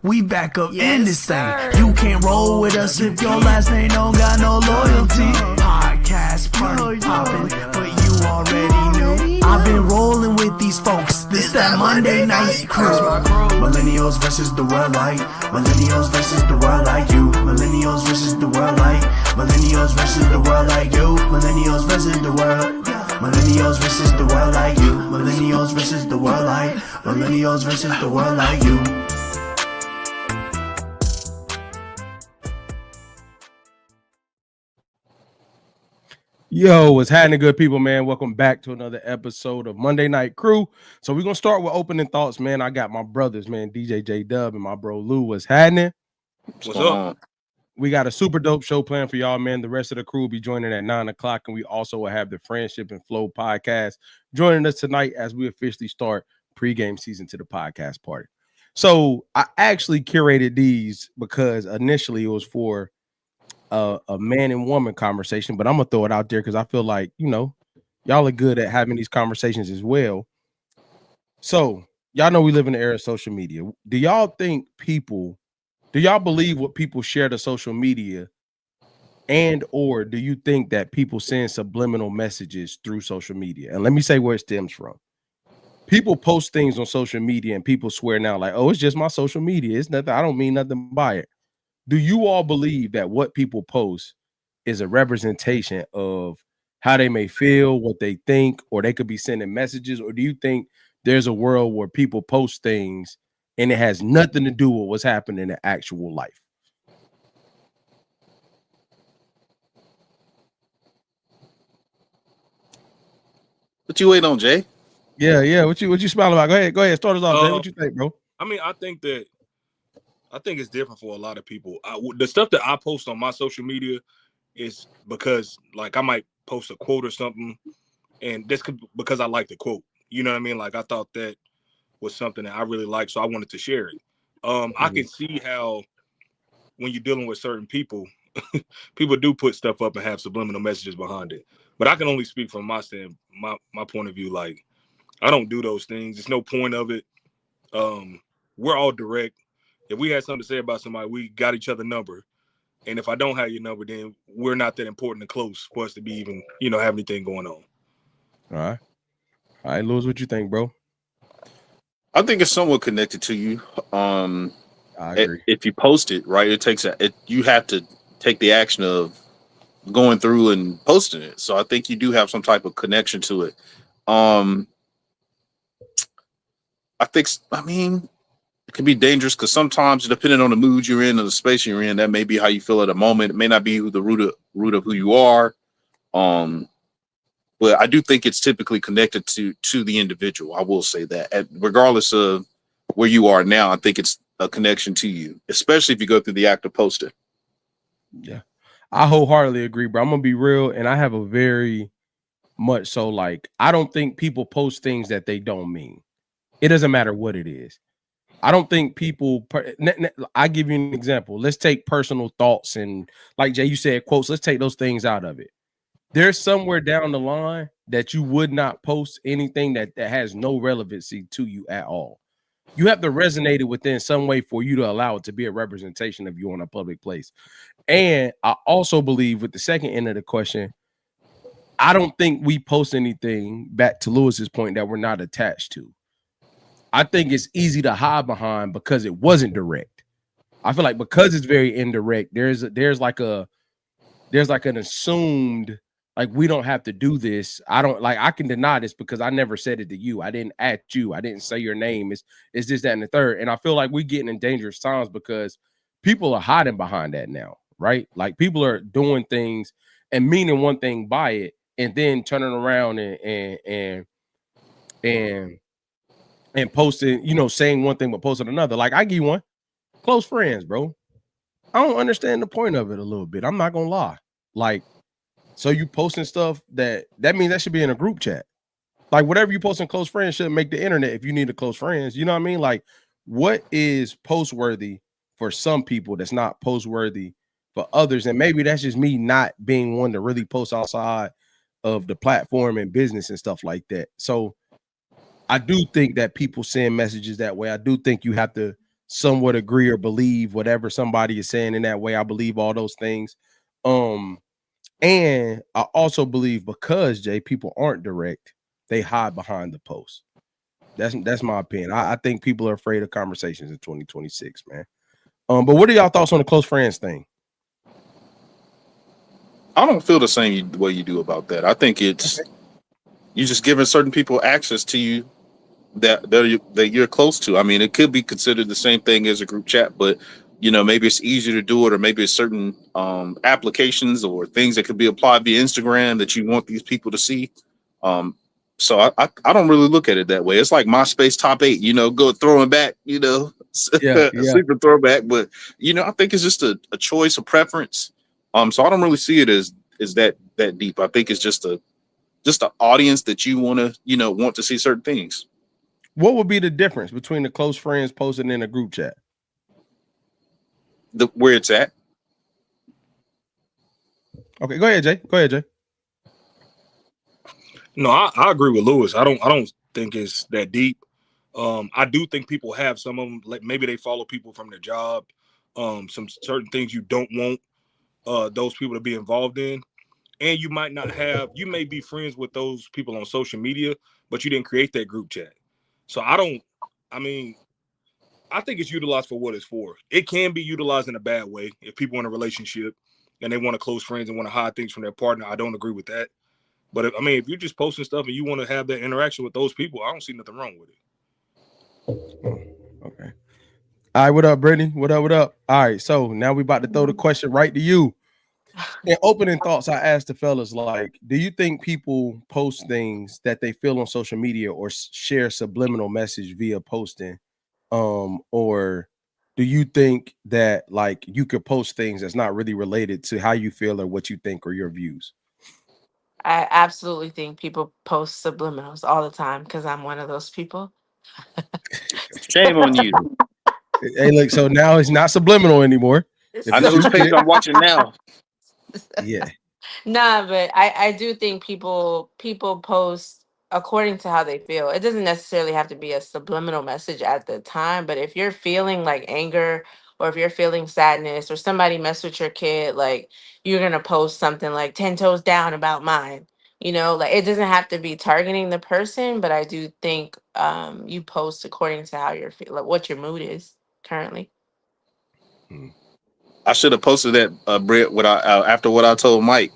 We back up in this thing. You can't roll with us if your last name don't got no loyalty. Podcast party poppin', but you already knew. I've been rolling with these folks. This that Monday night crew. Millennials versus the world like. Millennials versus the world like you. Millennials versus the world like. Millennials versus the world like you. Millennials versus the world. Millennials versus the world like you. Millennials versus the world like. Millennials versus the world like you. Yo, what's happening, good people, man? Welcome back to another episode of Monday Night Crew. So we're gonna start with opening thoughts, man. I got my brothers, man, DJ J Dub and my bro Lou. What's happening? What's up? We got a super dope show planned for y'all, man. The rest of the crew will be joining at 9 o'clock, and we also will have the Friendship and Flow podcast joining us tonight as we officially start pregame season to the podcast party. So I actually curated these because initially it was for a man and woman conversation, but I'm gonna throw it out there because I feel like, you know, y'all are good at having these conversations as well. So y'all know we live in the era of social media. Do y'all believe what people share to social media, and or do you think that people send subliminal messages through social media? And let me say where it stems from. People post things on social media and people swear now like, oh, it's just my social media, it's nothing, I don't mean nothing by it. Do you all believe that what people post is a representation of how they may feel, what they think, or they could be sending messages? Or do you think there's a world where people post things and it has nothing to do with what's happening in actual life? What you waiting on, Jay? Yeah. What you smiling about? Go ahead. Start us off, Jay. What you think, bro? I mean, I think it's different for a lot of people. The stuff that I post on my social media is because, like, I might post a quote or something, and this could because I like the quote. You know what I mean? Like, I thought that was something that I really liked, so I wanted to share it. I can see how when you're dealing with certain people, people do put stuff up and have subliminal messages behind it. But I can only speak from my point of view. Like, I don't do those things. There's no point of it. We're all direct. If we had something to say about somebody, we got each other's number. And if I don't have your number, then we're not that important and close for us to be even, have anything going on. All right, Louis, what you think, bro? I think it's somewhat connected to you. I agree. If you post it, right, you have to take the action of going through and posting it. So I think you do have some type of connection to it. It can be dangerous because sometimes, depending on the mood you're in or the space you're in, that may be how you feel at a moment. It may not be the root of who you are. But I do think it's typically connected to the individual. I will say that, regardless of where you are now, I think it's a connection to you, especially if you go through the act of posting. Yeah, I wholeheartedly agree, bro. I'm gonna be real, and I have a very much so like I don't think people post things that they don't mean. It doesn't matter what it is. I don't think people. I give you an example. Let's take personal thoughts and, like Jay, you said, quotes. Let's take those things out of it. There's somewhere down the line that you would not post anything that has no relevancy to you at all. You have to resonate it within some way for you to allow it to be a representation of you on a public place. And I also believe, with the second end of the question, I don't think we post anything, back to Lewis's point, that we're not attached to. I think it's easy to hide behind because it wasn't direct. I feel like because it's very indirect, there's like an assumed, like, we don't have to do this. I can deny this because I never said it to you. I didn't at you. I didn't say your name. It's this, that, and the third. And I feel like we're getting in dangerous times because people are hiding behind that now, right? Like, people are doing things and meaning one thing by it, and then turning around and posting, saying one thing but posting another. Like, I give you one. Close friends, bro. I don't understand the point of it a little bit. I'm not gonna lie. Like, so you posting stuff that means that should be in a group chat. Like, whatever you post in close friends shouldn't make the internet if you need a close friends. You know what I mean? Like, what is post worthy for some people that's not post worthy for others? And maybe that's just me not being one to really post outside of the platform and business and stuff like that. So I do think that people send messages that way. I do think you have to somewhat agree or believe whatever somebody is saying in that way. I believe all those things. And I also believe because Jay, people aren't direct, they hide behind the post. That's my opinion. I think people are afraid of conversations in 2026, man. But what are y'all thoughts on the close friends thing? I don't feel the same way you do about that. I think it's you just giving certain people access to you that you're close to. I mean, it could be considered the same thing as a group chat, but maybe it's easier to do it, or maybe it's certain applications or things that could be applied via Instagram that you want these people to see. So I don't really look at it that way. It's like MySpace top 8, go throwing back, Yeah. sleeper throwback. But I think it's just a choice, a preference. So I don't really see it as that deep. I think it's just an audience that you want to see certain things. What would be the difference between the close friends posting in a group chat? Where it's at. Okay, go ahead, Jay. No, I agree with Lewis. I don't think it's that deep. I do think people have some of them, like maybe they follow people from their job, some certain things you don't want those people to be involved in. And you may be friends with those people on social media, but you didn't create that group chat. So I think it's utilized for what it's for. It can be utilized in a bad way if people in a relationship and they want to close friends and want to hide things from their partner. I don't agree with that. But if you're just posting stuff and you want to have that interaction with those people, I don't see nothing wrong with it. Okay. All right, what up, Brittany? What up? All right, so now we about to throw the question right to you. In opening thoughts, I asked the fellas, like, do you think people post things that they feel on social media or share subliminal message via posting? Or do you think that like you could post things that's not really related to how you feel or what you think or your views? I absolutely think people post subliminals all the time because I'm one of those people. Shame on you. Hey, look, so now it's not subliminal anymore. I know whose page I'm watching now. Yeah. Nah, but I do think people post according to how they feel. It doesn't necessarily have to be a subliminal message at the time, but if you're feeling like anger or if you're feeling sadness or somebody messed with your kid, like you're gonna post something like 10 toes down about mine. Like it doesn't have to be targeting the person, but I do think you post according to how you're feeling, like what your mood is currently. I should have posted that, Brett, after what I told Mike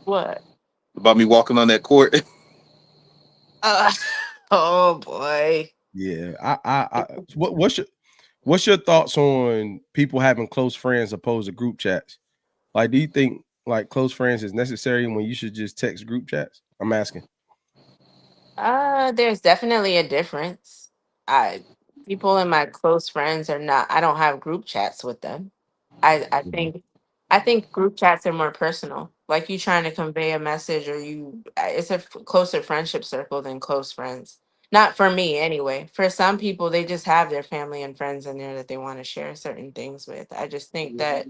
What? about me walking on that court. Oh boy. Yeah. What's your thoughts on people having close friends opposed to group chats? Like, do you think like close friends is necessary when you should just text group chats? I'm asking. There's definitely a difference. I People in my close friends are not. I don't have group chats with them. I think group chats are more personal. Like you trying to convey a message, or it's a closer friendship circle than close friends. Not for me, anyway. For some people, they just have their family and friends in there that they want to share certain things with. I just think that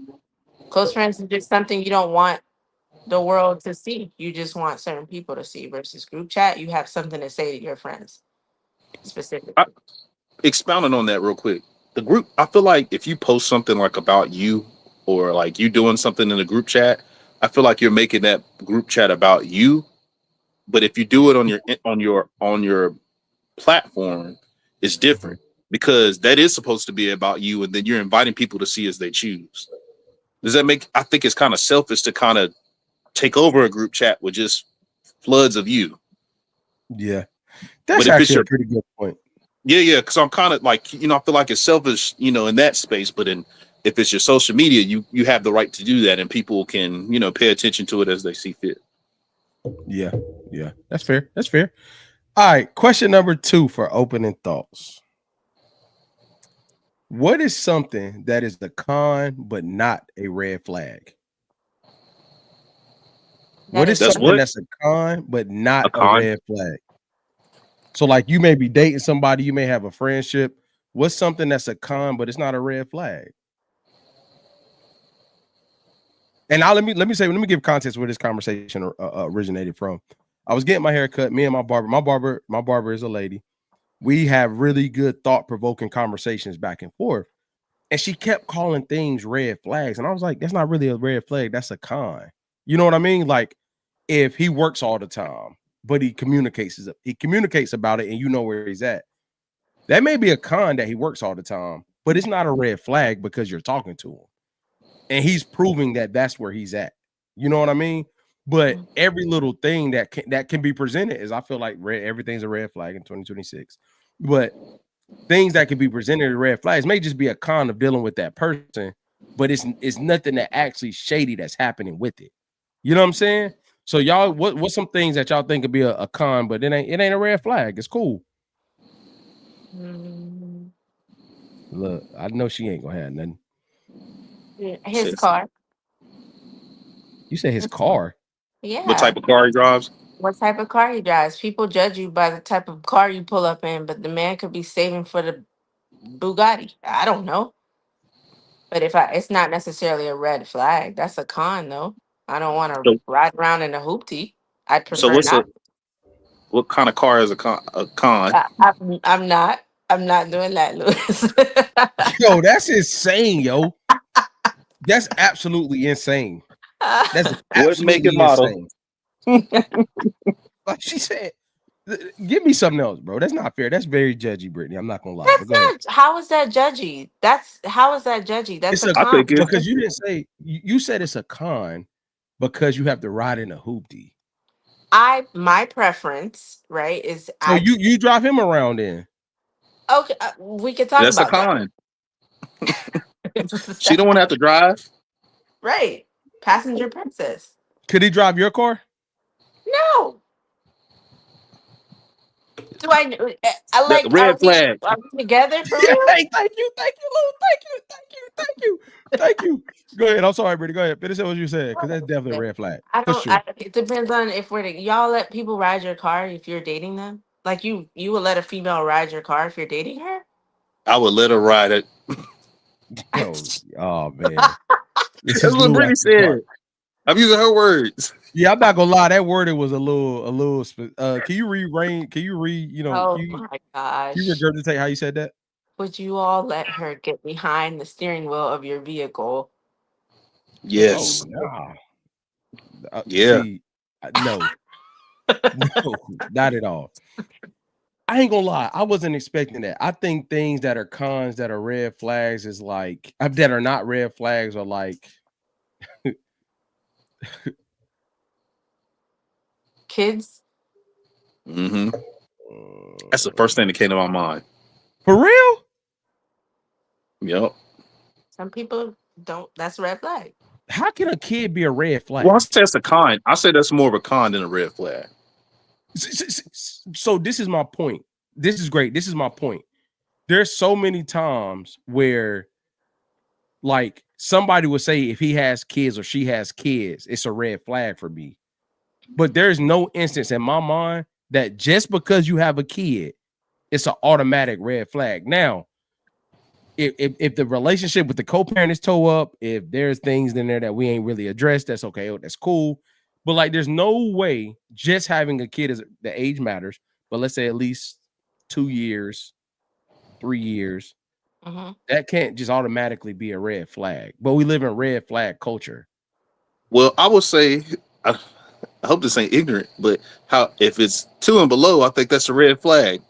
close friends is just something you don't want the world to see. You just want certain people to see versus group chat. You have something to say to your friends specifically. Expounding on that real quick. The group, I feel like if you post something like about you or like you doing something in a group chat, I feel like you're making that group chat about you. But if you do it on your platform, it's different because that is supposed to be about you, and then you're inviting people to see as they choose. Does that make? I think it's kind of selfish to kind of take over a group chat with just floods of you. Yeah. That's But if it's actually your a pretty good point. Yeah, because I'm kind of like, I feel like it's selfish, in that space. But if it's your social media, you have the right to do that, and people can, pay attention to it as they see fit. Yeah. That's fair. All right. Question number 2 for opening thoughts. What is something that is the con but not a red flag? What is That's something what that's a con but not a a con. red flag? So like you may be dating somebody, you may have a friendship. What's something that's a con but it's not a red flag? And now let me give context where this conversation originated from. I was getting my hair cut. Me and my barber is a lady. we have really good thought-provoking conversations back and forth. And she kept calling things red flags. And I was like, that's not really a red flag. That's a con. You know what I mean? Like, if he works all the time, but he communicates about it and you know where he's at, that may be a con that he works all the time, but it's not a red flag because you're talking to him. And he's proving that that's where he's at. You know what I mean? But every little thing that can be presented is, I feel like everything's a red flag in 2026. But things that can be presented as red flags may just be a con of dealing with that person, but it's nothing that actually shady that's happening with it. You know what I'm saying? So y'all, what's some things that y'all think could be a con, but it ain't a red flag? It's cool. Look, I know she ain't gonna have nothing. His car. You said his car? Yeah. What type of car he drives? What type of car he drives? People judge you by the type of car you pull up in, but the man could be saving for the Bugatti. I don't know. But it's not necessarily a red flag. That's a con, though. I don't want to So, ride around in a hoopty. I'd so prefer not. what kind of car is a con? I'm not. I'm not doing that, Lewis. Yo, that's insane, yo. That's absolutely insane. That's What make and absolutely model? insane. Like she said, give me something else, bro. That's not fair. That's very judgy, Brittany. I'm not gonna lie. That's But go ahead. not. How is that judgy? How is that judgy? That's It's a I con. think it's because you didn't say, you said it's a con because you have to ride in a hoopty. My preference, right, is So you drive him around in. okay. We could talk that's a about con. that. She don't want to have to drive. Right, passenger princess. Could he drive your car? No. Do I The like? red flag. Are we together for Yeah, real? thank you, Lou. Thank you. Go ahead. I'm sorry, Brittany. Go ahead. Finish what you said, because that's definitely a red flag. I For don't. sure. It depends on if y'all let people ride your car if you're dating them. Like you would let a female ride your car if you're dating her. I would let her ride it. Yo, oh man. This That's is what Lou Brittany after the said. park. I'm using her words. Yeah, I'm not gonna lie. That wording was a little. Can you Can you Oh Can my you gosh! regurgitate how you said that? Would you all let her get behind the steering wheel of your vehicle? Yes. Oh nah. Yeah. See, no, no, not at all. I ain't gonna lie. I wasn't expecting that. I think things that are cons that are red flags is like that are not red flags are like Kids. Mm-hmm. That's the first thing that came to my mind. for real. Yep. Some people don't. That's a red flag. How can a kid be a red flag? Well, I said it's a con. I said that's more of a con than a red flag. So this is my point. This is great. This is my point. There's so many times where like somebody would say if he has kids or she has kids, it's a red flag for me. But there's no instance in my mind that just because you have a kid, it's an automatic red flag. Now, if the relationship with the co-parent is toe up, if there's things in there that we ain't really addressed, that's okay. Oh, that's cool. But like, there's no way just having a kid is the age matters. But let's say at least 2 years, 3 years, that can't just automatically be a red flag. But we live in red flag culture. Well, I would say, I hope this ain't ignorant, but if it's 2 and below, I think that's a red flag.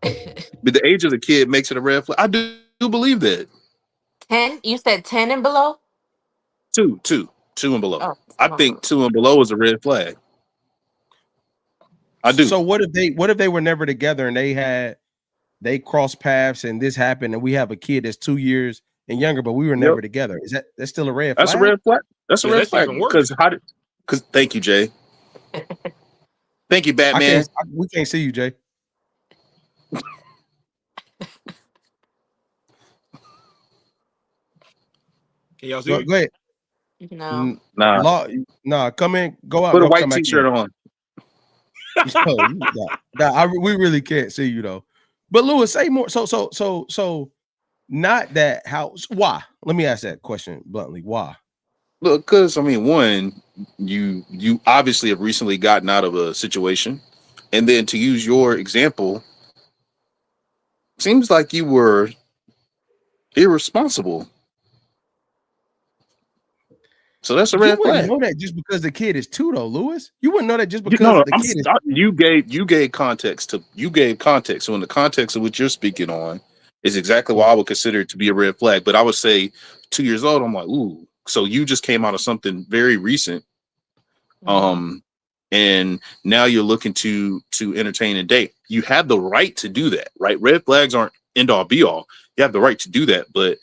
But the age of the kid makes it a red flag. I do believe that. 10. You said 10 and below. 2 and below. Oh, I think 2 and below is a red flag. I do. So what if they were never together and they crossed paths and this happened and we have a kid that's 2 years and younger, but we were never together? Is that's still a red flag? That's a red flag. That's a red flag. Even worse. Because thank you, Jay. Thank you, Batman. We can't see you, Jay. Can y'all see? Go ahead. No. Nah. Come in. Go out. Put a go, white t-shirt on. We really can't see you though. But Lewis, say more. So not that house. Why? Let me ask that question bluntly. Why? Look, because I mean, one, you obviously have recently gotten out of a situation, and then to use your example, seems like you were irresponsible. So that's a You red wouldn't flag. know that just because the kid is 2, though, Lewis. You wouldn't know that just No, because no, the kid is 2. you gave context to So in the context of what you're speaking on is exactly why I would consider it to be a red flag. But I would say 2 years old, I'm like, ooh. So you just came out of something very recent, Mhm. and now you're looking to entertain and date. You have the right to do that, right? Red flags aren't end all be all. You have the right to do that, but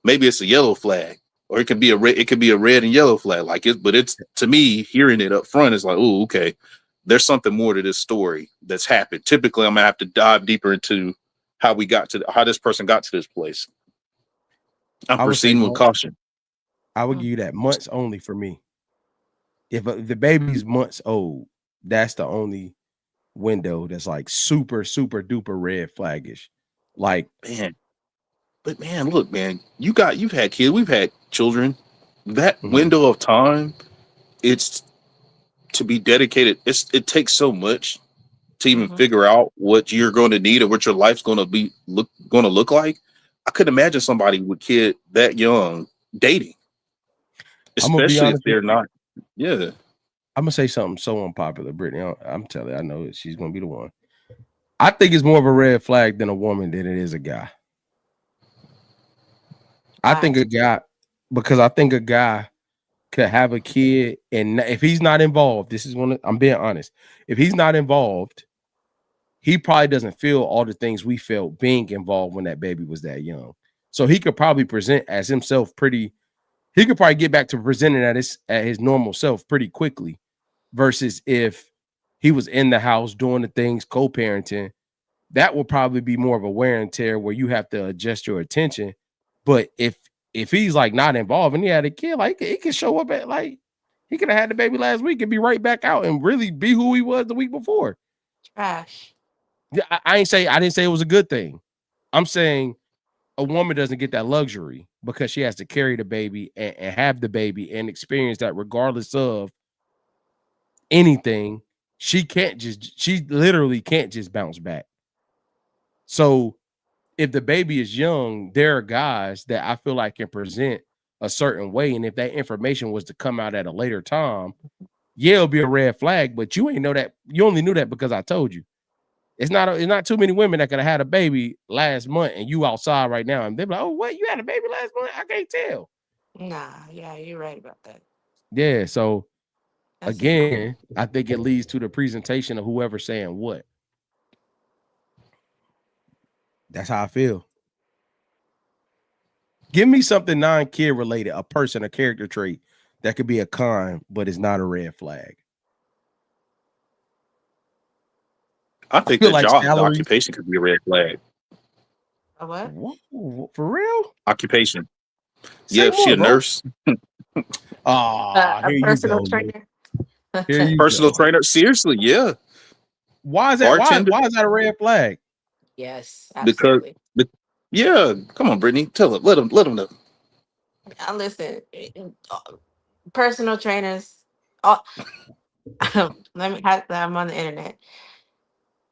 maybe it's a yellow flag, or it could be a red. It could be a red and yellow flag. Like it, but it's to me hearing it up front is like, oh, okay. There's something more to this story that's happened. Typically, I'm gonna have to dive deeper into how this person got to this place. I'm I would say proceeding with months. caution. I would give you that months only for me. If the baby's months old, that's the only window that's like super, super duper red flaggish. Like, Man, but man, look, man, you've had kids, we've had children. That window of time, it's to be dedicated. It takes so much to even Mhm. figure out what you're going to need or what your life's going to look like. I couldn't imagine somebody with kid that young dating, I'm gonna be especially if honest with they're you. not. Yeah, I'm gonna say something so unpopular, Brittany. I'm telling you, I know she's gonna be the one. I think it's more of a red flag than a woman than it is a guy. I Why? think a guy, because I think a guy could have a kid, and if he's not involved, this is when I'm being honest. If he's not involved, he probably doesn't feel all the things we felt being involved when that baby was that young. So he could probably present as himself pretty. He could probably get back to presenting at his normal self pretty quickly, versus if he was in the house doing the things, co-parenting. That will probably be more of a wear and tear where you have to adjust your attention. But if he's like not involved and he had a kid, like he could show up at like he could have had the baby last week and be right back out and really be who he was the week before. Trash. Yeah, I didn't say it was a good thing. I'm saying a woman doesn't get that luxury because she has to carry the baby and have the baby and experience that regardless of anything. She literally can't just bounce back. So if the baby is young, there are guys that I feel like can present a certain way. And if that information was to come out at a later time, yeah, it'll be a red flag, but you ain't know that. You only knew that because I told you. It's not too many women that could have had a baby last month and you outside right now. And they're like, oh, what? You had a baby last month? I can't tell. Nah, yeah, you're right about that. Yeah. So That's just not. again, I think it leads to the presentation of whoever's saying what. That's how I feel. Give me something non-kid related, a person, a character trait that could be a con, but it's not a red flag. I I think feel that like job, the salaries. occupation could be a red flag. A what? Whoa, for real? Occupation. Yeah, Say if she more, a bro. nurse, Ah, A here you personal go. Lou. trainer. Here you personal go. trainer. Seriously, yeah, Why is that? bartender. Why is that a red flag? Yes, Because, absolutely. yeah, come on, Brittany, tell him, let him know. Listen, personal trainers. Oh, I'm on the internet.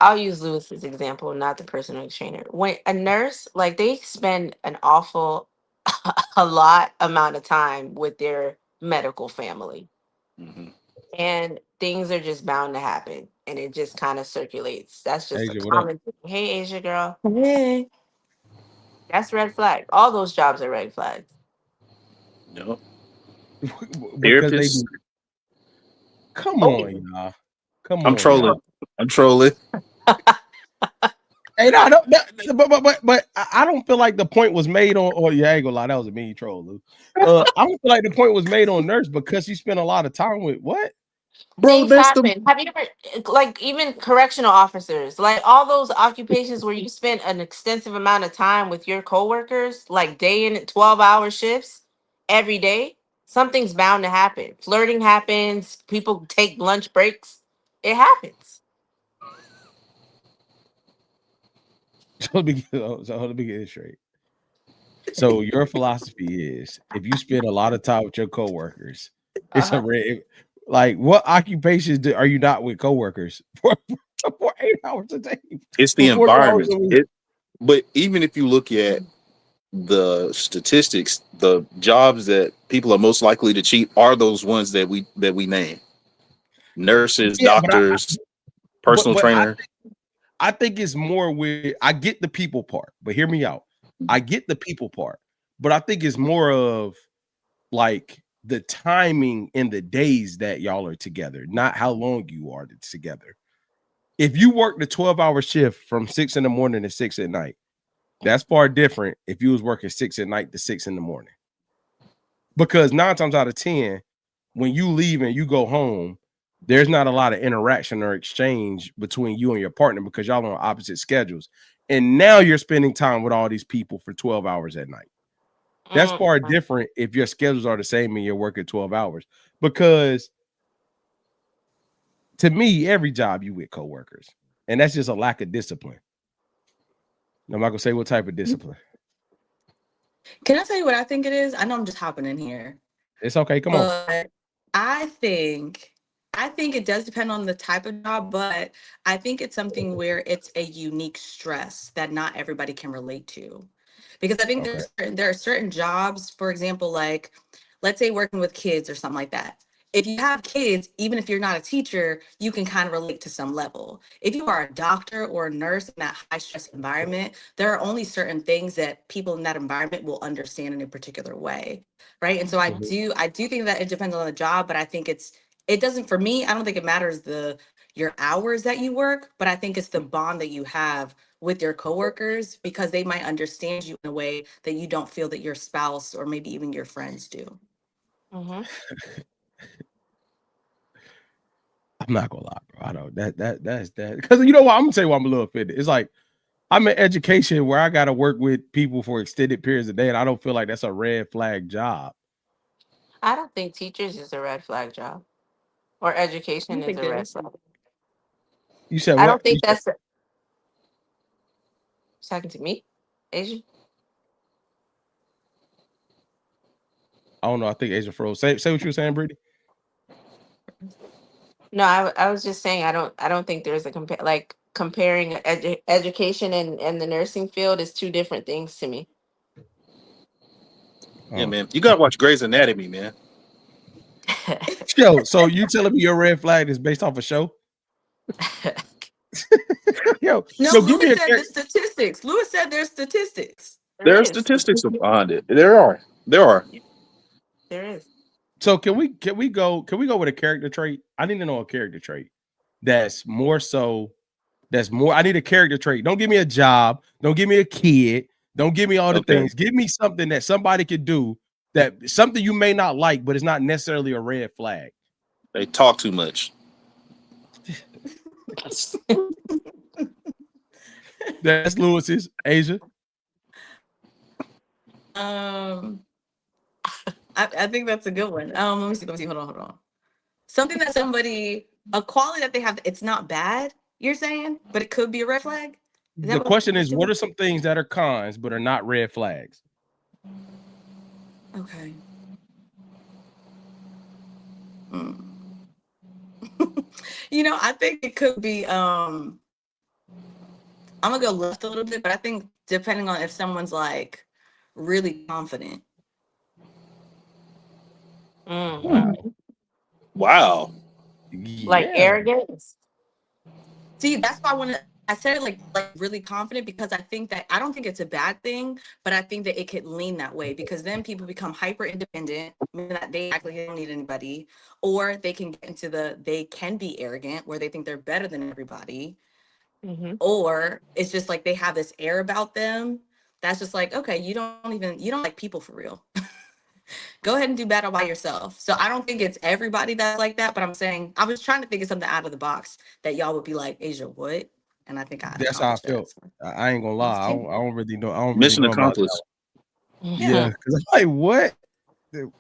I'll use Lewis's example, not the personal trainer. When a nurse, like they spend an awful a lot amount of time with their medical family. Mhm. And things are just bound to happen. And it just kind of circulates. That's just a Asia, what up? common thing. Hey Asia girl. Hey. That's red flag. All those jobs are red flags. Yep. Because they Therapist. do. Come Oh, on, y'all. Come I'm on, y'all. trolling. I'm trolling. Hey, no, but I don't feel like the point was made on. Or yeah, I ain't gonna lie, that was a mean troll, Lou. I don't feel like the point was made on nurse because she spent a lot of time with what? Bro, things that's the happen. Have you ever, like, even correctional officers, like all those occupations where you spend an extensive amount of time with your coworkers, like day in 12-hour shifts every day? Something's bound to happen. Flirting happens. People take lunch breaks. It happens. So let me get it straight. So your philosophy is if you spend a lot of time with your coworkers, it's a Uh-huh. red. Like what occupations are you not with coworkers for 8 hours a day? it's the For 40 hours environment. a week? But even if you look at the statistics, the jobs that people are most likely to cheat are those ones that we name: nurses, Yeah, doctors, personal but trainer. I think it's more with I get the people part, but hear me out. I get the people part, but I think it's more of like the timing in the days that y'all are together, not how long you are together. If you work the 12-hour shift from 6 in the morning to 6 at night, that's far different if you was working 6 at night to 6 in the morning. Because 9 times out of 10, when you leave and you go home, there's not a lot of interaction or exchange between you and your partner because y'all on opposite schedules. And now you're spending time with all these people for 12 hours at night. That's far different if your schedules are the same and you're working 12 hours. Because to me, every job you with coworkers, and that's just a lack of discipline. I'm not gonna say what type of discipline. Can I tell you what I think it is? I know I'm just hopping in here. It's okay. Come on. But I think it does depend on the type of job, but I think it's something where it's a unique stress that not everybody can relate to. Because I think there are certain jobs, for example, like let's say working with kids or something like that. If you have kids, even if you're not a teacher, you can kind of relate to some level. If you are a doctor or a nurse in that high stress environment, there are only certain things that people in that environment will understand in a particular way. Right. And so I do think that it depends on the job, but I think it doesn't, for me, I don't think it matters your hours that you work, but I think it's the bond that you have with your coworkers because they might understand you in a way that you don't feel that your spouse or maybe even your friends do. Mm-hmm. I'm not gonna lie, bro. I know that's that because you know what? I'm gonna tell you why I'm a little offended. It's like I'm in education where I gotta work with people for extended periods of day, and I don't feel like that's a red flag job. I don't think teachers is a red flag job or I education don't is think a it red is. flag. You said I what? don't think that's talking to me, Asia. I don't know. I think Asia froze. Say what you were saying, Brittany. No, I was just saying I don't think there's a comparing education and the nursing field is two different things to me. Yeah, man. You gotta watch Grey's Anatomy, man. Yo, so you telling me your red flag is based off a show? Yo, No, so give me Lewis a said the statistics. Lewis said there's statistics. There There are is. statistics behind it. There are. There is. So can we go with a character trait? I need to know a character trait that's more I need a character trait. Don't give me a job, don't give me a kid, don't give me all the Okay. things. Give me something that somebody could do that something you may not like, but it's not necessarily a red flag. They talk too much. That's Lewis's. Asia. I think that's a good one. Let me see. Hold on. Something that a quality that they have, it's not bad, you're saying, but it could be a red flag? The question is, what are some things that are cons but are not red flags? Okay. I think it could be I'm gonna go left a little bit, but I think depending on if someone's like really confident. Wow. Like Yeah. arrogance. See, that's why I said it like really confident because I don't think it's a bad thing, but I think that it could lean that way because then people become hyper independent, meaning that they act like they don't need anybody, or they can get into they can be arrogant where they think they're better than everybody, or it's just like they have this air about them that's just like, okay, you don't like people for real. Go ahead and do battle by yourself. So I don't think it's everybody that's like that, but I'm saying I was trying to think of something out of the box that y'all would be like, Asia, what? And I think I That's how I accomplished felt. that. I ain't gonna lie. I don't really know. I don't really Mission know about accomplished. that. Yeah, because I'm like, what?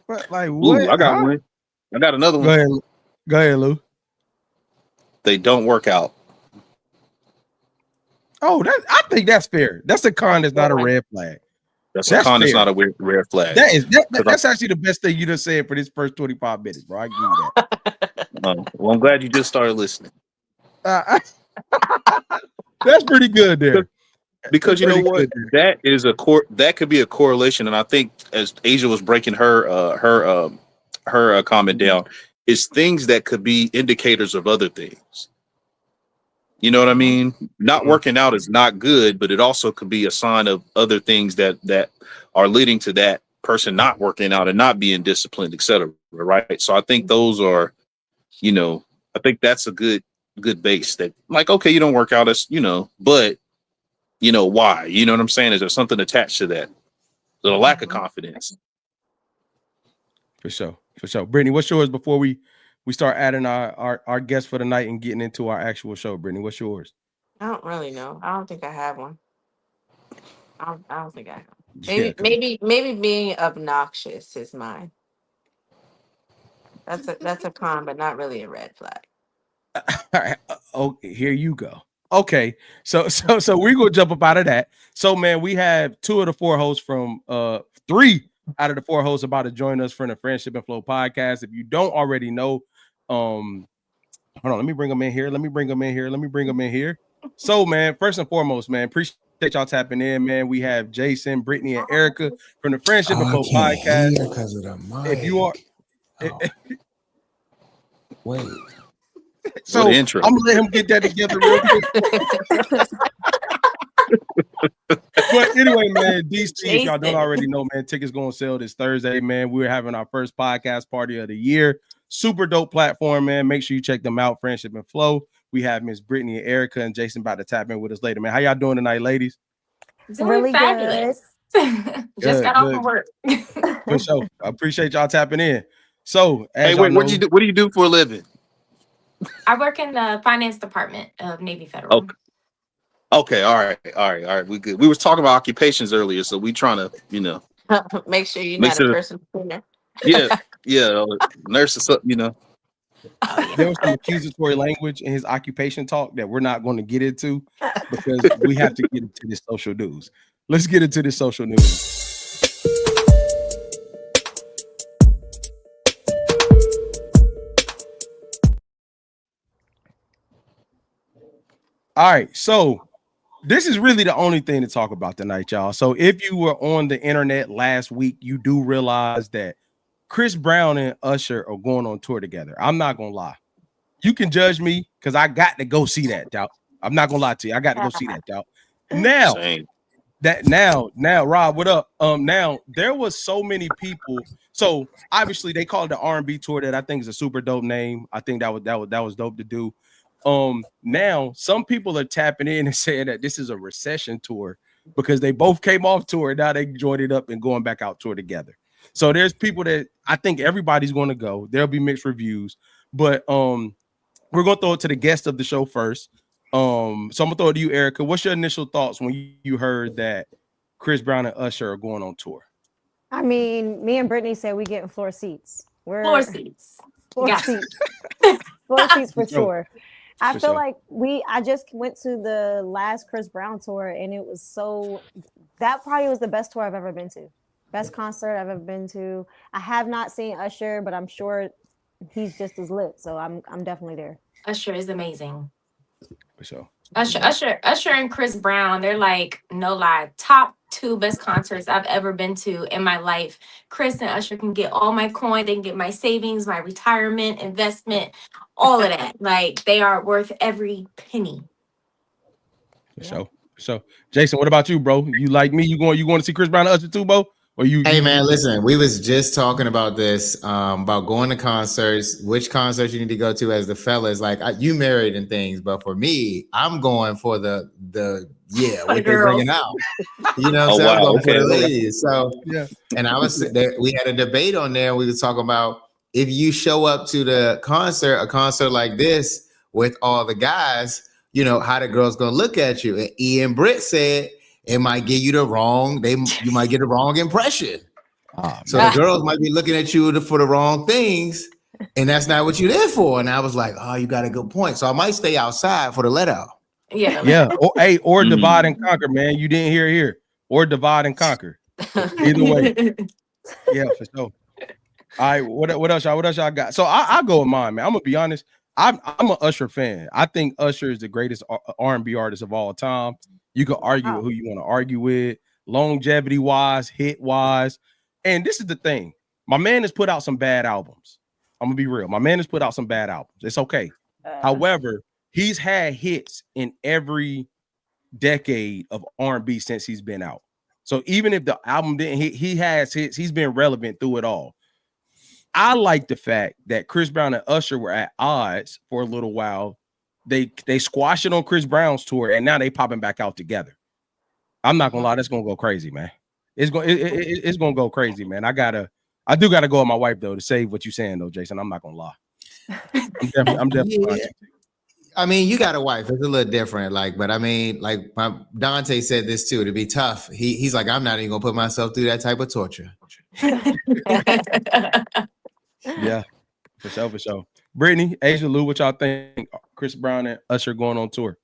What? Like Ooh, what? I got one. I got another one. Go ahead, Lou. They don't work out. Oh, I think that's fair. That's a con. That's not a red flag. That's a con. It's not a red flag. That's actually the best thing you just said for this first 25 minutes, bro. I give you that. Well, I'm glad you just started listening. That's pretty good there. Because you know Pretty what, good. that is that could be a correlation, and I think as Asia was breaking her comment down, is things that could be indicators of other things. You know what I mean? Not Mhm. working out is not good, but it also could be a sign of other things that are leading to that person not working out and not being disciplined, etc. Right? So I think those are, you know, I think that's a good base. That like, okay, you don't work out, as you know, but you know why? You know what I'm saying? Is there something attached to that? The lack of confidence. For sure. For sure. Brittany, what's yours before we start adding our guests for the night and getting into our actual show? Brittany, what's yours? I don't really know. I don't think I have one. I don't think I have. Yeah, Maybe being obnoxious is mine. That's a con, but not really a red flag. oh, here you go. Okay, so we're gonna jump up out of that. So, man, we have 2 of the 4 hosts from 3 out of the 4 hosts about to join us for the Friendship and Flow podcast. If you don't already know, hold on, let me bring them in here. Let me bring them in here. So, man, first and foremost, man, appreciate y'all tapping in, man. We have Jason, Brittany, and Erica from the Friendship and I Flow can't podcast. hear because of the mic. If you are, Wait. so I'm intro. gonna let him get that together real quick. But anyway, man, DC, if y'all don't already know, man, tickets going to sell this Thursday, man. We're having our first podcast party of the year. Super dope platform, man. Make sure you check them out, Friendship and Flow. We have Miss Brittany and Erica and Jason about to tap in with us later, man. How y'all doing tonight, ladies? Really fabulous. Just got off from work. For sure. I appreciate y'all tapping in. So, as Hey, y'all wait, know, what do you do for a living? I work in the finance department of Navy Federal. Okay, all right. We good. We was talking about occupations earlier, so we trying to, you know, Make sure you're make not sure. a personal trainer. Yeah, nurse or something, you know. there was some accusatory language in his occupation talk that we're not going to get into because we have to get into this social news. Let's get into this social news. All right, so this is really the only thing to talk about tonight, y'all. So if you were on the internet last week, you do realize that Chris Brown and Usher are going on tour together. I'm not gonna lie. You can judge me because I got to go see that, doubt. I'm not gonna lie to you. I got to go see that, doubt. Now, now, Rob, what up? Now there was so many people. So obviously they called it the R&B tour that I think is a super dope name. I think that was dope to do. Now some people are tapping in and saying that this is a recession tour because they both came off tour. Now they joined it up and going back out tour together. So there's people that I think everybody's going to go. There'll be mixed reviews, but we're gonna throw it to the guest of the show first. So I'm gonna throw it to you, Erica. What's your initial thoughts when you heard that Chris Brown and Usher are going on tour? I mean, me and Brittany said we getting floor seats. Floor seats. Floor seats. Floor seats for sure. I feel like I just went to the last Chris Brown tour and it was that probably was the best tour I've ever been to. Best concert I've ever been to. I have not seen Usher, but I'm sure he's just as lit. So I'm definitely there. Usher is amazing. For sure. Usher and Chris Brown, they're like, no lie, top 2 best concerts I've ever been to in my life. Chris and Usher can get all my coin, they can get my savings, my retirement, investment, all of that. Like they are worth every penny. For sure. So Jason, what about you, bro? You like me? You going to see Chris Brown and Usher too, bro? Or you? Hey man, listen, we was just talking about this, about going to concerts, which concerts you need to go to as the fellas. Like you married and things, but for me, I'm going for the what they're bringing out. You know what I'm saying? I'm going for the ladies. So yeah. And I was there, we had a debate on there. We was talking about if you show up to a concert like this with all the guys, you know, how the girls gonna look at you. And Ian Britt said it might give you you might get the wrong impression. So the girls might be looking at you for the wrong things, and that's not what you're there for. And I was like, oh, you got a good point. So I might stay outside for the let out. Yeah. Or divide and conquer, man. You didn't hear it here. Or divide and conquer. Either way. Yeah, for sure. All right, what else y'all got? So I go with mine, man. I'm gonna be honest. I'm an Usher fan. I think Usher is the greatest R&B artist of all time. You can argue with who you want to argue with, longevity wise, hit wise. And this is the thing. My man has put out some bad albums. I'm gonna be real. My man has put out some bad albums. It's okay. However, he's had hits in every decade of R&B since he's been out. So even if the album didn't hit, he has hits. He's been relevant through it all. I like the fact that Chris Brown and Usher were at odds for a little while. They squashed it on Chris Brown's tour, and now they popping back out together. I'm not gonna lie, that's gonna go crazy, man. It's gonna go crazy, man. I do gotta go with my wife though to save what you're saying though, Jason. I'm not gonna lie. I'm definitely. Yeah. I mean, you got a wife. It's a little different. Like, but I mean, like Dante said this too. To be tough, he's like, I'm not even gonna put myself through that type of torture. Yeah, for sure. Brittany, Asia, Lou, what y'all think? Chris Brown and Usher going on tour.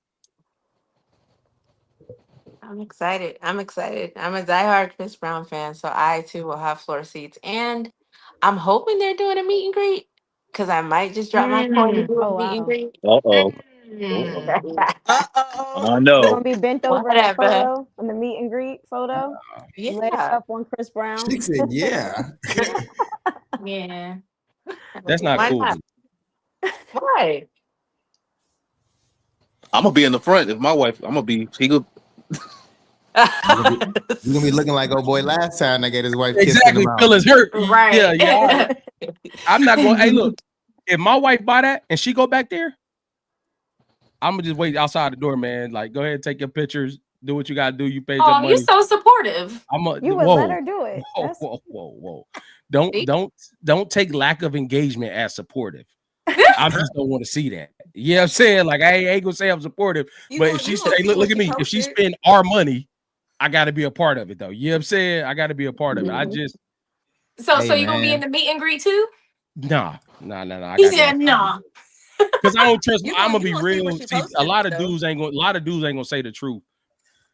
I'm excited. I'm a diehard Chris Brown fan, so I too will have floor seats. And I'm hoping they're doing a meet and greet because I might just drop my coin and do a meet and greet. Uh-oh. I know. You're gonna be bent over in the Whatever. photo, in the meet and greet photo. Legs up on Chris Brown. She said, yeah. Yeah. That's not Why cool. not? Why? I'm gonna be in the front. If my wife, I'm gonna be. You're gonna be looking like old boy last time I get his wife exactly. Feelings hurt. Right. Yeah. I'm not going. Hey, look. If my wife buy that and she go back there, I'm gonna just wait outside the door, man. Like, go ahead, take your pictures, do what you gotta do. You paid your money. You're so supportive. You would let her do it. Whoa. Don't take lack of engagement as supportive. I just don't want to see that. You know what I'm saying? Like, I ain't gonna say I'm supportive, but if she say, look at me, if she spend our money, I gotta be a part of it though. You know what I'm saying? I gotta be a part of it. I just So you gonna be in the meet and greet too? Nah. He said no. Because I don't trust. I'm gonna be real. See, a lot of dudes ain't gonna say the truth.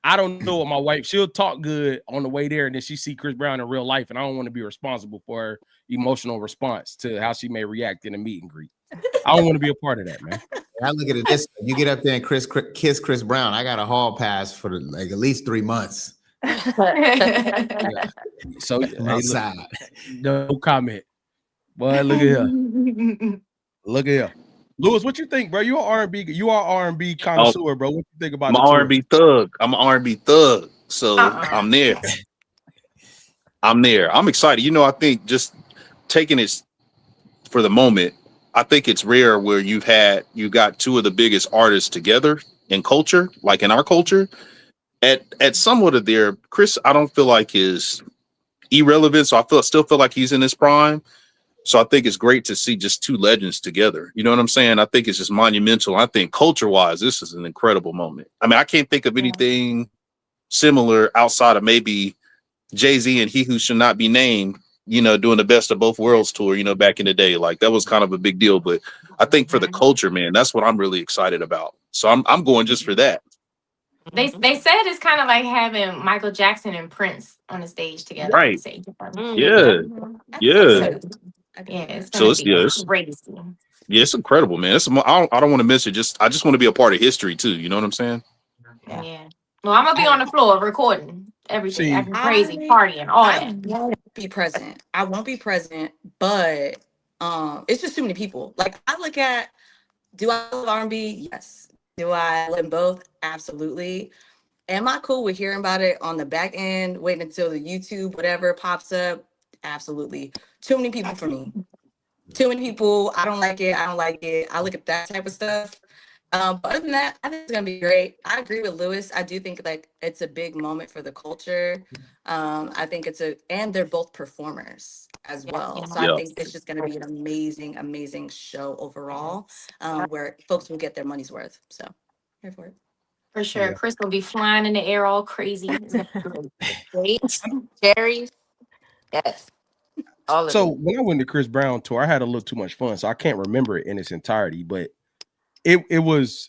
I don't know what my wife. She'll talk good on the way there, and then she see Chris Brown in real life, and I don't want to be responsible for her emotional response to how she may react in a meet and greet. I don't want to be a part of that, man. I look at it this way. You get up there and kiss Chris Brown. I got a hall pass for like at least 3 months. So outside. No comment. Boy, look at here. Look at here. Lewis, what you think, bro? You are R&B connoisseur, bro. What you think about I'm an R&B thug. I'm an R&B thug. So I'm there. I'm excited. You know, I think just taking it for the moment, I think it's rare where you got two of the biggest artists together in culture, like in our culture. At somewhat of their Chris, I don't feel like is irrelevant. So I still feel like he's in his prime. So I think it's great to see just two legends together. You know what I'm saying? I think it's just monumental. I think culture-wise, this is an incredible moment. I mean, I can't think of anything similar outside of maybe Jay-Z and He Who Should Not Be Named, you know, doing the Best of Both Worlds tour, you know, back in the day. Like, that was kind of a big deal. But I think for the culture, man, that's what I'm really excited about. So I'm going just for that. They said it's kind of like having Michael Jackson and Prince on the stage together. Right. Yeah. It's so it's crazy. Yeah, it's incredible, man. I don't want to miss it. I just want to be a part of history too. You know what I'm saying? Yeah. Well, I'm gonna be on the floor recording everything, acting crazy, partying, all that. I won't be present. But it's just too many people. Like, I look at, do I love R&B? Yes. Do I love them both? Absolutely. Am I cool with hearing about it on the back end, waiting until the YouTube, whatever pops up? Absolutely. Too many people for me. Too many people. I don't like it. I look at that type of stuff. But other than that, I think it's gonna be great. I agree with Lewis. I do think like it's a big moment for the culture. I think and they're both performers as well. So I think it's just gonna be an amazing show overall, where folks will get their money's worth. So here for it. For sure. Chris will be flying in the air all crazy. Great. Cherries. Yes. So when I went to Chris Brown tour, I had a little too much fun, so I can't remember it in its entirety. But it was.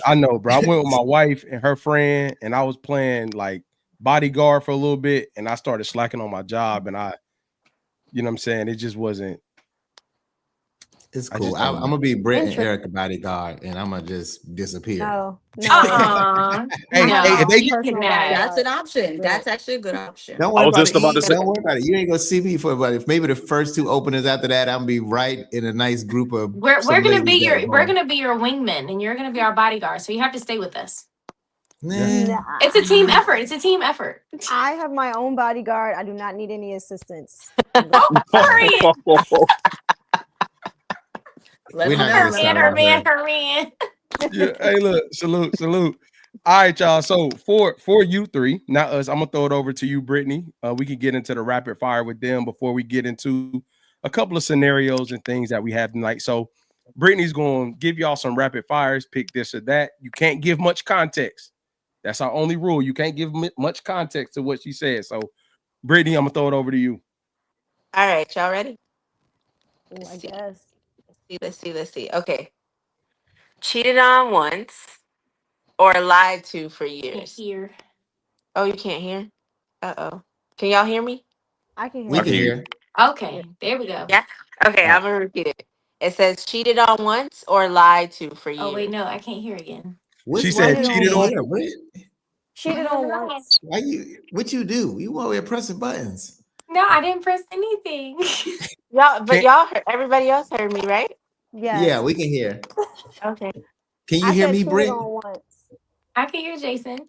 I know, bro. I went with my wife and her friend, and I was playing like bodyguard for a little bit, and I started slacking on my job, and you know what I'm saying? It just wasn't. It's I cool. just I'm don't gonna be Britt and Interesting. Erica bodyguard, and I'm gonna just disappear. No, no. Hey, I have hey, my if they own get personal that. That's an bodyguard. option. Right. That's actually a good option. Don't I worry was about just it. about to E. say. Don't worry about it. You ain't gonna see me for, but if maybe the first 2 openers after that, I'm gonna be right in a nice group of We're some gonna be ladies that we're want. gonna be your wingman, and you're gonna be our bodyguard. So you have to stay with us. Nah. It's a team effort. It's a team effort. I have my own bodyguard. I do not need any assistance. Oh, period. Let We're them not know. gonna Her Let man, them start her know. with man, her. her man. Yeah, hey, look, salute. All right, y'all. So for you three, not us, I'm gonna throw it over to you, Brittany. We can get into the rapid fire with them before we get into a couple of scenarios and things that we have tonight. So Brittany's gonna give y'all some rapid fires, pick this or that. You can't give much context. That's our only rule. You can't give much context to what she said. So, Brittany, I'm gonna throw it over to you. All right, y'all ready? Ooh, I Let's see. guess. Let's see. Okay. Cheated on once or lied to for Can't years. hear. Oh, you can't hear? Uh-oh. Can y'all hear me? I can We hear can Okay. you. hear. Okay, there we go. Yeah. Okay, Uh, I'm gonna repeat it. It says cheated on once or lied to for Oh wait, years. no, I can't hear again. which She one said Cheated you on cheated can't on. once. hear, Britt? Cheated on once. Why you? What you do? You over here pressing buttons? No, I didn't press anything. Y'all, but Can't, y'all heard, everybody else heard me, right? Yeah, Yes. we can hear. Okay. Can you I hear said me, cheated Britt? on once. I can hear Jason.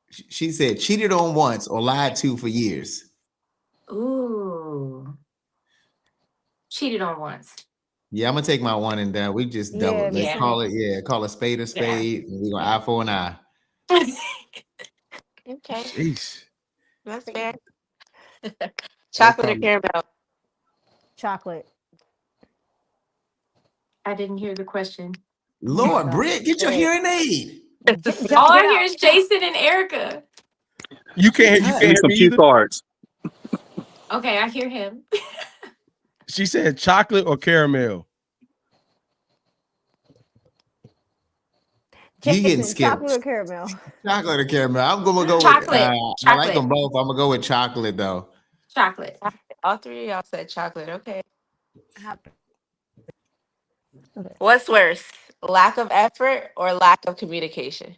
She said cheated on once or lied to for years. Ooh. Cheated on once. Yeah, I'm gonna take my one and done. We just double. Yeah, me Let's Yeah. too. call a spade a spade. And we're gonna eye for an eye. Okay. jeez. That's fair. No Chocolate or problem. caramel? Chocolate. I didn't hear the question. Lord, God. Britt, get your hearing aid. All I Get hear out. is Jason and Erica. You can't God. hear Give me some me cue either. cards. Okay, I hear him. She said chocolate or caramel. You getting Jason, chocolate or skipped. caramel? Chocolate or caramel? I'm gonna go with Chocolate. I like them Chocolate. both. I'm gonna go with chocolate though. Chocolate. All three of y'all said chocolate. Okay. Okay. What's worse, lack of effort or lack of communication?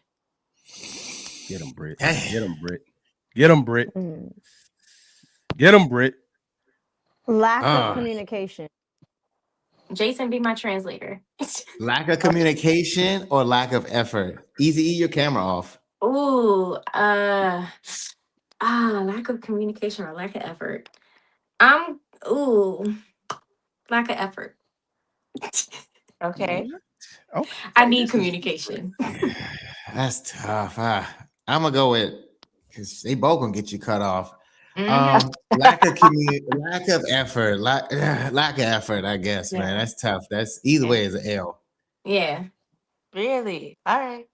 Get him, Britt. Hey. Get him, Britt. Get him, Britt. Mm. Get him, Britt. Lack of Ah. communication. Jason, be my translator. Lack of communication or lack of effort. Easy E, your camera off. Ooh, lack of communication or lack of effort. Ooh, lack of effort. Okay. Okay. I need This is- communication. That's tough. I'm gonna go with because they both gonna get you cut off. Mhm. Lack of effort, lack of effort. I guess, man, Yeah. that's tough. That's either way is an L. Yeah. Really? All right.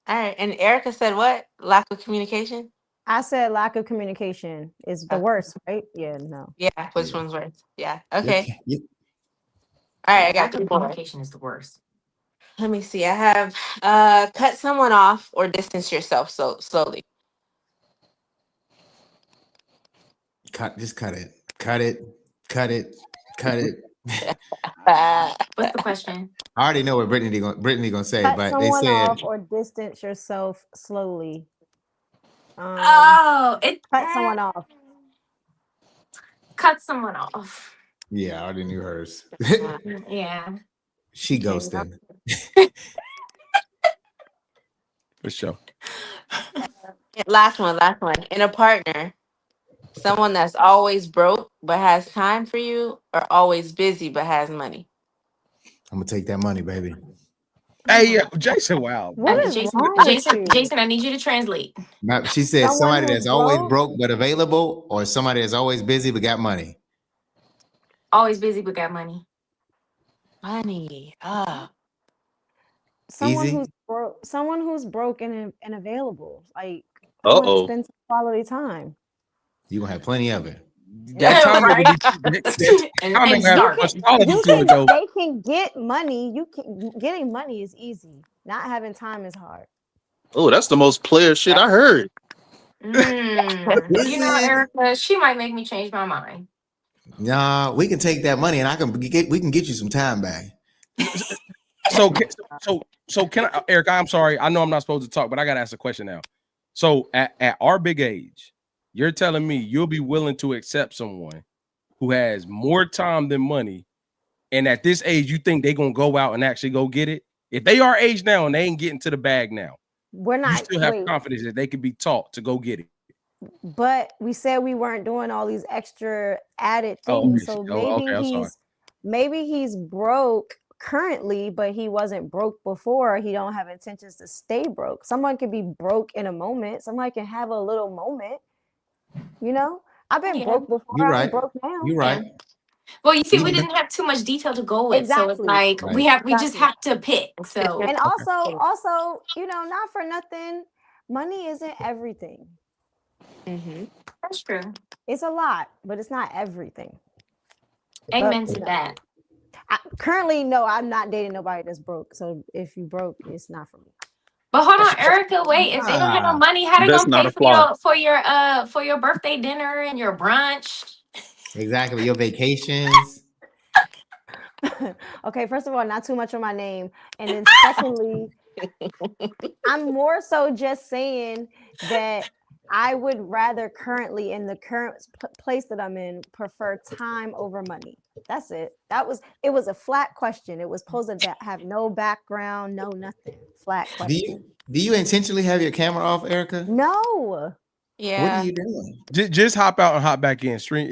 All right. And Erica said what? Lack of communication? I said lack of communication is the worst, right? Yeah, no. Yeah. Which Yeah. one's worse? Yeah. You Okay. can't- you- All right. I got Lack two of more. communication is the worst. Let me see. I have cut someone off or distance yourself so slowly. just cut it. Cut it. What's the question? I already know what Brittany gonna say, Cut but they someone said off or distance yourself slowly. Oh, Cut someone off. cut someone off. yeah, I already knew hers. Yeah. She ghosted. For sure. Last one. In a partner, someone that's always broke but has time for you, or always busy but has money. I'm gonna take that money, baby. Hey, yeah, Jason, wow. What is Jason, wrong with Jason, you? Jason, I need you to translate. She said Someone somebody who's that's always broke? broke but available, or somebody that's always busy but got money. Always busy but got money. Money. Ah. Someone Easy. who's broke and available. Like I Uh want to oh. spend some quality time. You gonna have plenty of it. That time Right? that and time ain't gonna have start. much quality You to can it though. they can get money. Getting money is easy. Not having time is hard. Oh, that's the most player shit I heard. Is You know, it? Erica, she might make me change my mind. Nah, we can take that money and we can get you some time back. So can I, Eric? I'm sorry. I know I'm not supposed to talk, but I gotta ask a question now. So at our big age, you're telling me you'll be willing to accept someone who has more time than money, and at this age, you think they're gonna go out and actually go get it? If they are age now and they ain't getting to the bag now, We're you not. still have Wait, confidence that they could be taught to go get it. but we said we weren't doing all these extra added Oh, things. okay. So Okay. I'm sorry. maybe he's broke currently, but he wasn't broke before. He don't have intentions to stay broke. Someone can be broke in a moment. Somebody can have a little moment. You know, I've been broke before. You're I'm right. broke now. You're right. Well, you see, we Even didn't have too much detail to go with, so it's Exactly. like right. we just have to pick. So And also, you know, not for nothing, money isn't everything. that's true. It's a lot, but it's not everything. Amen But, to that. currently, no, I'm not dating nobody that's broke. So if you broke, it's not for me. But hold on, Erica, wait. If they don't have no money, how they That's gonna not pay a flaw. for your birthday dinner and your brunch? Exactly. Your vacations. Okay, first of all, not too much on my name. And then secondly, I'm more so just saying that I would rather currently in the current place that I'm in prefer time over money. That's it. It was a flat question. It was supposed to have no background, no nothing. Flat question. Do you intentionally have your camera off, Erica? No. Yeah. What are you doing? Just hop out and hop back in. Stream.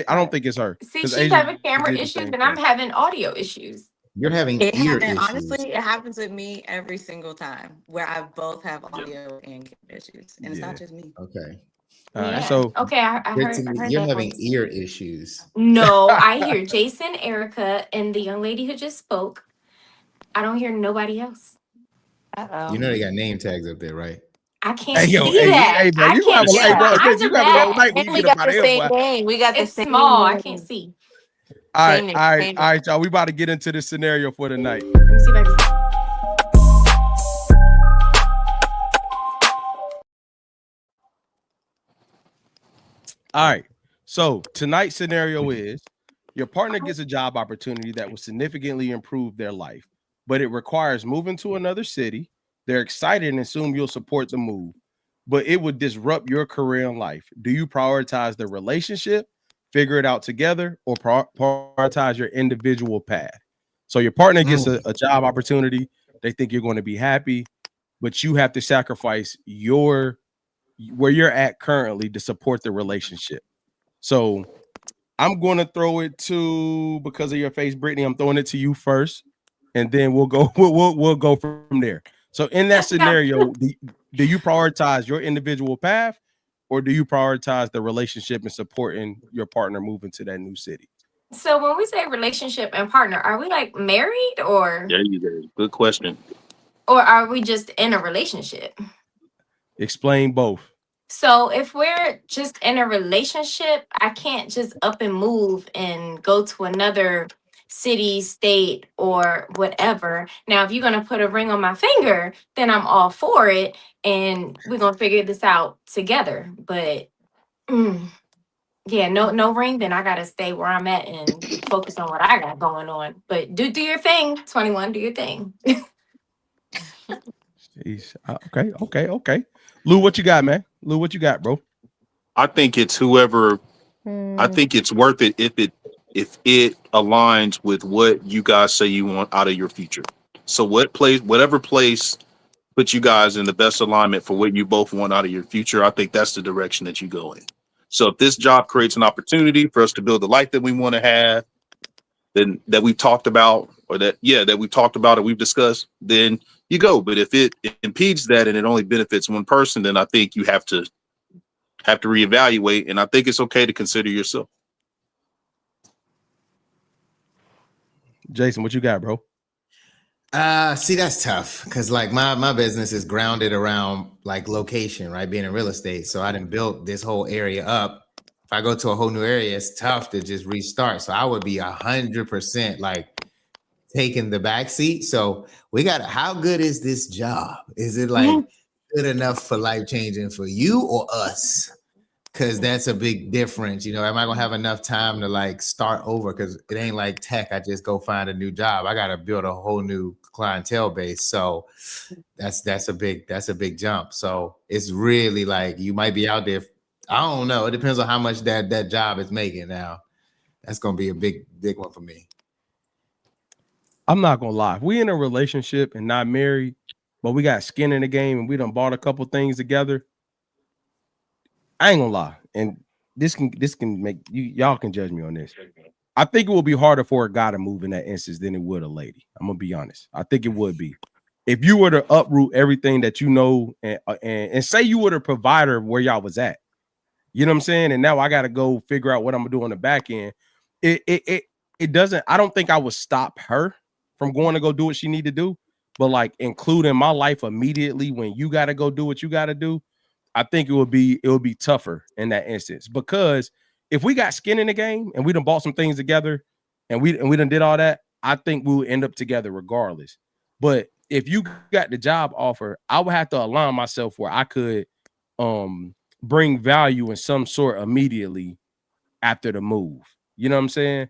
I don't think it's her. See, 'Cause she's Asia having camera did the issues same and I'm thing. having audio issues. You're having It ear happens. issues. Honestly, it happens with me every single time where I both have audio and camera issues, and it's not just me. Okay. All right. Yeah. So Okay, I heard You're that having voice. ear issues. No, I hear Jason, Erica, and the young lady who just spoke. I don't hear nobody else. You know they got name tags up there, right? I can't hey yo, see that. hey bro, I you can't have a see hey my bro, eyes you are have a long night bad. when And you we get up got out the of here, same boy. name. We got the It's same small. I name. can't see. All Same right, y'all. We about to get into this scenario for the night. Let me see if I can see. All right. So tonight's scenario is your partner gets a job opportunity that will significantly improve their life, but it requires moving to another city. They're excited and assume you'll support the move, but it would disrupt your career and life. Do you prioritize the relationship, figure it out together, or prioritize your individual path? So your partner gets a job opportunity. They think you're going to be happy, but you have to sacrifice where you're at currently to support the relationship. So I'm going to throw it to, because of your face, Brittany, I'm throwing it to you first, and then we'll go we'll go from there. So in that scenario, do you prioritize your individual path, or do you prioritize the relationship and supporting your partner moving to that new city? So when we say relationship and partner, are we like married or There you go. Good question. are we just in a relationship? Explain both. So if we're just in a relationship, I can't just up and move and go to another city, state, or whatever. Now, if you're gonna put a ring on my finger, then I'm all for it, and we're gonna figure this out together. But yeah, no ring, then I gotta stay where I'm at and focus on what I got going on. But do your thing, 21, do your thing. Jeez. Okay. Lou, what you got, man? Lou, what you got, bro? I think it's whoever. I think it's worth it if it aligns with what you guys say you want out of your future. So whatever place puts you guys in the best alignment for what you both want out of your future, I think that's the direction that you go in. So if this job creates an opportunity for us to build the life that we want to have, then that we've talked about, or that we've talked about and we've discussed, then you go. But if it impedes that and it only benefits one person, then I think you have to reevaluate. And I think it's okay to consider yourself. Jason, what you got, bro? See, that's tough because like my business is grounded around like location, right? Being in real estate. So I done built this whole area up. If I go to a whole new area, it's tough to just restart. So I would be 100% like taking the back seat. So we got how good is this job? Is it like good enough for life changing for you or us? Cause that's a big difference. You know, am I gonna have enough time to like start over? Cause it ain't like tech. I just go find a new job. I gotta build a whole new clientele base. So that's a big jump. So it's really like you might be out there. I don't know. It depends on how much that job is making now. That's gonna be a big one for me. I'm not gonna lie. If we in a relationship and not married, but we got skin in the game and we done bought a couple things together, I ain't gonna lie. And this can make y'all can judge me on this. I think it will be harder for a guy to move in that instance than it would a lady. I'm gonna be honest. I think it would be. If you were to uproot everything that you know and say you were the provider of where y'all was at, you know what I'm saying? And now I gotta go figure out what I'm gonna do on the back end. It doesn't, I don't think I would stop her from going to go do what she need to do, but like including my life immediately when you gotta go do what you gotta do, I think it would be tougher in that instance, because if we got skin in the game and we done bought some things together and we done did all that, I think we would end up together regardless. But if you got the job offer, I would have to align myself where I could bring value in some sort immediately after the move. You know what I'm saying?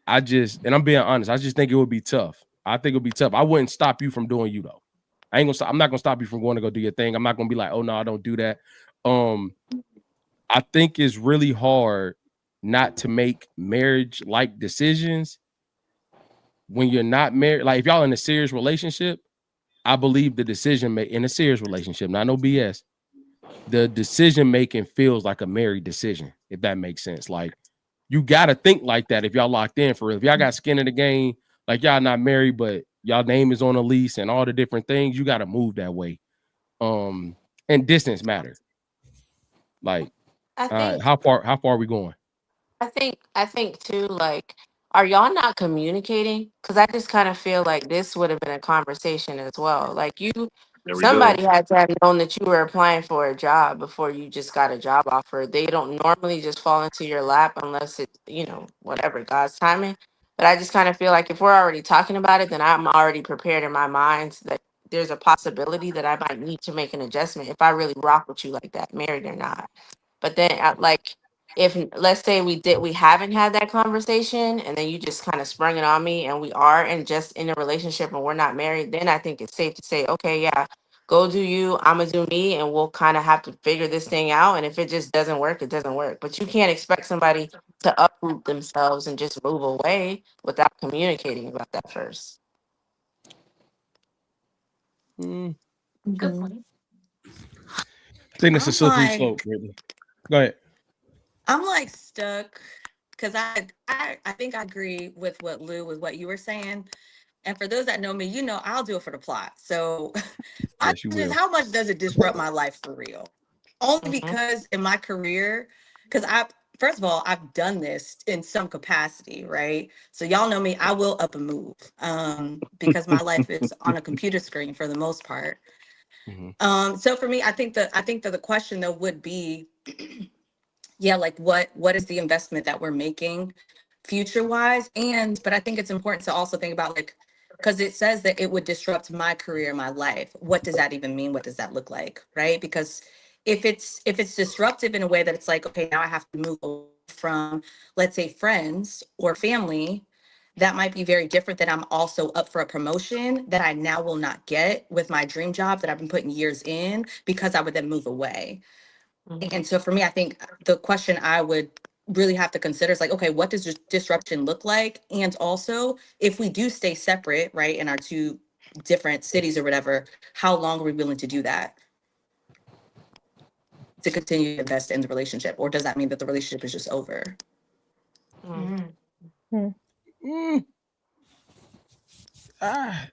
And I'm being honest, I just think it would be tough. I think it would be tough. I wouldn't stop you from doing you though. I'm not gonna stop you from going to go do your thing. I'm not gonna be like, oh no, I don't do that. I think it's really hard not to make marriage-like decisions when you're not married. Like if y'all in a serious relationship, I believe the decision in a serious relationship, not no BS, the decision making feels like a married decision, if that makes sense. Like you gotta think like that if y'all locked in for real. If y'all got skin in the game, like y'all not married, but y'all name is on a lease and all the different things, you gotta move that way. And distance matter. Like I think how far are we going? I think too, like, are y'all not communicating? Because I just kind of feel like this would have been a conversation as well. Like There we go. somebody had to have known that you were applying for a job before you just got a job offer. They don't normally just fall into your lap unless it's, whatever, God's timing. But I just kind of feel like if we're already talking about it, then I'm already prepared in my mind that there's a possibility that I might need to make an adjustment if I really rock with you like that, married or not. But then, like, if let's say we haven't had that conversation, and then you just kind of sprung it on me, and we are and just in a relationship and we're not married, then I think it's safe to say, okay, yeah, go do you, I'm gonna do me, and we'll kind of have to figure this thing out. And if it just doesn't work, it doesn't work. But you can't expect somebody to uproot themselves and just move away without communicating about that first. Mm, Good Mhm. point. I think it's a I'm slippery like, slope, really. Go ahead. I'm like stuck because I think I agree with what Lou with what you were saying. And for those that know me, I'll do it for the plot. So Yes, you will. how much does it disrupt my life for real? Only Hmm. because in my career, because first of all, I've done this in some capacity, right? So y'all know me, I will up and move. Because my life is on a computer screen for the most part. Mhm. So for me, I think that the question though would be, yeah, like what is the investment that we're making future wise? But I think it's important to also think about, like, because it says that it would disrupt my career, my life. What does that even mean? What does that look like? Right? Because if it's disruptive in a way that it's like, okay, now I have to move away from, let's say, friends or family, that might be very different than I'm also up for a promotion that I now will not get with my dream job that I've been putting years in, because I would then move away. Hmm. And so for me, I think the question I would really have to consider is like, okay, what does disruption look like? And also, if we do stay separate, right, in our two different cities or whatever, how long are we willing to do that to continue to invest in the relationship? Or does that mean that the relationship is just over? Mm. Mm, ah.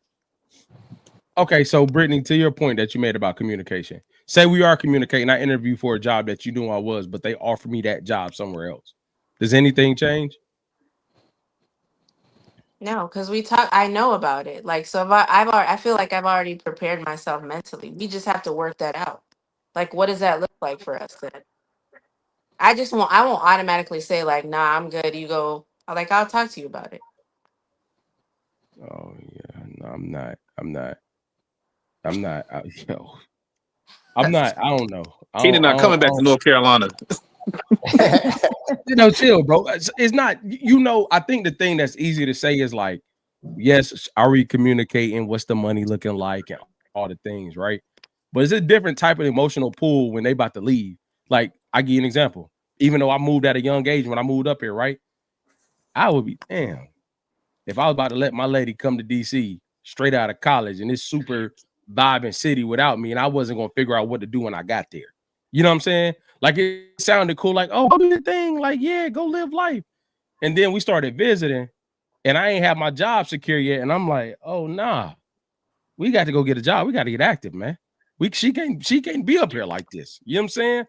Okay, so Brittany, to your point that you made about communication, say we are communicating. I interviewed for a job that you knew I was, but they offered me that job somewhere else. Does anything change? No, because we talk. I know about it. Like, so I feel like I've already prepared myself mentally. We just have to work that out. Like, what does that look like for us then? I won't automatically say like, nah, I'm good. You go. Like, I'll talk to you about it. Oh yeah, no, I'm not. I'm not. I'm not. Yo, I'm not. I don't know. Keenan not coming I back to don't North Carolina. Chill, bro. It's not, I think the thing that's easy to say is like, yes, are we communicating? What's the money looking like and all the things, right? But it's a different type of emotional pull when they about to leave. Like, I give you an example. Even though I moved at a young age when I moved up here, right? I would be, damn, if I was about to let my lady come to DC straight out of college in this super vibing city without me, and I wasn't going to figure out what to do when I got there. You know what I'm saying? Like, it sounded cool. Like, oh, go do your thing. Like, yeah, go live life. And then we started visiting, and I ain't have my job secure yet. And I'm like, oh, nah, we got to go get a job. We got to get active, man. She can't be up here like this. You know what I'm saying?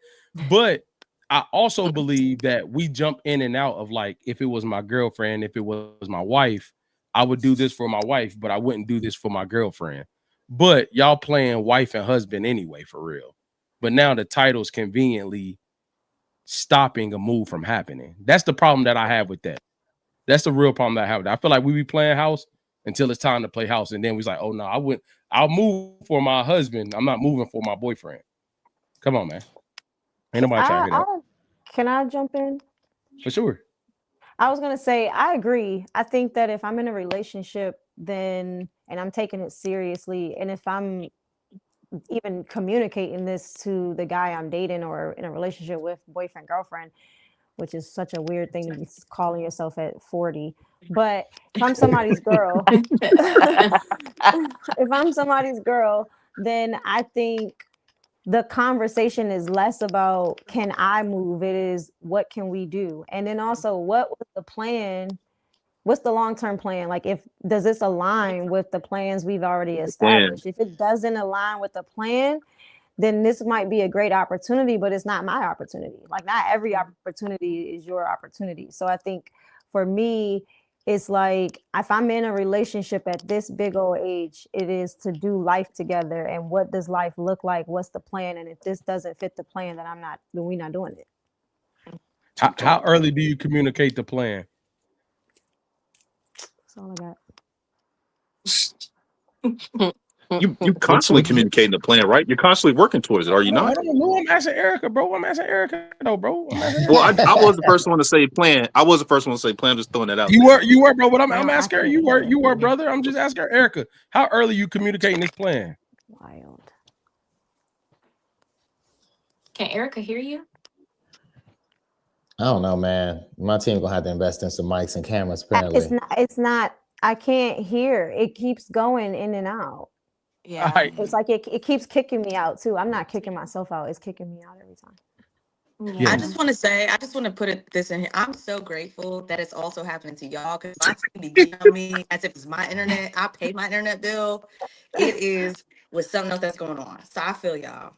But I also believe that we jump in and out of, like, if it was my girlfriend, if it was my wife, I would do this for my wife, but I wouldn't do this for my girlfriend. But y'all playing wife and husband anyway, for real. But now the title's conveniently stopping a move from happening. That's the problem that I have with that. That's the real problem that I have with that. I feel like we be playing house until it's time to play house. And then we's like, oh no, I'll move for my husband. I'm not moving for my boyfriend. Come on, man. Ain't nobody trying to hear that. Can I jump in? For sure. I was going to say, I agree. I think that if I'm in a relationship, and I'm taking it seriously, and if I'm even communicating this to the guy I'm dating or in a relationship with, boyfriend, girlfriend, which is such a weird thing to be calling yourself at 40. But if I'm somebody's girl, then I think the conversation is less about can I move? It is what can we do? And then also, what was the plan? What's the long-term plan? Like, does this align with the plans we've already established? If it doesn't align with the plan, then this might be a great opportunity, but it's not my opportunity. Like, not every opportunity is your opportunity. So I think for me, it's like, if I'm in a relationship at this big old age, it is to do life together. And what does life look like? What's the plan? And if this doesn't fit the plan, then we're not doing it. How early do you communicate the plan? That's all I got. You constantly communicating the plan, right? You're constantly working towards it, are you not? I don't know. I'm asking Erica, bro. I'm asking Erica, bro. Well, I was the first one to say plan. I was the first one to say plan. I'm just throwing that out. You were, bro. But I'm asking her. You were, brother. I'm just asking her, Erica. How early you communicating this plan? Wild. Can Erica hear you? I don't know, man. My team gonna have to invest in some mics and cameras. Apparently, it's not. I can't hear. It keeps going in and out. Yeah, it's like it keeps kicking me out too. I'm not kicking myself out. It's kicking me out every time. Yeah. I just want to put this in here. I'm so grateful that it's also happening to y'all, because my team be on me as if it's my internet. I pay my internet bill. It is with something else that's going on. So I feel y'all.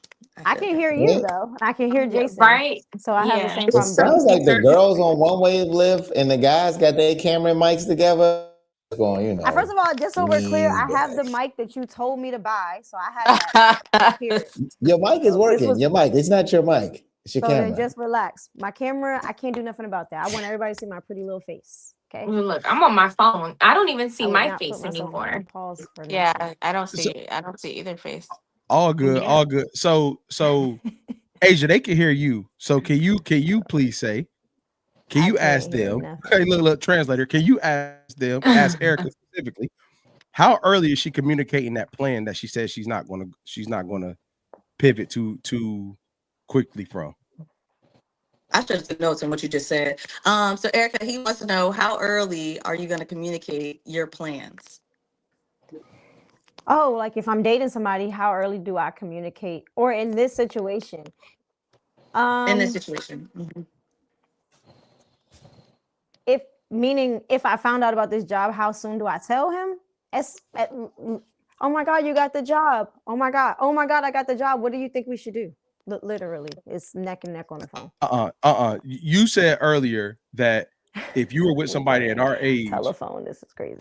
I can hear you though. I can hear Jason. Right. So I have the same problem. It sounds like the girls on One Wave Live and the guys got their camera and mics together. Going, first of all, just so we're clear, I have the mic that you told me to buy, so I have that. Your mic is working. Your mic. It's not your mic. It's your camera. Then just relax. My camera, I can't do nothing about that. I want everybody to see my pretty little face. Okay. Look, I'm on my phone. I don't even see my face anymore. Yeah, I don't see. I don't see either face. All good. All good. So, Asia, they can hear you. So, can you please say? Can you ask them? Okay, look, translator. Can you ask them? Ask Erica specifically. How early is she communicating that plan that she says she's not gonna pivot too quickly from? I should have took notes on what you just said. So Erica, he wants to know, how early are you going to communicate your plans? Oh, like if I'm dating somebody, how early do I communicate? Or in this situation? In this situation. Mm-hmm. If I found out about this job, how soon do I tell him? Oh my God, you got the job. Oh my God, I got the job. What do you think we should do? Literally, it's neck and neck on the phone. You said earlier that if you were with somebody at our age, telephone, this is crazy.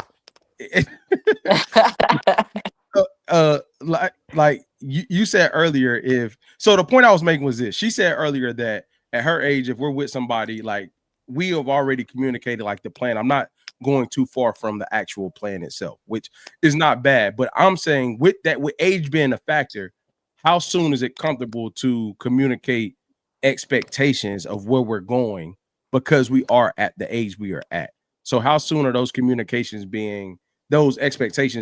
Like you said earlier, the point I was making was this. She said earlier that at her age, if we're with somebody, like, we have already communicated like the plan. I'm not going too far from the actual plan itself, which is not bad. But I'm saying with age being a factor, how soon is it comfortable to communicate expectations of where we're going because we are at the age we are at. So how soon are those expectations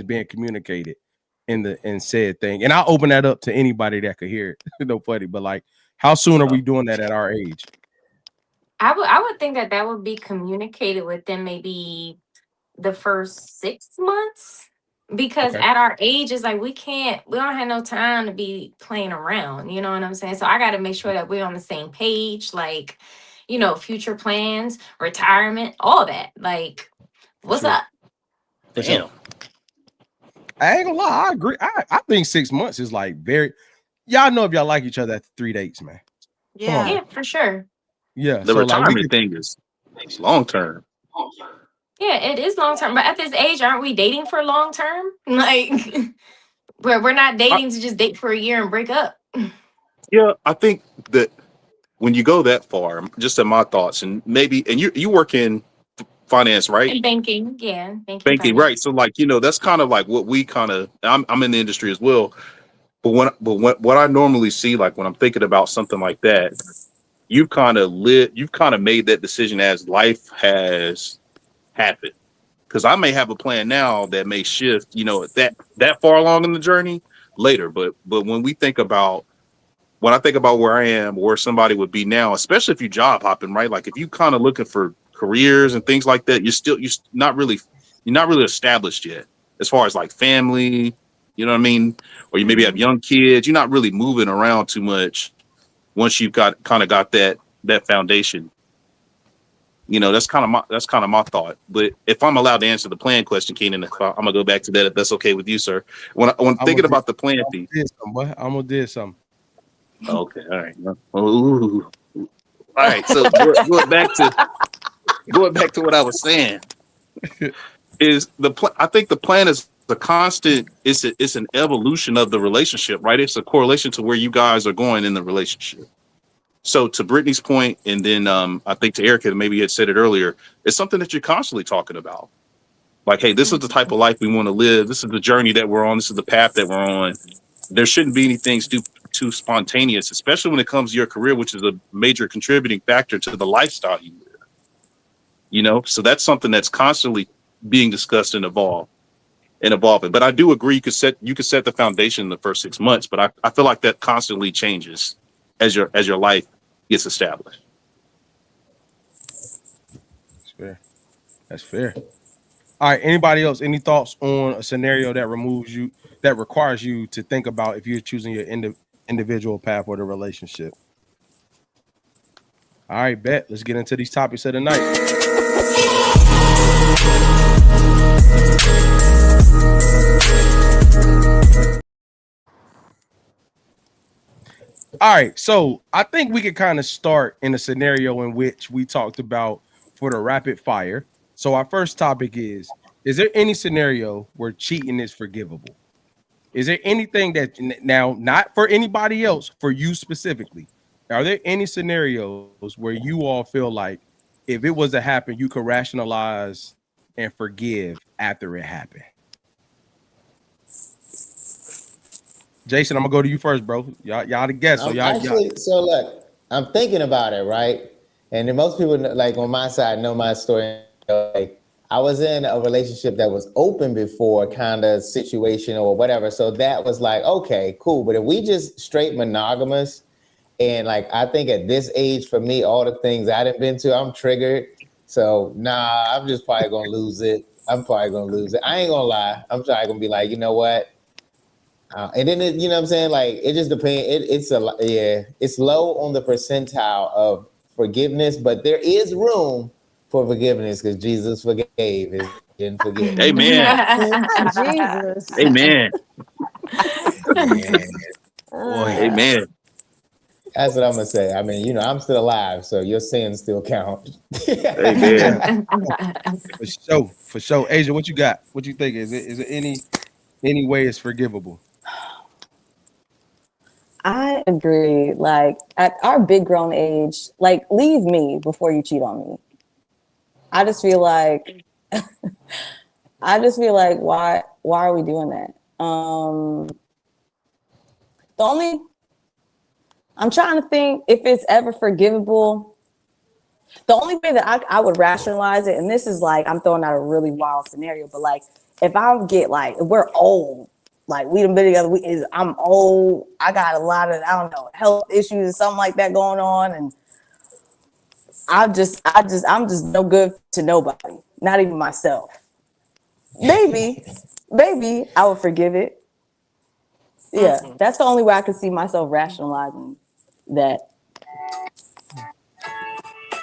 being communicated in said thing? And I'll open that up to anybody that could hear it. No funny, but like, how soon are we doing that at our age? I would think that would be communicated within maybe the first 6 months, because Okay. at our age it's like we don't have no time to be playing around, you know what I'm saying? So I got to make sure that we're on the same page, like, future plans, retirement, all that. Like, For what's sure. up? For Damn. sure. I ain't gonna lie, I agree. I think 6 months is like very, y'all know if y'all like each other after 3 dates, man. Come on, Yeah. man. Yeah, for sure. Yeah. The So like we retirement could, thing is long term. Yeah, it is long term, but at this age, aren't we dating for long term? Like, we're not dating to just date for a year and break up. Yeah, I think that when you go that far, just in my thoughts, and maybe, and you work in finance, right? And banking, yeah, banking Banking, right? finance. So like, that's kind of like what we kind of. I'm in the industry as well, but what I normally see, like when I'm thinking about something like that, you've kind of made that decision as life has happened. Because I may have a plan now that may shift, that far along in the journey later. But when I think about where I am, where somebody would be now, especially if you job hopping, right? Like if you kind of looking for careers and things like that, you're not really established yet as far as like family, you know what I mean? Or you maybe have Mhm. young kids. You're not really moving around too much once you've got that foundation. That's kind of my thought. But if I'm allowed to answer the plan question, Keenan, I'm gonna go back to that if that's okay with you, sir. When I'm thinking gonna about the plan piece. do something, boy. I'm gonna do something. Okay, all right. Ooh. All right. So going back to what I was saying is I think the plan is the constant. It's an evolution of the relationship, right? It's a correlation to where you guys are going in the relationship. So to Brittany's point, and then I think to Erica, maybe you had said it earlier, it's something that you're constantly talking about. Like, hey, this is the type of life we want to live. This is the journey that we're on. This is the path that we're on. There shouldn't be anything too spontaneous, especially when it comes to your career, which is a major contributing factor to the lifestyle you live. So that's something that's constantly being discussed and evolving. But I do agree you could set the foundation in the first 6 months, but I feel like that constantly changes as your life gets established. That's fair. That's fair. All right. Anybody else? Any thoughts on a scenario that requires you to think about if you're choosing your individual path or the relationship? All right, bet. Let's get into these topics of the night. All right, so I think we could kind of start in a scenario in which we talked about for the rapid fire. So our first topic is there any scenario where cheating is forgivable? Is there anything that now, not for anybody else, for you specifically, are there any scenarios where you all feel like if it was to happen, you could rationalize and forgive after it happened? Jason, I'm gonna go to you first, bro. Y'all the guest, so I'm y'all. actually so look. I'm thinking about it, right? And then most people, like on my side, know my story. Like I was in a relationship that was open before, kind of situation or whatever. So that was like, okay, cool. But if we just straight monogamous, and like I think at this age, for me, all the things I done been to, I'm triggered. So nah, I'm just probably gonna lose it. I'm probably gonna lose it. I ain't gonna lie. I'm probably gonna be like, you know what? And then you know what I'm saying? Like it just depends. It's low on the percentile of forgiveness, but there is room for forgiveness because Jesus forgave and didn't forget. Amen. Not Jesus. Amen. Yeah, Boy, Amen. that's what I'm gonna say. I mean, I'm still alive, so your sins still count. Amen. yeah, for sure. Asia, what you got? What you think? Is it any way it's forgivable? I agree. Like at our big grown age, like leave me before you cheat on me. I just feel like why are we doing that? The only I'm trying to think if it's ever forgivable. The only way that I would rationalize it, and this is like, I'm throwing out a really wild scenario, but like, if I get like, if we're old, like we done been together, I'm old, I got a lot of, I don't know, health issues or something like that going on, and I'm just no good to nobody, not even myself. Maybe I would forgive it. Yeah, that's the only way I could see myself rationalizing that.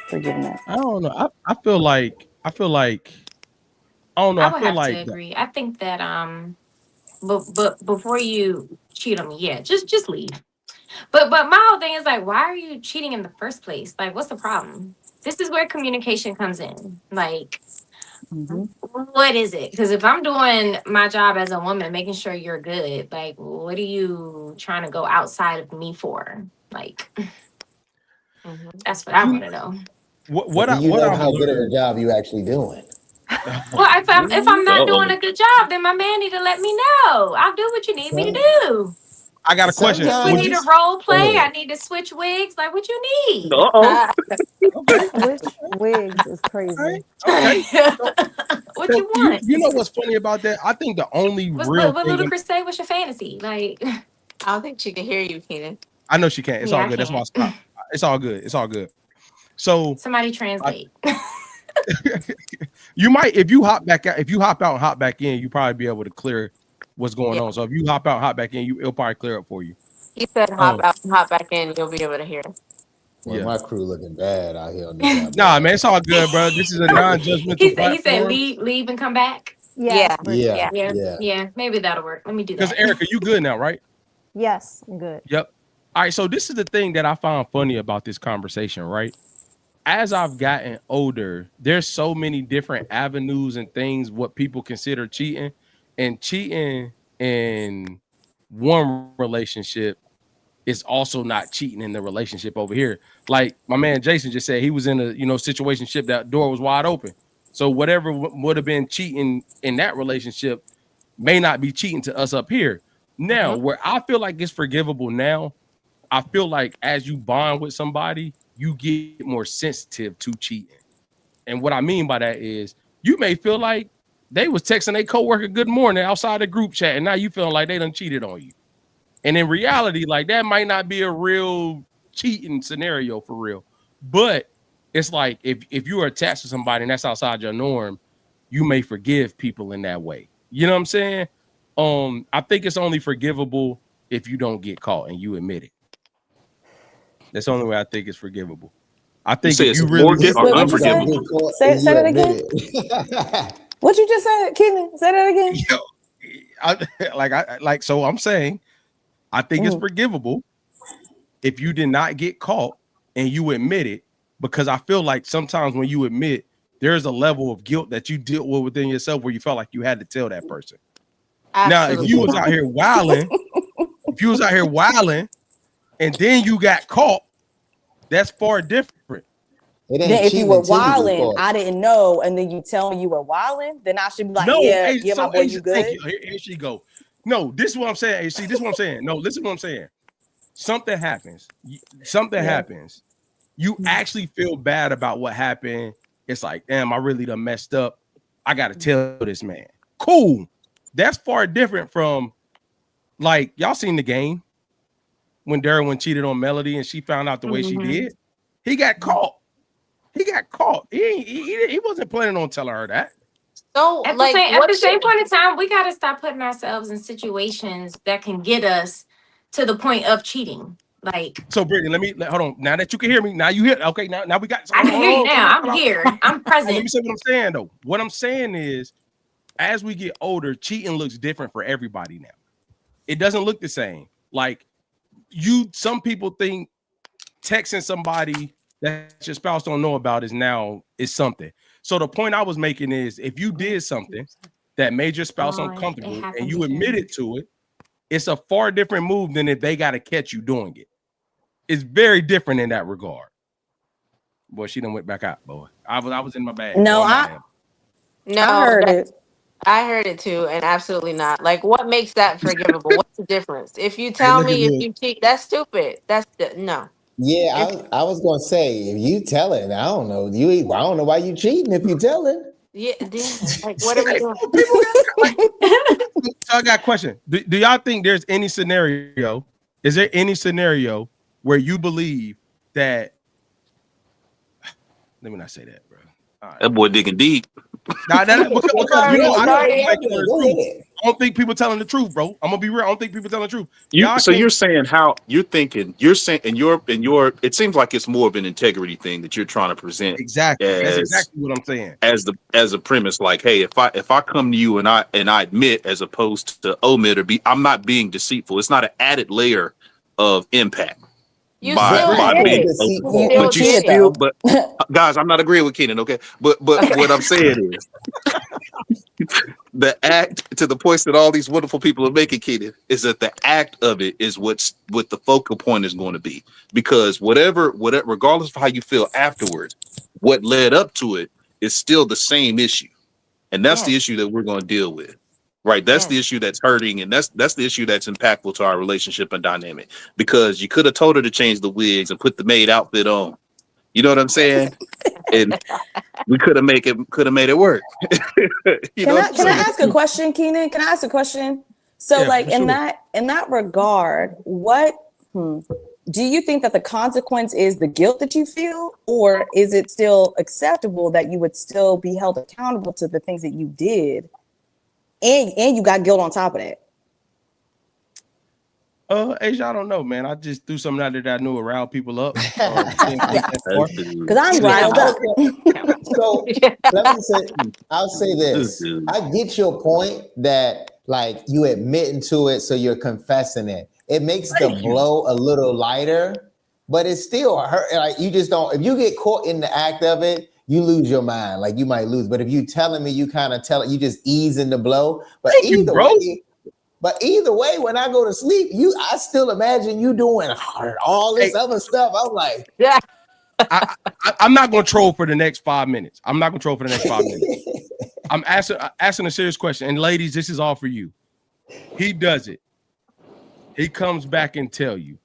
Forgiving that. I don't know. I feel like I don't know. I I would feel have to like agree. I think that but before you cheat on me, yeah, just leave. But my whole thing is like, why are you cheating in the first place? Like, what's the problem? This is where communication comes in. Like, what is it? Because if I'm doing my job as a woman, making sure you're good, like, what are you trying to go outside of me for? Like, that's what I want to know. what Do you know I've how good of learned. a job you actually doing? Well, if I'm not doing Uh-oh. a good job, then my man need to let me know. I'll do what you need me to do. I got a question. If we Would need you? to Sometimes, role go play, I ahead. need to switch wigs. Like, what you need? Uh-oh. Okay. Switch wigs is All right. crazy. Okay. So, What so you want? you know what's funny about that? I think the only real What thing Ludacris say? What's your fantasy? Like, I don't think she can hear you, Keenan. I know she can't. It's yeah, all I good. That's why can't. it's all good. It's all good. So Somebody I, translate. you might if you hop back out, if you hop out and hop back in, you probably be able to clear what's going Yeah. on. So if you hop out, hop back in, it'll probably clear up for you. He said hop out and hop back in, you'll be able to hear. Well, Yeah. my crew looking bad out here on this app, Nah, boy. man, it's all good, bro. This is a non-judgmental He said platform. leave and come back. Yes, Yeah. Brittany. Yeah, Yeah, yeah. yeah. Maybe that'll work. Let me do Because that. Erica, you good now, right? Yes, I'm good. Yep. All right. So this is the thing that I found funny about this conversation, right? As I've gotten older, there's so many different avenues and things what people consider cheating, and cheating in one relationship is also not cheating in the relationship over here. Like my man Jason just said, he was in a situationship that door was wide open. So whatever would have been cheating in that relationship may not be cheating to us up here. Now, where I feel like it's forgivable now, I feel like as you bond with somebody, you get more sensitive to cheating. And what I mean by that is you may feel like they was texting their coworker good morning outside the group chat, and now you feeling like they done cheated on you. And in reality, like that might not be a real cheating scenario for real. But it's like if you are attached to somebody and that's outside your norm, you may forgive people in that way. You know what I'm saying? I think it's only forgivable if you don't get caught and you admit it. That's the only way I think it's forgivable. I You think say if it's you really forgivable or Wait, what you say? unforgivable? Get caught Say and you that admit again. it. What you just said, Keelan? Say that again. So I'm saying I think it's forgivable if you did not get caught and you admit it, because I feel like sometimes when you admit, there's a level of guilt that you deal with within yourself where you felt like you had to tell that person. Now, if you Absolutely. was out here wilding, and then you got caught, that's far different. It Then ain't if you cheating were until you get wilding, caught. I didn't know, and then you tell me you were wilding, then I should be like, No, yeah, hey, my so boy, hey, you thank good? you. Here she go. No, this is what I'm saying. Hey, see, this is what I'm saying. No, listen to what I'm saying. Something happens. Something happens. You actually feel bad about what happened. It's like, damn, I really done messed up. I got to tell this man. Cool. That's far different from, like, y'all seen The Game when Derwin cheated on Melody and she found out the way she did. He got caught. He wasn't planning on telling her that. So, At like, the what's same your point in time, we gotta stop putting ourselves in situations that can get us to the point of cheating. Like, So, Brittany, hold on. Now that you can hear me, now you hear. Okay, now we got. I can hear you Come now. on, I'm here. I'm present. Let me say what I'm saying though. What I'm saying is, as we get older, cheating looks different for everybody now. It doesn't look the same. Like some people think texting somebody that your spouse don't know about is something. So the point I was making is, if you did something that made your spouse It uncomfortable and happened you again. admitted to it, it's a far different move than if they got to catch you doing it. It's very different in that regard. Boy, she done went back out, boy. I was in my bag. No, Boy, I no? heard it. I heard it too, and absolutely not. Like, what makes that forgivable? What's the difference? If you Hey, tell look at me if me. you cheat, that's stupid. No. Yeah, If I was gonna say if you telling, I don't know. I don't know why you cheating if you telling. yeah, like what are we Hey, doing? people got like. So I got a question. Do y'all think there's any scenario? Is there any scenario where you believe that? Let me not say that, bro. All right. That boy digging deep. Now that You've because you know already I don't think started. people telling the Go truth. ahead. I don't think people telling the truth, bro. I'm gonna be real. I don't think people telling the truth. You Y'all so can't you're saying how you're thinking. You're saying and your. It seems like it's more of an integrity thing that you're trying to present exactly. That's as exactly what I'm saying. as a premise. Like, hey, if I come to you and I admit as opposed to omit or be, I'm not being deceitful. It's not an added layer of impact You But still by It's did pretty being it. open. You deceitful. still But you did cheated it. still, though. but guys, I'm not agreeing with Kenan. Okay, but Okay. what I'm saying is the act to the points that all these wonderful people are making, Kenan, is that the act of it is what the focal point is going to be. Because whatever, regardless of how you feel afterwards, what led up to it is still the same issue, and that's the Yes. issue that we're going to deal with. Right, that's the Yes. issue that's hurting, and that's the issue that's impactful to our relationship and dynamic. Because you could have told her to change the wigs and put the maid outfit on. You know what I'm saying? And we could have made it work. You know Can what I I'm can I saying? ask a question, Keenan? Can I ask a question? So, yeah, like for sure. in that regard, what do you think that the consequence is the guilt that you feel, or is it still acceptable that you would still be held accountable to the things that you did, and you got guilt on top of that? Asia, I don't know, man. I just threw something out there that I knew would rile people up. Didn't think that far. Because I'm Yeah. riled up. So let me say, I'll say this. I get your point that like you admitting to it, so you're confessing it. It makes the blow a little lighter, but it's still hurt. Like you just don't. If you get caught in the act of it, you lose your mind. Like you might lose. But if you telling me, you kind of tell it. You just ease in the blow. But Thank you, bro. either way, when I go to sleep, I still imagine you doing all this other stuff. I'm like, Yeah. I'm not gonna troll for the next 5 minutes. I'm not gonna troll for the next 5 minutes. I'm asking a serious question. And ladies, this is all for you. He does it. He comes back and tell you.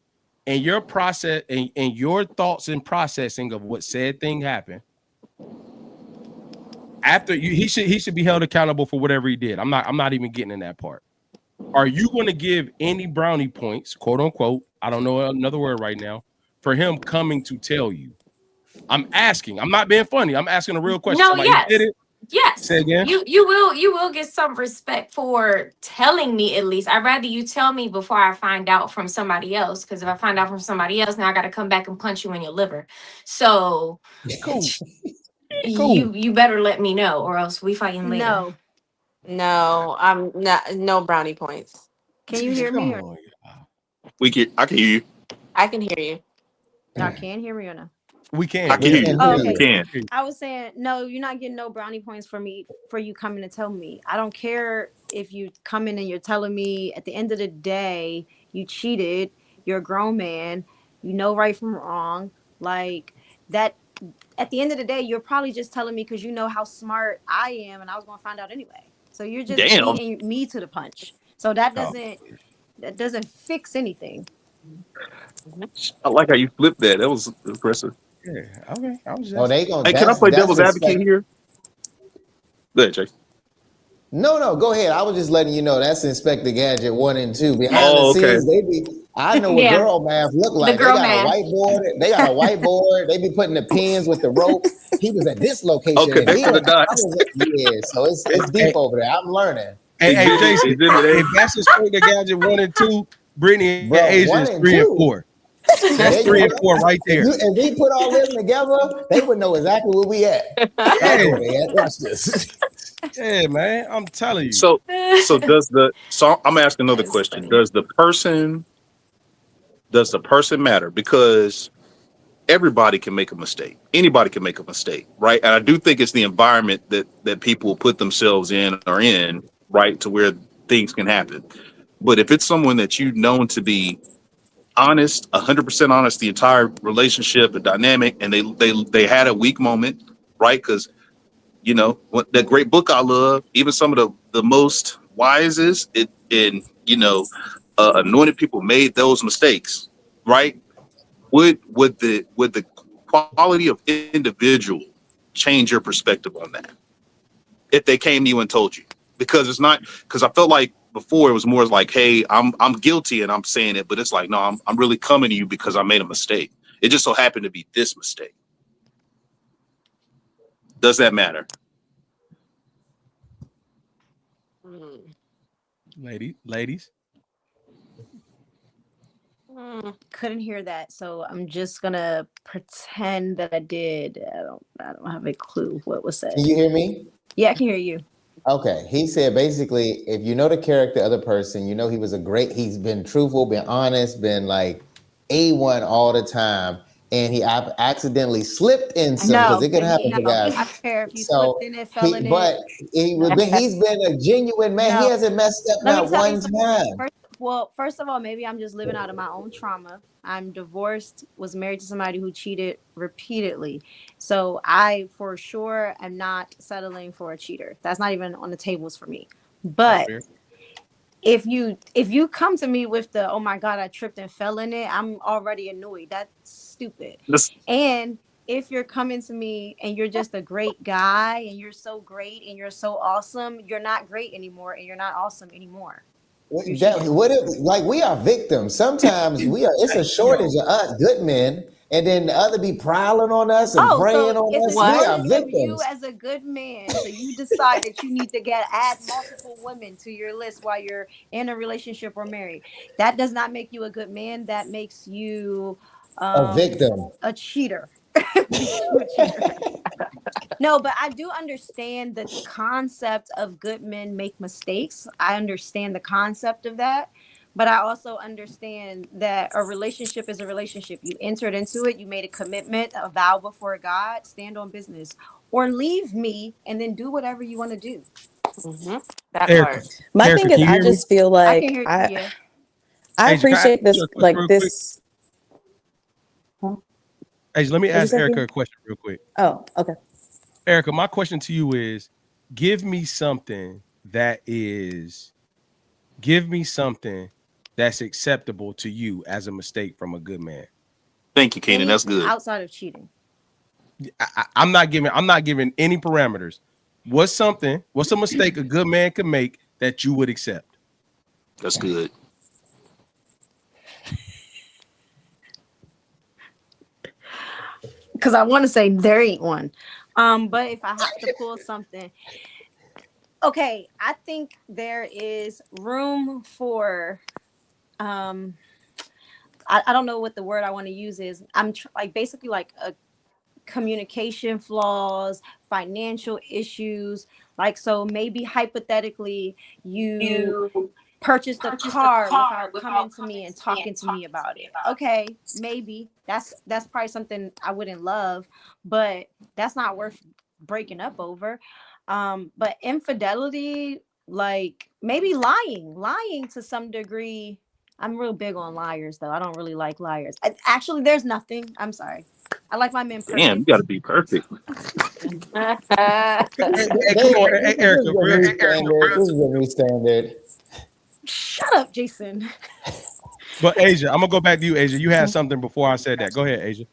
And your process and your thoughts and processing of what said thing happened. After you, he should be held accountable for whatever he did. I'm not even getting in that part. Are you going to give any brownie points, quote unquote? I don't know another word right now, for him coming to tell you? I'm asking. I'm not being funny. I'm asking a real question. No, Somebody did yes. it. Yes. Say again. You will get some respect for telling me at least. I'd rather you tell me before I find out from somebody else. Because if I find out from somebody else, now I gotta come back and punch you in your liver. So Cool. you better let me know or else we fighting later. No. No, I'm not. No brownie points. Can you hear Come me? Or on. I can hear you. I can hear you. y'all can hear me or no? We can. I can hear you. Oh, You okay. can. I was saying, no, you're not getting no brownie points for you coming to tell me. I don't care if you come in and you're telling me at the end of the day you cheated, you're a grown man, you know right from wrong. Like that at the end of the day, you're probably just telling me because you know how smart I am and I was gonna find out anyway. So you're just Damn. beating me to the punch. So that doesn't fix anything. I like how you flipped that. That was impressive. Yeah. Okay. I was oh, just. they gonna Hey, can I play that's devil's advocate expect. here? Go ahead, Chase. No, go ahead. I was just letting you know that's Inspector Gadget 1 and 2. Behind the Oh, okay. scenes, I know what Yeah. girl math look The like. girl math. They got a whiteboard. They be putting the pins with the ropes. He was at this location, and Connecting then the I dots. was so it's deep Hey, over there. I'm learning, hey, Jason. Exhibit A. If that's Inspector Gadget 1 and 2, Brittany and bro. Asia 1 is and 3 and 2. 4. That's There you 3 and go. 4 right there. If we put all them together, they would know exactly where we at. I know Yeah. where they at. Watch this. Yeah, man. I'm telling you. So I'm asking another That's question. funny. Does the person matter? Because everybody can make a mistake. Anybody can make a mistake, right? And I do think it's the environment that people put themselves in or in, right, to where things can happen. But if it's someone that you've known to be honest, 100% honest, the entire relationship, the dynamic, and they had a weak moment, right? Because You know, what that great book I love, even some of the most wisest and anointed people made those mistakes, right? Would the quality of individual change your perspective on that if they came to you and told you? Because it's not, because I felt like before it was more like, hey, I'm guilty and I'm saying it, but it's like, no, I'm really coming to you because I made a mistake. It just so happened to be this mistake. Does that matter? Mm. Ladies. Couldn't hear that, so I'm just gonna pretend that I did. I don't have a clue what was said. Can you hear me? Yeah, I can hear you. Okay. He said basically, if you know the character of the person, you know he's been truthful, been honest, been like A1 all the time, and he accidentally slipped in some because No, it can no, happen to guys. I don't care if you So slipped in it, fell in but it. he's been a genuine man. He No, hasn't messed up let me not tell you one something. time. First of all, maybe I'm just living out of my own trauma. I'm divorced, was married to somebody who cheated repeatedly. So I for sure am not settling for a cheater. That's not even on the tables for me. That's But fair. if you come to me with the, oh my God, I tripped and fell in it, I'm already annoyed. That's stupid. This, And if you're coming to me and you're just a great guy and you're so great and you're so awesome, you're not great anymore and you're not awesome anymore. You cheated. Like we are victims. Sometimes it's a shortage of us good men, and then the other be prowling on us and Oh, preying so on it's a us. We are What? shortage of you victims as a good man. So you decide that you need to add multiple women to your list while you're in a relationship or married. That does not make you a good man. That makes you a victim. a cheater. Makes you a cheater. No, but I do understand the concept of good men make mistakes. I understand the concept of that. But I also understand that a relationship is a relationship. You entered into it, you made a commitment, a vow before God, stand on business, or leave me and then do whatever you want to do. Mm-hmm. That Erica. part. My Erica, thing can is, you I hear me? just feel I can like hear, yeah. I Asia, can I ask appreciate you this, a question like real quick? this. Huh? Asia, let me What'd you ask say, Erica King? a question real quick. Oh, okay. Erica, my question to you is give me something that's acceptable to you as a mistake from a good man. thank you, Kanan. That's Anything good. outside of cheating. I'm not giving any parameters. What's a mistake a good man could make that you would accept? That's good. Because I want to say there ain't one. But if I have to pull something, okay, I think there is room for I don't know what the word I want to use is. Like basically like a communication flaws, financial issues. Like, so maybe hypothetically, you purchased a car without coming to me and talking to me about it. Okay, maybe that's probably something I wouldn't love, but that's not worth breaking up over. But infidelity, like maybe lying to some degree. I'm real big on liars, though. I don't really like liars. Actually, there's nothing. I'm sorry. I like my men Damn, you got to perfect. be perfect. Hey, come on, hey, This Erica. is a Real, new standard. This is a new standard. Shut up, Jason. but Asia, I'm gonna go back to you, Asia. You had something before I said that. Go ahead, Asia.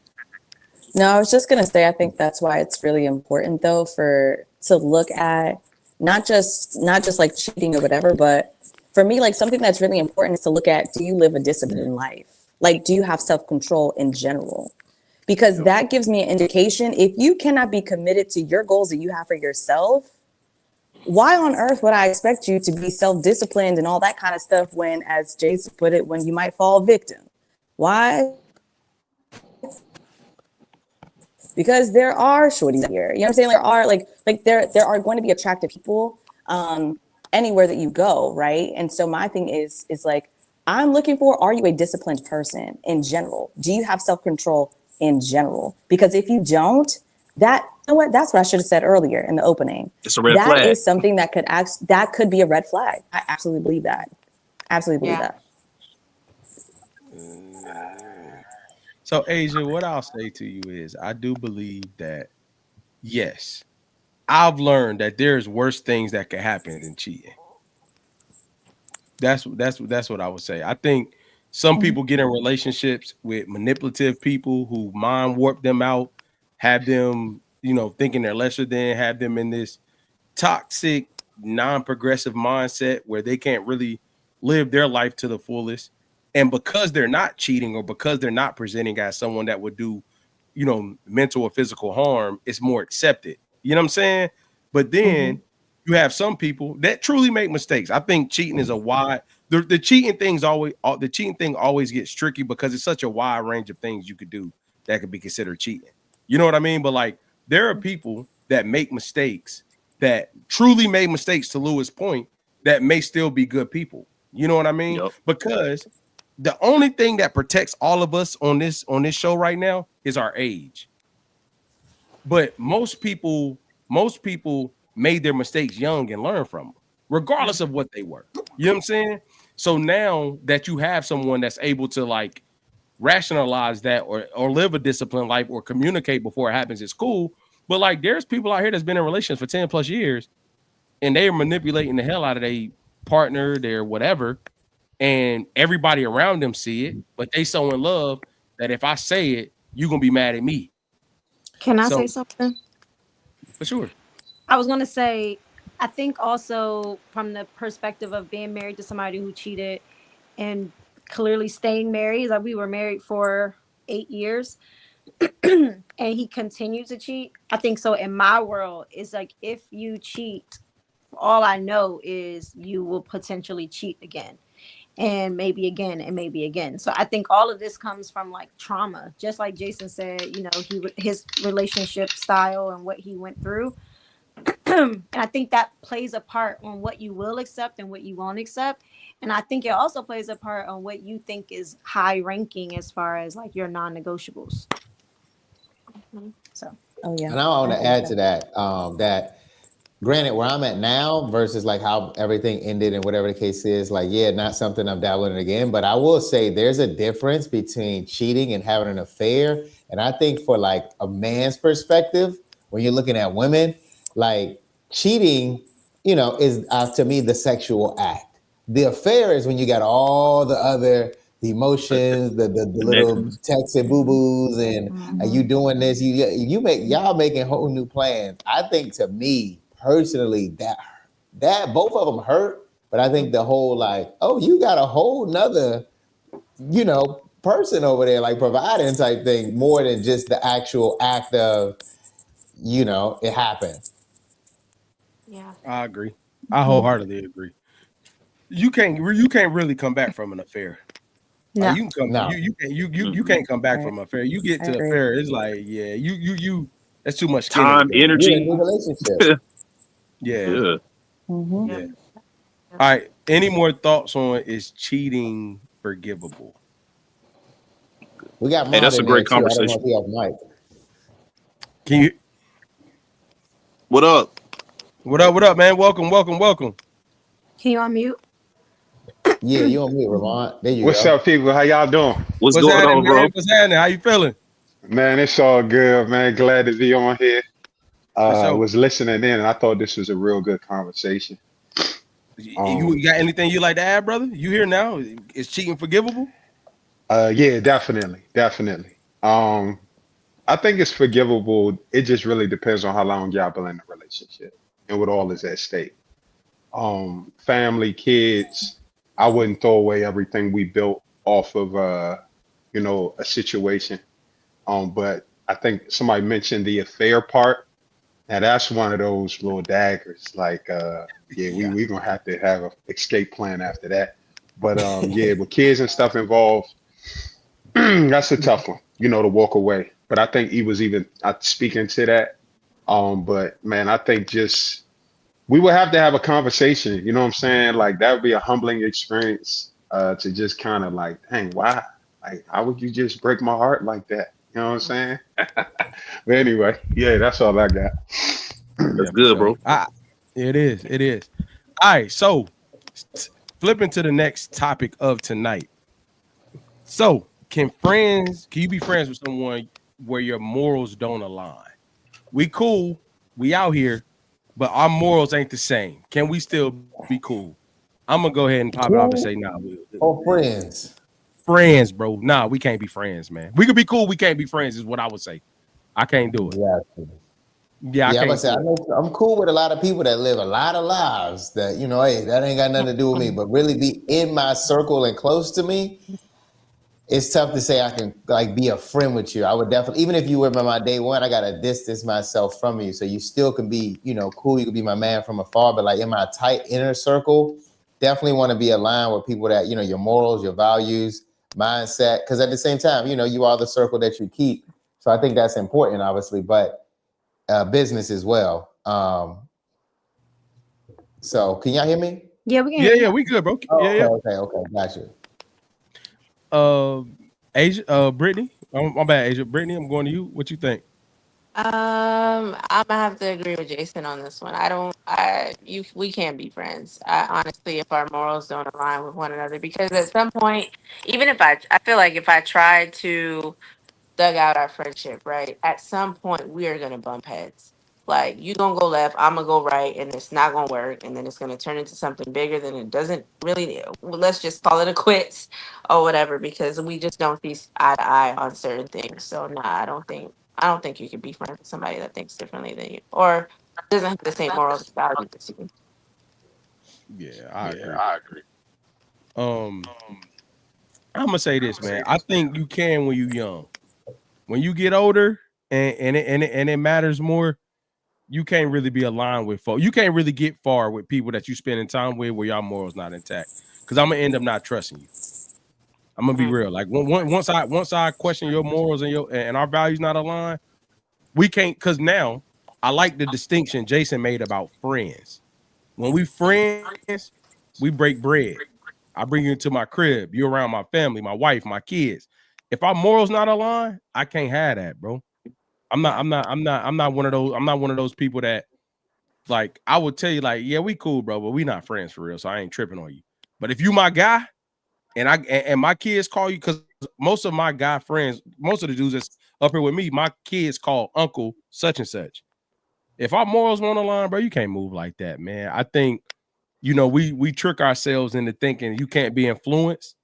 No, I was just gonna say I think that's why it's really important though to look at not just like cheating or whatever, but for me, like something that's really important is to look at, do you live a disciplined life? Like, do you have self-control in general? Because that gives me an indication. If you cannot be committed to your goals that you have for yourself, why on earth would I expect you to be self-disciplined and all that kind of stuff when, as Jason put it, when you might fall victim? Why? Because there are shorties here. You know what I'm saying? There are there are going to be attractive people anywhere that you go, right? And so my thing is like, I'm looking for, are you a disciplined person in general? Do you have self-control in general? Because if you don't, you know what? That's what I should have said earlier in the opening. It's a red That flag. is something that could be a red flag. I absolutely believe that. Absolutely believe Yeah. that. So, Asia, what I'll say to you is, I do believe that yes, I've learned that there's worse things that can happen than cheating. That's what I would say. I think some people get in relationships with manipulative people who mind warp them out, have them, thinking they're lesser than, have them in this toxic, non-progressive mindset where they can't really live their life to the fullest. And because they're not cheating or because they're not presenting as someone that would do, mental or physical harm, it's more accepted. You know what I'm saying? But then you have some people that truly make mistakes. I think cheating is a wide the cheating thing always gets tricky because it's such a wide range of things you could do that could be considered cheating. You know what I mean? But like there are people that make mistakes that truly made mistakes, to Lewis' point, that may still be good people. You know what I mean? Yep. Because the only thing that protects all of us on this show right now is our age. But most people made their mistakes young and learn from them, regardless of what they were. You know what I'm saying? So now that you have someone that's able to like rationalize that or live a disciplined life or communicate before it happens, it's cool. But like there's people out here that's been in relations for 10 plus years and they're manipulating the hell out of their partner, their whatever, and everybody around them see it, but they so in love that if I say it, you're gonna be mad at me. Can I say something? For sure. I was gonna say, I think also from the perspective of being married to somebody who cheated and clearly staying married, like we were married for 8 years and he continued to cheat. I think so in my world, it's like if you cheat, all I know is you will potentially cheat again. And maybe again and maybe again. So I think all of this comes from like trauma, just like Jason said, his relationship style and what he went through. And I think that plays a part on what you will accept and what you won't accept. And I think it also plays a part on what you think is high ranking as far as like your non-negotiables. So, And I want to add to that, that granted, where I'm at now versus like how everything ended and whatever the case is, like, yeah, not something I'm dabbling in again. But I will say there's a difference between cheating and having an affair. And I think for like a man's perspective, when you're looking at women, like cheating, is to me the sexual act. The affair is when you got all the other the emotions, the little texts and boo-boos, and you doing this, y'all making whole new plans. I think to me personally that both of them hurt, but I think the whole like, oh, you got a whole nother, person over there like providing type thing more than just the actual act of, it happened. Yeah, I agree. I wholeheartedly agree. You can't really come back from an affair. no. Like, you can come, No. you can't come back from an affair. You get to affair, it's like, yeah, you that's too much skin Time, in the game. energy. You're in a new relationship. Yeah. Mhm. Yeah. All right. Any more thoughts on is cheating forgivable? We got Hey, that's a great conversation. I don't know if he have mic. Can you What up? what up, man? Welcome. Can you unmute? Yeah, you on mute, Ramon. There you What's go. up, people? How y'all doing? What's What's going happening, on, man? bro? What's happening? How you feeling? Man, it's all good, man. Glad to be on here. For sure. Was listening in, and I thought this was a real good conversation. You got anything you like to add, brother? You here now? Is cheating forgivable? Yeah, definitely. I think it's forgivable. It just really depends on how long y'all been in a relationship and what all is at stake. Family, kids. I wouldn't throw away everything we built off of a situation. But I think somebody mentioned the affair part. Now that's one of those little daggers. Like, we gonna have to have an escape plan after that. But with kids and stuff involved, that's a tough one, to walk away. But I think he was even speaking to that. But man, I think just we would have to have a conversation. You know what I'm saying? Like that would be a humbling experience to just kind of like, dang, why? Like, how would you just break my heart like that? You know what I'm saying? But anyway, yeah, that's all I got. That's good, bro. It is. All right, so flipping to the next topic of tonight. So, can you be friends with someone where your morals don't align? We cool, we out here, but our morals ain't the same. Can we still be cool? I'm gonna go ahead and pop it off and say, nah, or friends. Friends, bro. Nah, we can't be friends, man. We could be cool, we can't be friends, is what I would say. I can't do it. Yeah, I I'm can't say do I it. know I'm cool with a lot of people that live a lot of lives that hey, that ain't got nothing to do with me. But really be in my circle and close to me, it's tough to say I can like be a friend with you. I would definitely, even if you were my day one, I gotta distance myself from you. So you still can be, cool. You can be my man from afar, but like in my tight inner circle, definitely want to be aligned with people that, your morals, your values, mindset. Cause at the same time, you are the circle that you keep. So I think that's important, obviously, but business as well. So can y'all hear me? Yeah, we can hear you. Yeah, we good, bro. Okay. Got you. Asia, Brittany. Oh, my bad, Asia. Brittany, I'm going to you. What you think? I'm gonna have to agree with Jason on this one. We can't be friends. Honestly, if our morals don't align with one another, because at some point, even if I feel like if I try to dug out our friendship, right? At some point, we are gonna bump heads. Like you gonna go left, I'm gonna go right, and it's not gonna work, and then it's gonna turn into something bigger than it doesn't really. Well, let's just call it a quits or whatever, because we just don't see eye to eye on certain things. So nah, I don't think you can be friends with somebody that thinks differently than you or doesn't have the same morals and values as you. Yeah, I agree. Um, I'm gonna say this, man. I think you can when you young. When you get older and it matters more, you can't really be aligned with folks. You can't really get far with people that you spending time with where your morals not intact. Because I'm gonna end up not trusting you. I'm gonna be real. Like once I question your morals and our values not aligned, we can't. Because now I like the distinction Jason made about friends. When we friends, we break bread. I bring you into my crib. You're around my family, my wife, my kids. If our morals not aligned, I can't have that, bro. I'm not one of those. I'm not one of those people that like I would tell you like, yeah, we cool, bro, but we not friends for real. So I ain't tripping on you. But if you my guy and my kids call you, because most of my guy friends, most of the dudes that's up here with me, my kids call uncle such and such. If our morals won't align, bro, you can't move like that, man. I think we trick ourselves into thinking you can't be influenced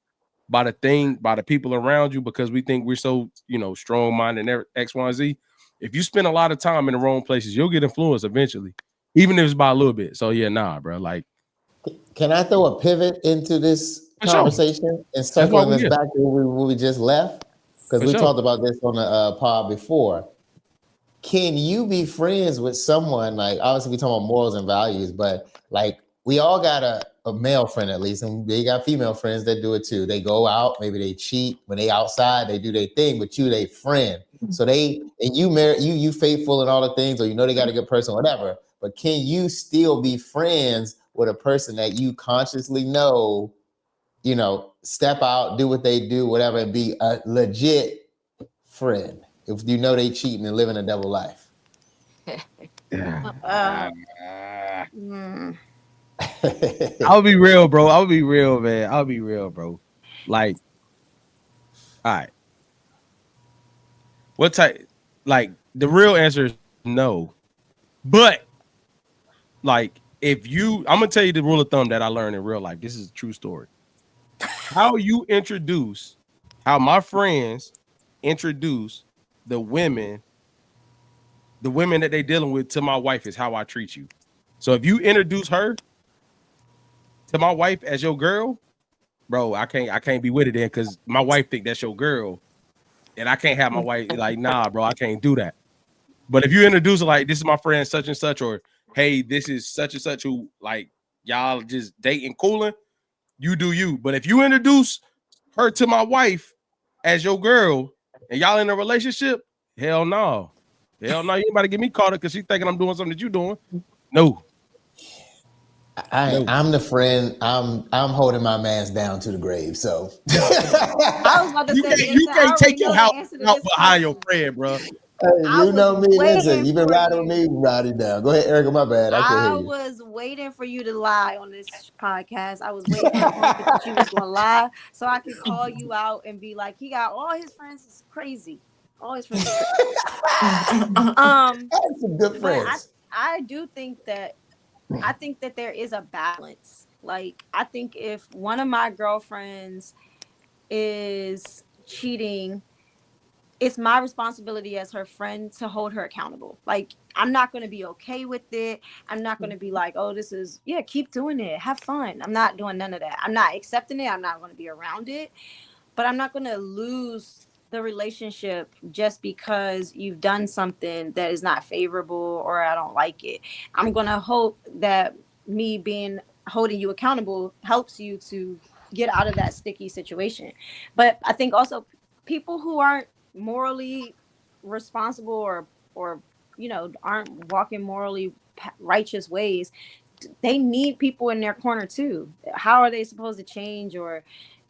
by the people around you because we think we're so strong minded and X, Y, and Z. If you spend a lot of time in the wrong places, you'll get influenced eventually, even if it's by a little bit. So yeah, nah, bro. Like, Can I throw a pivot into this for sure. conversation and That's why circling we us here. back to where we just left? Because For we sure. talked about this on the pod before. Can you be friends with someone, like obviously we talking about morals and values, but like we all got a male friend at least, and they got female friends that do it too. They go out, maybe they cheat. When they outside, they do their thing, but you they friend. So you marry you faithful in all the things, or they got a good person, whatever. But can you still be friends with a person that you consciously know, step out, do what they do, whatever, and be a legit friend if you know they cheating and living a double life? I'll be real, bro. I'll be real, man. I'll be real, bro. Like, all right. What type? Like, the real answer is no. But like, I'm gonna tell you the rule of thumb that I learned in real life. This is a true story. How my friends introduce the women that they dealing with to my wife is how I treat you. So if you introduce her to my wife as your girl, bro, I can't be with it then because my wife think that's your girl, and I can't have my wife like, nah, bro, I can't do that. But if you introduce her like, this is my friend such and such, or hey, this is such and such who like y'all just dating, cooling, you do you. But if you introduce her to my wife as your girl and y'all in a relationship, hell no. Hell no, you ain't about to get me caught up because she's thinking I'm doing something that you doing. No. I'm the friend. I'm holding my man's down to the grave. So I was about to say, you Jason, I can't already take know your the house answer to out this behind your question. friend, bro. you know me. Listen, you've been riding with you. me, you ride it down. Go ahead, Erica. My bad. I can't hear I you. was waiting for you to lie on this podcast. I was waiting for the moment that you was gonna lie, so I could call you out and be like, "He got all his friends is crazy. All his friends is crazy." I had some good But friends. I do think that there is a balance. Like, I think if one of my girlfriends is cheating, it's my responsibility as her friend to hold her accountable. Like, I'm not going to be okay with it. I'm not going to be like, oh, this is, yeah, keep doing it. Have fun. I'm not doing none of that. I'm not accepting it. I'm not going to be around it. But I'm not going to lose the relationship just because you've done something that is not favorable or I don't like it. I'm going to hope that me being holding you accountable helps you to get out of that sticky situation. But I think also people who aren't morally responsible or aren't walking morally righteous ways, they need people in their corner too. How are they supposed to change or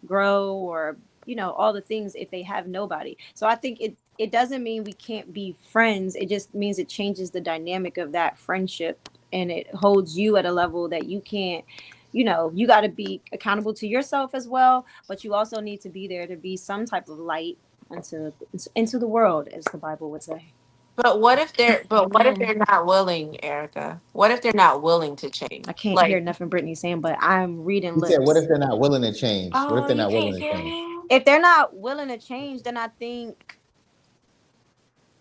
grow or all the things if they have nobody? So I think it doesn't mean we can't be friends. It just means it changes the dynamic of that friendship, and it holds you at a level that you can't, you got to be accountable to yourself as well, but you also need to be there to be some type of light into the world, as the Bible would say. But what if they're not willing, Erica? What if they're not willing to change? I can't hear Like, nothing Brittany's saying, but I'm reading He said, "What if lips. they're not willing to change? What if Oh, they're you not can't willing to hear change?" him? If they're not willing to change, then I think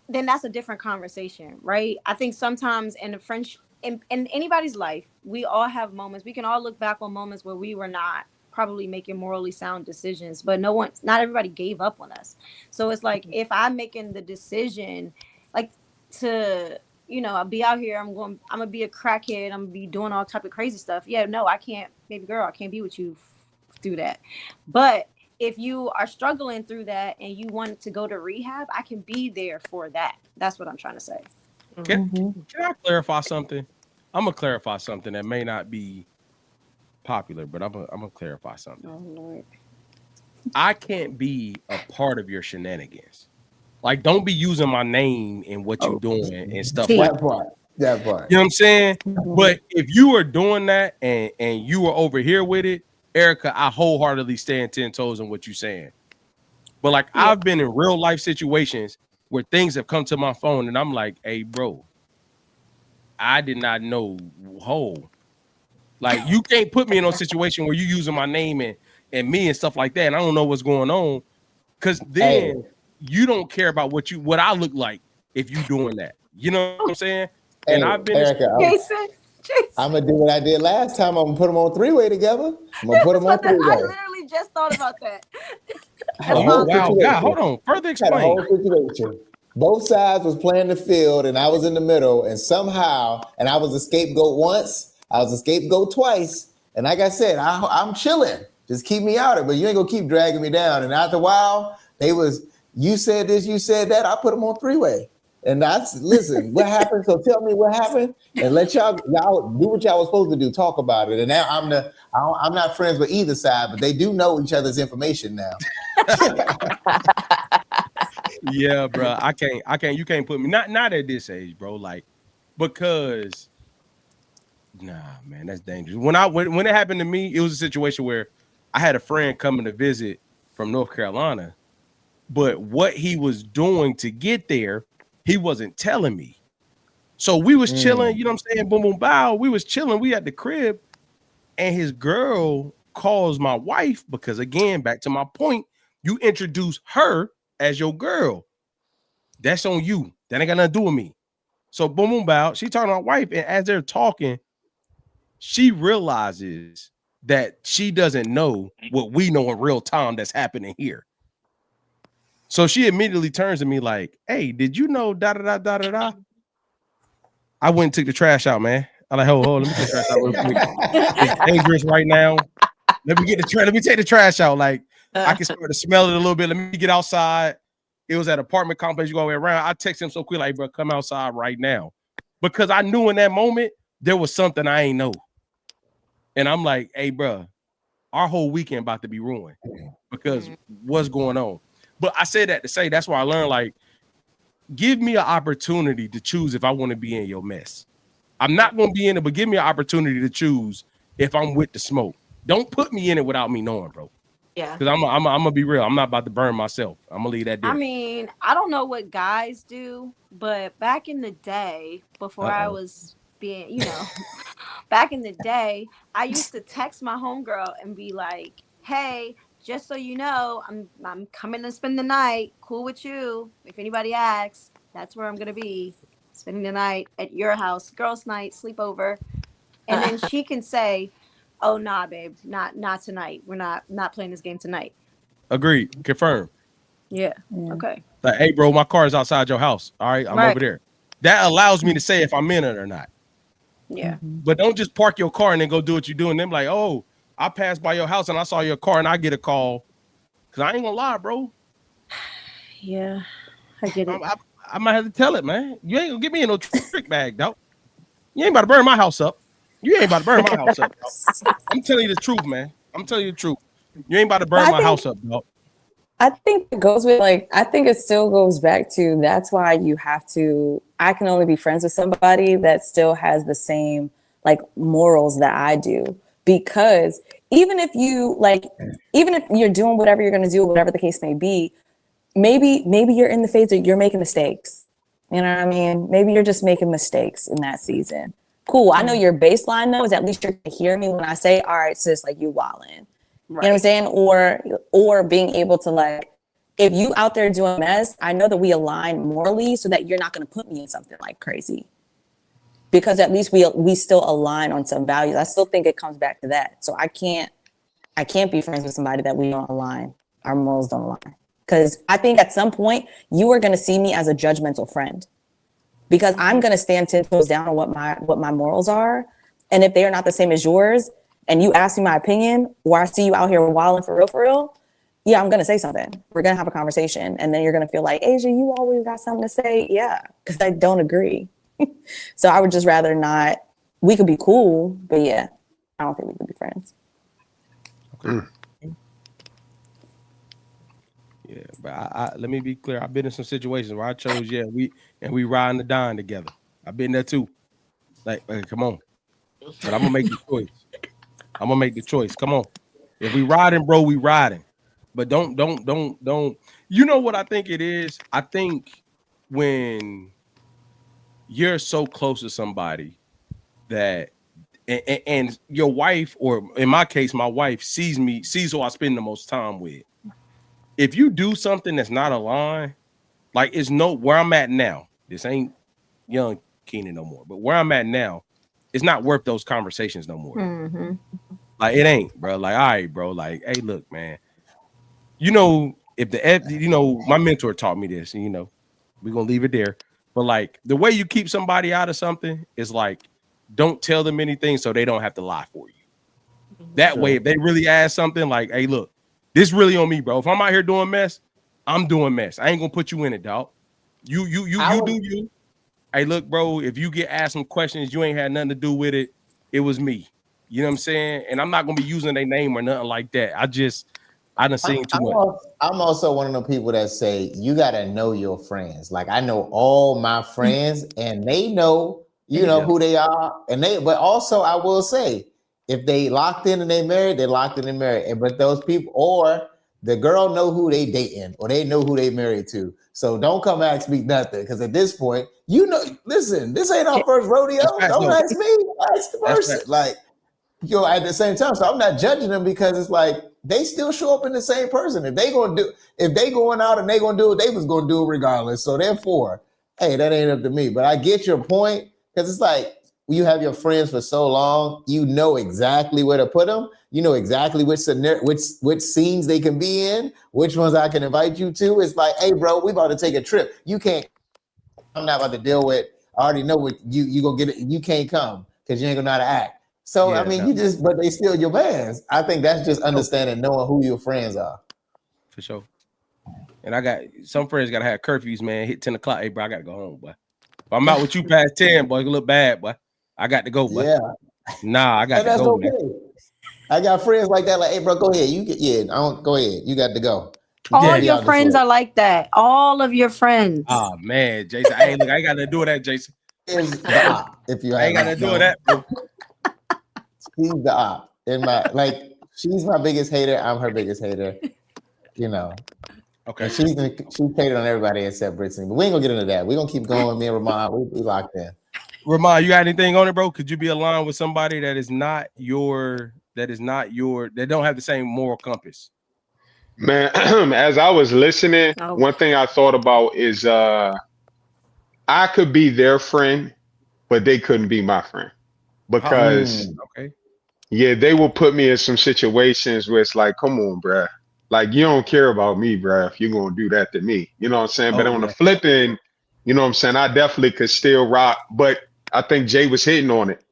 then that's a different conversation, right? I think sometimes in a friendship, in anybody's life, we all have moments. We can all look back on moments where we were not probably making morally sound decisions, but not everybody gave up on us. So it's like, if I'm making the decision, like, to I'll be out here, I'm gonna be a crackhead, I'm gonna be doing all type of crazy stuff. Yeah, no, I can't, baby girl, I can't be with you through that. But if you are struggling through that and you want to go to rehab, I can be there for that. That's what I'm trying to say. Can I clarify something? I'm gonna clarify something that may not be popular, but I'm gonna clarify something. Oh Lord. I can't be a part of your shenanigans. Like, don't be using my name in what you doing and stuff like that. That part. You know what I'm saying? But if you are doing that and you are over here with it, Erica, I wholeheartedly stand 10 toes on what you're saying. But like, I've been in real life situations where things have come to my phone and I'm like, hey, bro, I did not know. Like, you can't put me in a situation where you using my name and me and stuff like that, and I don't know what's going on, because then you don't care about what I look like if you doing that. You know what I'm saying? And I've been Erica, I'm gonna do what I did last time. I'm gonna put them on three-way together. I'm gonna put them on three-way. I literally just thought about that. Oh wow, God, hold on. Further explain. Had a whole situation. Both sides was playing the field, and I was in the middle, and somehow, and I was a scapegoat once, I was a scapegoat twice, and like I said, I'm chilling. Just keep me out of it, but you ain't gonna keep dragging me down. And after a while, you said this, you said that. I put them on three-way. And listen, what happened? So tell me what happened, and let y'all do what y'all was supposed to do. Talk about it. And now I'm not friends with either side, but they do know each other's information now. Yeah, bro. I can't. You can't put me not at this age, bro. Like, because nah, man, that's dangerous. When it happened to me, it was a situation where I had a friend coming to visit from North Carolina, but what he was doing to get there, he wasn't telling me. So we was chilling, you know what I'm saying? Boom, boom, bow. We was chilling. We at the crib, and his girl calls my wife because, again, back to my point, you introduce her as your girl. That's on you. That ain't got nothing to do with me. So boom, boom, bow. She talking to my wife, and as they're talking, she realizes that she doesn't know what we know in real time that's happening here. So she immediately turns to me like, hey, did you know da da da da da da? I went and took the trash out, man. I'm like, hold, let me take the trash out real quick. It's dangerous right now. Let me take the trash out. Like, I can start to smell it a little bit. Let me get outside. It was at apartment complex. You go around. I text him so quick, like, bro, come outside right now. Because I knew in that moment there was something I ain't know. And I'm like, hey, bro, our whole weekend about to be ruined because what's going on. But I say that to say that's why I learned, like, give me an opportunity to choose if I want to be in your mess. I'm not going to be in it, but give me an opportunity to choose if I'm with the smoke. Don't put me in it without me knowing, bro. Yeah. Because I'm gonna be real. I'm not about to burn myself. I'm gonna leave that I there. mean, I don't know what guys do, but back in the day, before I Uh-oh. was being, back in the day, I used to text my homegirl and be like, "Hey, just so you know, I'm coming to spend the night. Cool with you? If anybody asks, that's where I'm gonna be, spending the night at your house, girls' night, sleepover." And then she can say, "Oh nah, babe, not tonight. We're not playing this game tonight." Agreed. Confirmed. Yeah. Yeah. Okay. Like, hey, bro, my car is outside your house. All right, I'm Right. over there. That allows me to say if I'm in it or not. Yeah. But don't just park your car and then go do what you're doing. Them like, oh, I passed by your house and I saw your car and I get a call. Cause I ain't gonna lie, bro. Yeah. I get it. I might have to tell it, man. You ain't gonna get me in no trick bag, dog. You ain't about to burn my house up. You ain't about to burn my house up, dog. I'm telling you the truth, man. I'm telling you the truth. You ain't about to burn my house up, dog. I think it goes with I think it still goes back to that's why you have to, I can only be friends with somebody that still has the same morals that I do. Because even if you're doing whatever you're going to do, whatever the case may be, maybe you're in the phase that you're making mistakes. You know what I mean? Maybe you're just making mistakes in that season. Cool. I know your baseline though is at least you're going to hear me when I say, all right, sis, you wildin'. Right. You know what I'm saying? Or being able to if you out there doing mess, I know that we align morally so that you're not going to put me in something crazy. Because at least we still align on some values. I still think it comes back to that. So I can't be friends with somebody that we don't align. Our morals don't align. Because I think at some point you are going to see me as a judgmental friend. Because I'm going to stand 10 toes down on what my morals are. And if they are not the same as yours, and you ask me my opinion, or I see you out here wilding for real, yeah, I'm going to say something. We're going to have a conversation. And then you're going to feel like, Asia, you always got something to say. Yeah, because I don't agree. So I would just rather not. We could be cool, but yeah, I don't think we could be friends. Okay. Yeah, but I let me be clear. I've been in some situations where I chose, we riding the dime together. I've been there too. Come on. But I'm gonna make the choice. I'm gonna make the choice. Come on. If we riding, bro, we riding. But don't. You know what I think it is? I think when you're so close to somebody that and your wife, or in my case, my wife sees who I spend the most time with. If you do something that's not aligned, it's where I'm at now. This ain't young Keenan no more, but where I'm at now, it's not worth those conversations no more. Mm-hmm. It ain't, bro. All right, bro. Hey, look, man. If my mentor taught me this, and we're gonna leave it there. But the way you keep somebody out of something is don't tell them anything so they don't have to lie for you. That way, if they really ask something hey, look, this really on me, bro. If I'm out here doing mess, I'm doing mess. I ain't gonna put you in it, dog. You do you. Hey, look, bro, if you get asked some questions, you ain't had nothing to do with it. It was me. You know what I'm saying? And I'm not gonna be using their name or nothing like that. I done seen too much. I'm also one of the people that say you gotta know your friends. I know all my friends, and they know who they are, but also I will say, if they locked in and they married, they locked in and married. But those people, or the girl know who they dating, or they know who they married to. So don't come ask me nothing, because at this point, listen, this ain't our first rodeo. Don't ask me, ask the person. At the same time, so I'm not judging them, because it's they still show up in the same person. If they going out and they gonna do what they was gonna do regardless. So therefore, hey, that ain't up to me. But I get your point, because it's when you have your friends for so long, you know exactly where to put them. You know exactly which scenes they can be in, which ones I can invite you to. It's hey, bro, we about to take a trip. You can't. I'm not about to deal with. I already know what you gonna get. You can't come because you ain't gonna know how to act. So I mean, but they still your mans. I think that's just understanding, knowing who your friends are. For sure. And I got some friends gotta have curfews, man. Hit 10 o'clock. Hey, bro, I gotta go home, boy. If I'm out with you past 10, boy, it's a little bad, boy. I got to go, boy. Yeah. Nah, I got to go, okay. Man. I got friends like that. Hey, bro, go ahead. Go ahead. You got to go. All your friends are like that. All of your friends. Oh man, Jason. Hey, look, I ain't got to do that, Jason. Is the op, if you I ain't got to do that, bro. He's the op. In my She's my biggest hater. I'm her biggest hater. You know. Okay. And she's hated on everybody except Brittany. But we ain't gonna get into that. We're gonna keep going. Me and Ramon, we locked in. Ramon, you got anything on it, bro? Could you be aligned with somebody that don't have the same moral compass? Man, as I was listening, Oh. one thing I thought about is I could be their friend, but they couldn't be my friend. Because Okay. yeah, they will put me in some situations where it's like, come on, bruh. Like, you don't care about me, bruh, if you're gonna do that to me. You know what I'm saying? But on the flip end, you know what I'm saying? I definitely could still rock, but I think Jay was hitting on it.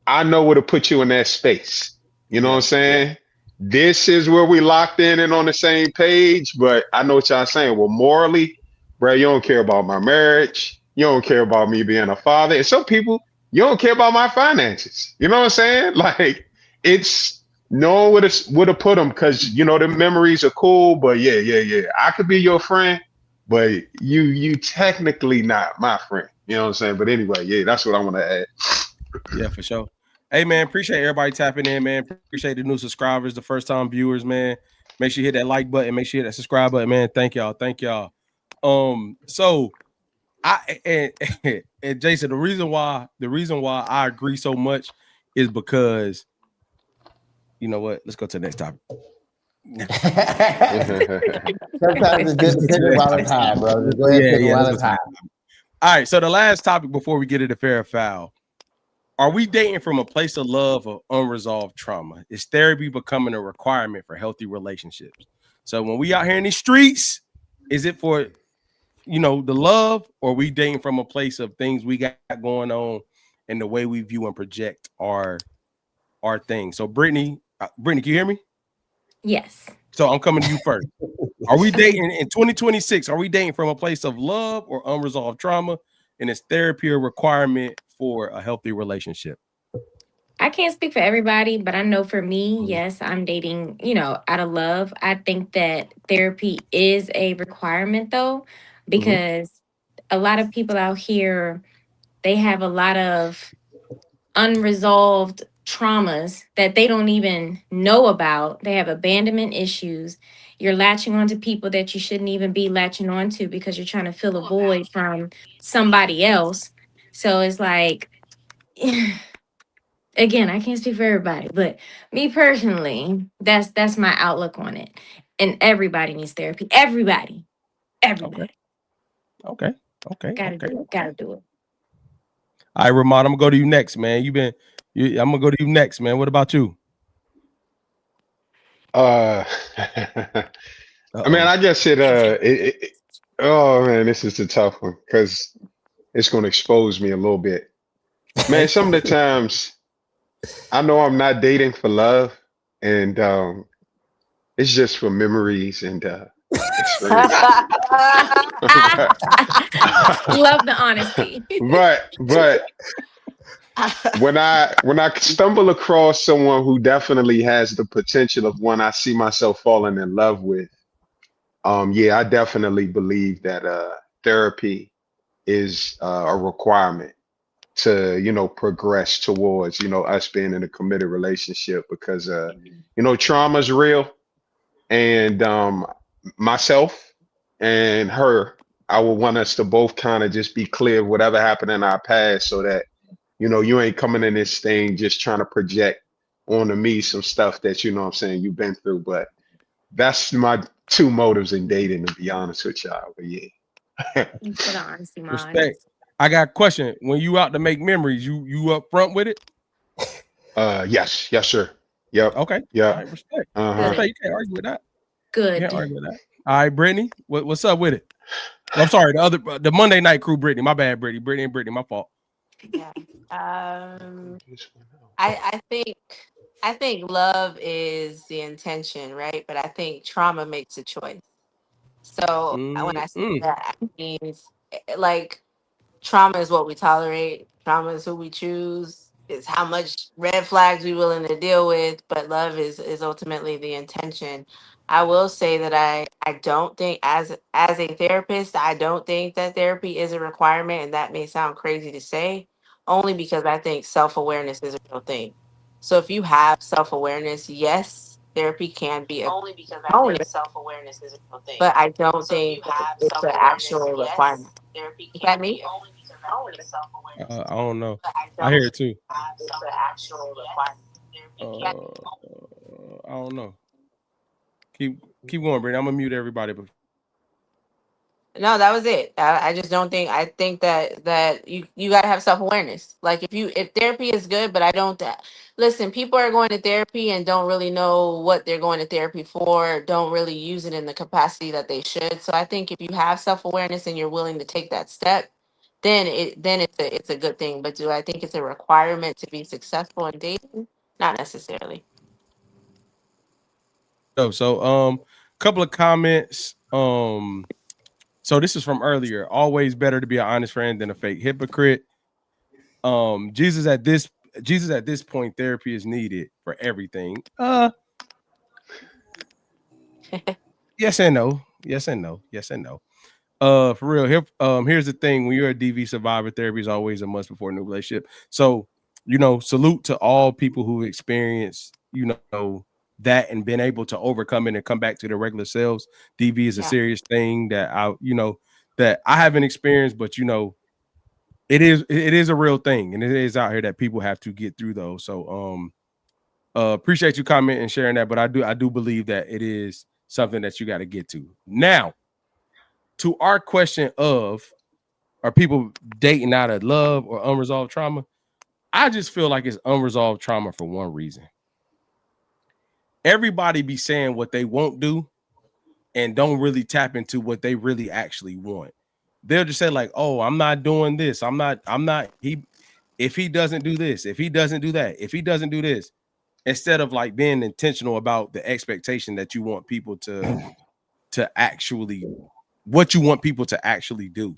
I know what to put you in that space. You know what I'm saying? This is where we locked in and on the same page, but I know what y'all saying. Well, morally, bro, you don't care about my marriage. You don't care about me being a father. And some people, you don't care about my finances. You know what I'm saying? Like, it's knowing where to put them because, you know, the memories are cool, but yeah. I could be your friend, but you technically not my friend. You know what I'm saying? But anyway, yeah, that's what I want to add. Yeah, for sure. Hey, man, appreciate everybody tapping in, man. Appreciate the new subscribers, the first-time viewers, man. Make sure you hit that like button. Make sure you hit that subscribe button, man. Thank y'all. So I and Jason, the reason why I agree so much is because you know what? Let's go to the next topic. Sometimes it's good to pick it while it's high, bro. Just go ahead and pick it while it's high. All right. So the last topic before we get into fair or foul. Are we dating from a place of love or unresolved trauma? Is therapy becoming a requirement for healthy relationships? So when we out here in these streets, is it for, you know, the love, or are we dating from a place of things we got going on and the way we view and project our thing? So Brittany, can you hear me? Yes. So I'm coming to you first. Are we dating in 2026? Are we dating from a place of love or unresolved trauma? And is therapy a requirement for a healthy relationship? I can't speak for everybody, but I know for me, yes, I'm dating, out of love. I think that therapy is a requirement though, because a lot of people out here, they have a lot of unresolved traumas that they don't even know about. They have abandonment issues. You're latching onto people that you shouldn't even be latching onto because you're trying to fill a void from somebody else. So it's like, again, I can't speak for everybody, but me personally, that's my outlook on it. And everybody needs therapy. Everybody. Okay. Gotta do it. All right, Ramon, I'm gonna go to you next, man. I'm gonna go to you next, man. What about you? I mean, I guess oh man, this is a tough one because it's going to expose me a little bit. Man, some of the times I know I'm not dating for love, and it's just for memories and experiences. Love the honesty. but when I stumble across someone who definitely has the potential of one I see myself falling in love with, yeah, I definitely believe that therapy is a requirement to, progress towards, us being in a committed relationship because, trauma is real. And myself and her, I would want us to both kind of just be clear of whatever happened in our past so that, you ain't coming in this thing just trying to project onto me some stuff that, what I'm saying, you've been through. But that's my two motives in dating, to be honest with y'all. But yeah. For the honesty, Respect. I got a question. When you out to make memories, you up front with it? Yes, sir. Yep. Okay. Yeah. All right, respect. Respect. You can't argue with that. Good. You can't argue with that. All right, Brittany, what's up with it? I'm sorry, the Monday night crew, Brittany. My bad, Brittany, my fault. Yeah. I think love is the intention, right? But I think trauma makes a choice. So when I say that, it means like trauma is what we tolerate. Trauma is who we choose. Is how much red flags we willing to deal with. But love is ultimately the intention. I will say that I don't think as a therapist, I don't think that therapy is a requirement, and that may sound crazy to say, only because I think self-awareness is a real thing. So if you have self-awareness, yes, therapy can be a Only because I component, think self-awareness is a real thing. but I don't So if you think have it's an self-awareness, actual yes, requirement. therapy Is can that be me? only because I think self-awareness I don't know. but I I don't hear it too. have It's an self-awareness, actual yes, requirement. therapy can be I don't know. Keep going, Brandon. I'm gonna mute everybody. But No, that was it. I just don't think. I think that you gotta have self awareness. Like if therapy is good, but I don't. Listen, people are going to therapy and don't really know what they're going to therapy for. Don't really use it in the capacity that they should. So I think if you have self awareness and you're willing to take that step, then it's a good thing. But do I think it's a requirement to be successful in dating? Not necessarily. couple of comments. So this is from earlier. Always better to be an honest friend than a fake hypocrite. Jesus at this point, therapy is needed for everything. Yes and no. Yes and no. Yes and no. For real. Here's the thing: when you're a DV survivor, therapy is always a must before a new relationship. So, salute to all people who experience, that and been able to overcome it and come back to their regular selves. DV is a Yeah. serious thing that I haven't experienced, but it is a real thing, and it is out here that people have to get through those. So appreciate you commenting and sharing that, but I do believe that it is something that you got to get to. Now, to our question of, are people dating out of love or unresolved trauma? I just feel like it's unresolved trauma for one reason. Everybody be saying what they won't do and don't really tap into what they really actually want. They'll just say like, "Oh, I'm not doing this. I'm not if he doesn't do this, if he doesn't do that, if he doesn't do this," instead of like being intentional about the expectation that you want people to actually, what you want people to actually do.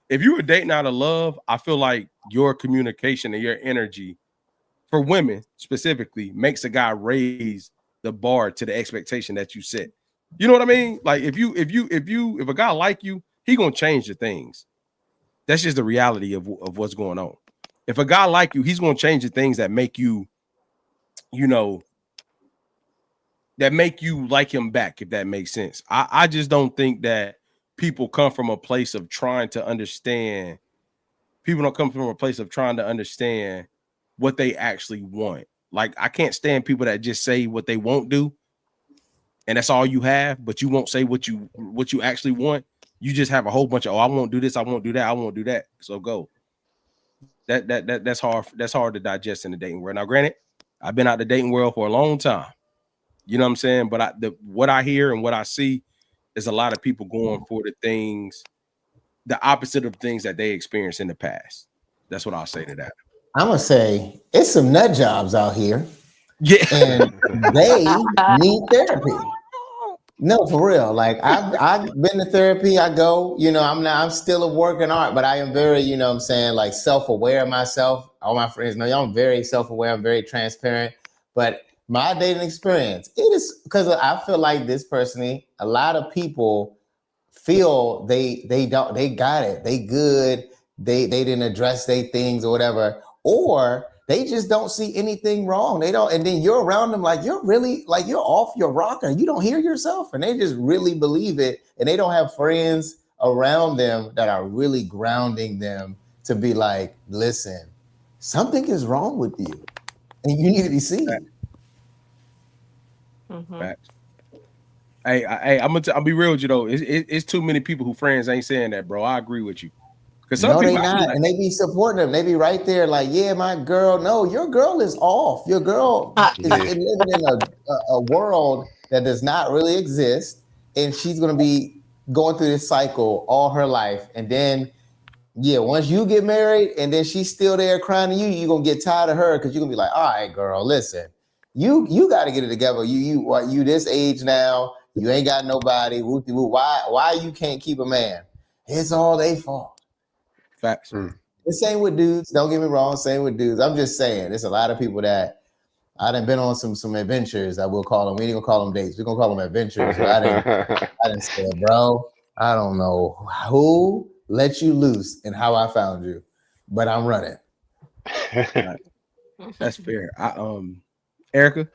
If you were dating out of love, I feel like your communication and your energy, for women specifically, makes a guy raise the bar to the expectation that you set. You know what I mean? Like if a guy like you, he gonna change the things. That's just the reality of what's going on. If a guy like you, he's gonna change the things that make you, that make you like him back, if that makes sense. I just don't think that people come from a place of trying to understand. People don't come from a place of trying to understand what they actually want. Like, I can't stand people that just say what they won't do, and that's all you have, but you won't say what you actually want. You just have a whole bunch of, oh, I won't do this, I won't do that, I won't do that. So go. That's hard. That's hard to digest in the dating world. Now, granted, I've been out the dating world for a long time. You know what I'm saying? But what I hear and what I see is a lot of people going for the opposite of things that they experienced in the past. That's what I'll say to that. I'm gonna say it's some nut jobs out here, Yeah, and they need therapy. No, for real. Like I've been to therapy. I go, I'm still a work in art, but I am very, what I'm saying, like self-aware of myself. All my friends know, I'm very self-aware, I'm very transparent. But my dating experience, it is because I feel like this personally, a lot of people feel they got it, they good, they didn't address their things or whatever, or they just don't see anything wrong. They don't, and then you're around them like you're really like you're off your rocker. You don't hear yourself, and they just really believe it, and they don't have friends around them that are really grounding them to be like, listen, something is wrong with you, and you need to be seen. Facts. Hey, I'll be real with you though. It's too many people who friends ain't saying that, bro. I agree with you. Because some No, people, they not, and they be supporting them. They be right there, like, yeah, my girl. No, your girl is off. Your girl is Yeah. living in a world that does not really exist, and she's gonna be going through this cycle all her life. And then, yeah, once you get married, and then she's still there crying to you, you're gonna get tired of her because you're gonna be like, all right, girl, listen, you got to get it together. You this age now. You ain't got nobody. Whoop-de-whoop. Why you can't keep a man? It's all they fault. facts. The same with dudes. Don't get me wrong. Same with dudes. I'm just saying, there's a lot of people that I done been on some adventures. I will call them. We ain't gonna call them dates. We're gonna call them adventures. But I didn't say, bro, I don't know who let you loose and how I found you, but I'm running. That's fair. Erica,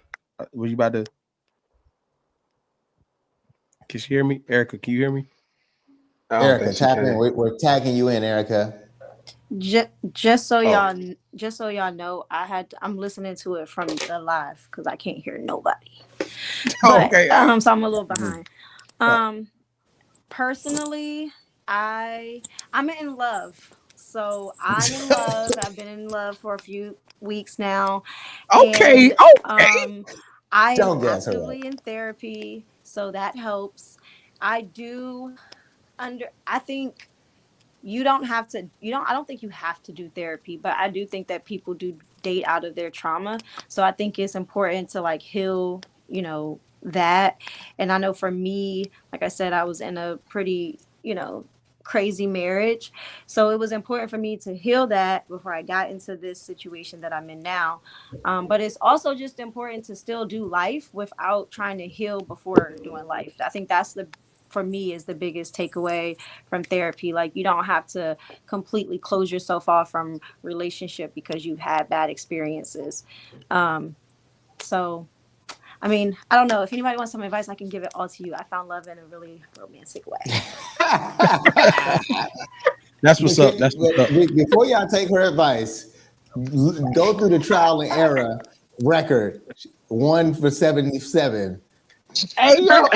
were you about to? Can she hear me? Erica, can you hear me? I don't Erica, think she tap in. can. We're tagging you in, Erica. Just so Oh, y'all know, I'm listening to it from the live because I can't hear nobody. But Okay. so I'm a little behind. Uh, Personally, I'm in love. So I'm in love. I've been in love for a few weeks now. okay. And Okay. I am Don't gas her up. actively in therapy, so that helps. I do I think you don't have to I don't think you have to do therapy, but I do think that people do date out of their trauma. So I think it's important to like heal, that. And I know for me, like I said, I was in a pretty, crazy marriage. So it was important for me to heal that before I got into this situation that I'm in now. But it's also just important to still do life without trying to heal before doing life. I think that's for me is the biggest takeaway from therapy. Like you don't have to completely close yourself off from relationship because you've had bad experiences. So I mean, I don't know if anybody wants some advice, I can give it all to you. I found love in a really romantic way. That's what's up. That's what's up. Before y'all take her advice, go through the trial and error record. 1 for 77. Hey, yo.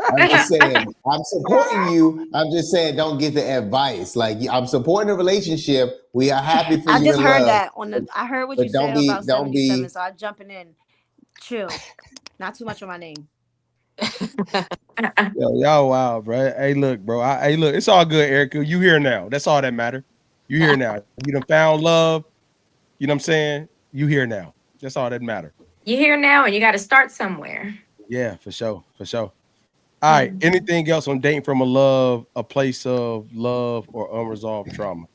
I'm just saying, I'm supporting you. I'm just saying, don't get the advice. Like I'm supporting the relationship. We are happy for I you just in heard love. that I heard what But you said about don't 77, be. so I'm jumping in. Chill. Not too much on my name. Yo, y'all wow, bro. Hey, look, bro. Hey, look, it's all good, Erica. You here now. That's all that matter. You here now. You done found love. You know what I'm saying? You here now. That's all that matter. You're here now and you got to start somewhere. Yeah, for sure. For sure. All right. Anything else on dating from a place of love or unresolved trauma?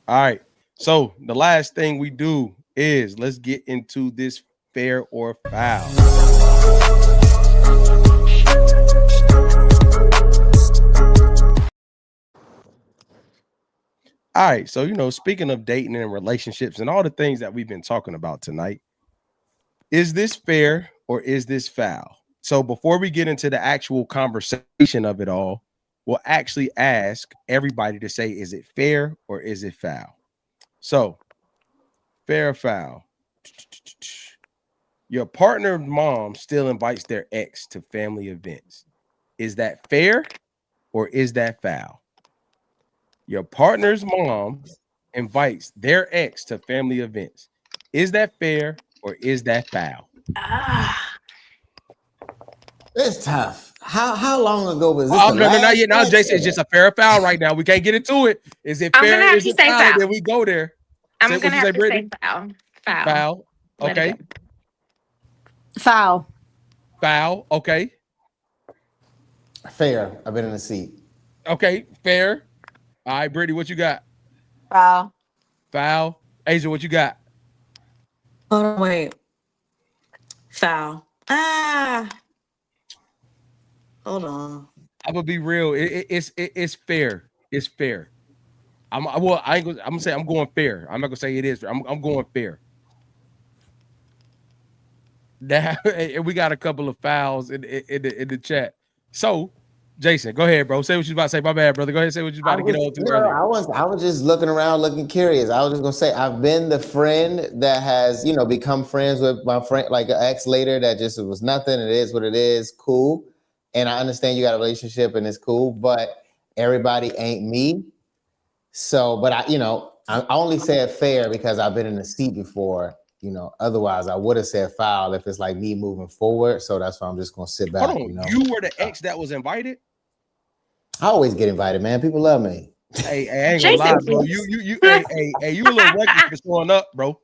All right. So the last thing we do is let's get into this fair or foul. All right. So, speaking of dating and relationships and all the things that we've been talking about tonight, is this fair or is this foul? So before we get into the actual conversation of it all, we'll actually ask everybody to say, is it fair or is it foul? So, fair or foul? Your partner's mom still invites their ex to family events. Is that fair or is that foul? Your partner's mom invites their ex to family events. Is that fair or is that foul? It's tough. How long ago was this? Oh, The no, not last yet. Now, Jason, it's episode? just a fair or foul right now. We can't get into it. Is it I'm fair? gonna have Is to it say foul? And foul. then we go there. Say I'm what gonna you say, have to say Brittany? foul. Foul. Foul. Let it Okay. go. Foul. Foul. Okay. Fair. I've been in the seat. Okay. Fair. All right, Brittany, what you got? Foul. Foul. Asia, what you got? Hold on, wait. Foul. Hold on. I'm gonna be real. It's fair. It's fair. I'm gonna say I'm going fair. I'm not gonna say it is. I'm going fair. Now, we got a couple of fouls in the chat. So, Jason, go ahead, bro. Say what you about to say. My bad, brother. Go ahead and say what you about to get on to earlier. I was just looking around, looking curious. I was just gonna say I've been the friend that has, become friends with my friend, like an ex later that just it was nothing. It is what it is. Cool. And I understand you got a relationship and it's cool, but everybody ain't me. So, but I only said fair because I've been in the seat before. Otherwise I would have said foul if it's like me moving forward. So that's why I'm just gonna sit back. Hold on, you were the ex that was invited? I always get invited, man. People love me. Hey, I ain't gonna lie, bro. You hey, you a little reckless for showing up, bro.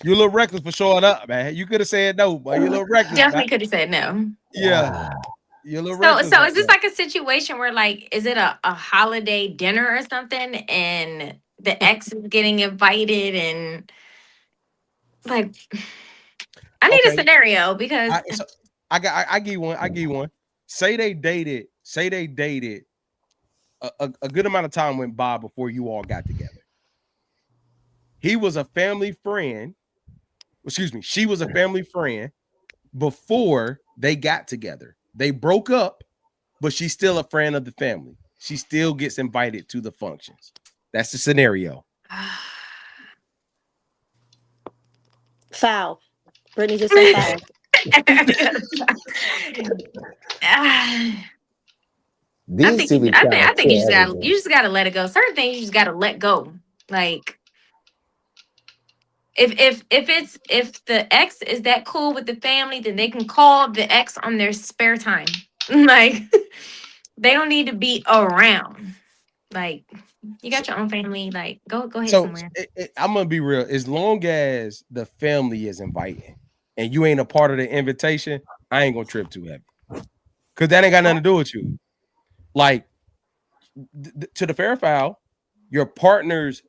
You a little reckless for showing up, man. You could have said no, but you a little reckless. Definitely could have said no. Yeah. You're a little So reckless. so is this like a situation where like is it a holiday dinner or something and the ex is getting invited and like I need a scenario because I give you one. Say they dated a good amount of time went by before you all got together. He was a family friend, excuse me, she was a family friend before they got together. They broke up, but she's still a friend of the family. She still gets invited to the functions. That's the scenario. Foul. Brittany just said foul. These two be I trying think you to everything. just gotta let it go. Certain things you just gotta let go. Like if the ex is that cool with the family, then they can call the ex on their spare time. Like they don't need to be around. Like you got your own family. Like go ahead So somewhere. I'm gonna be real. As long as the family is inviting and you ain't a part of the invitation, I ain't gonna trip too heavy. Cause that ain't got nothing to do with you. Like to the fair foul, your partner's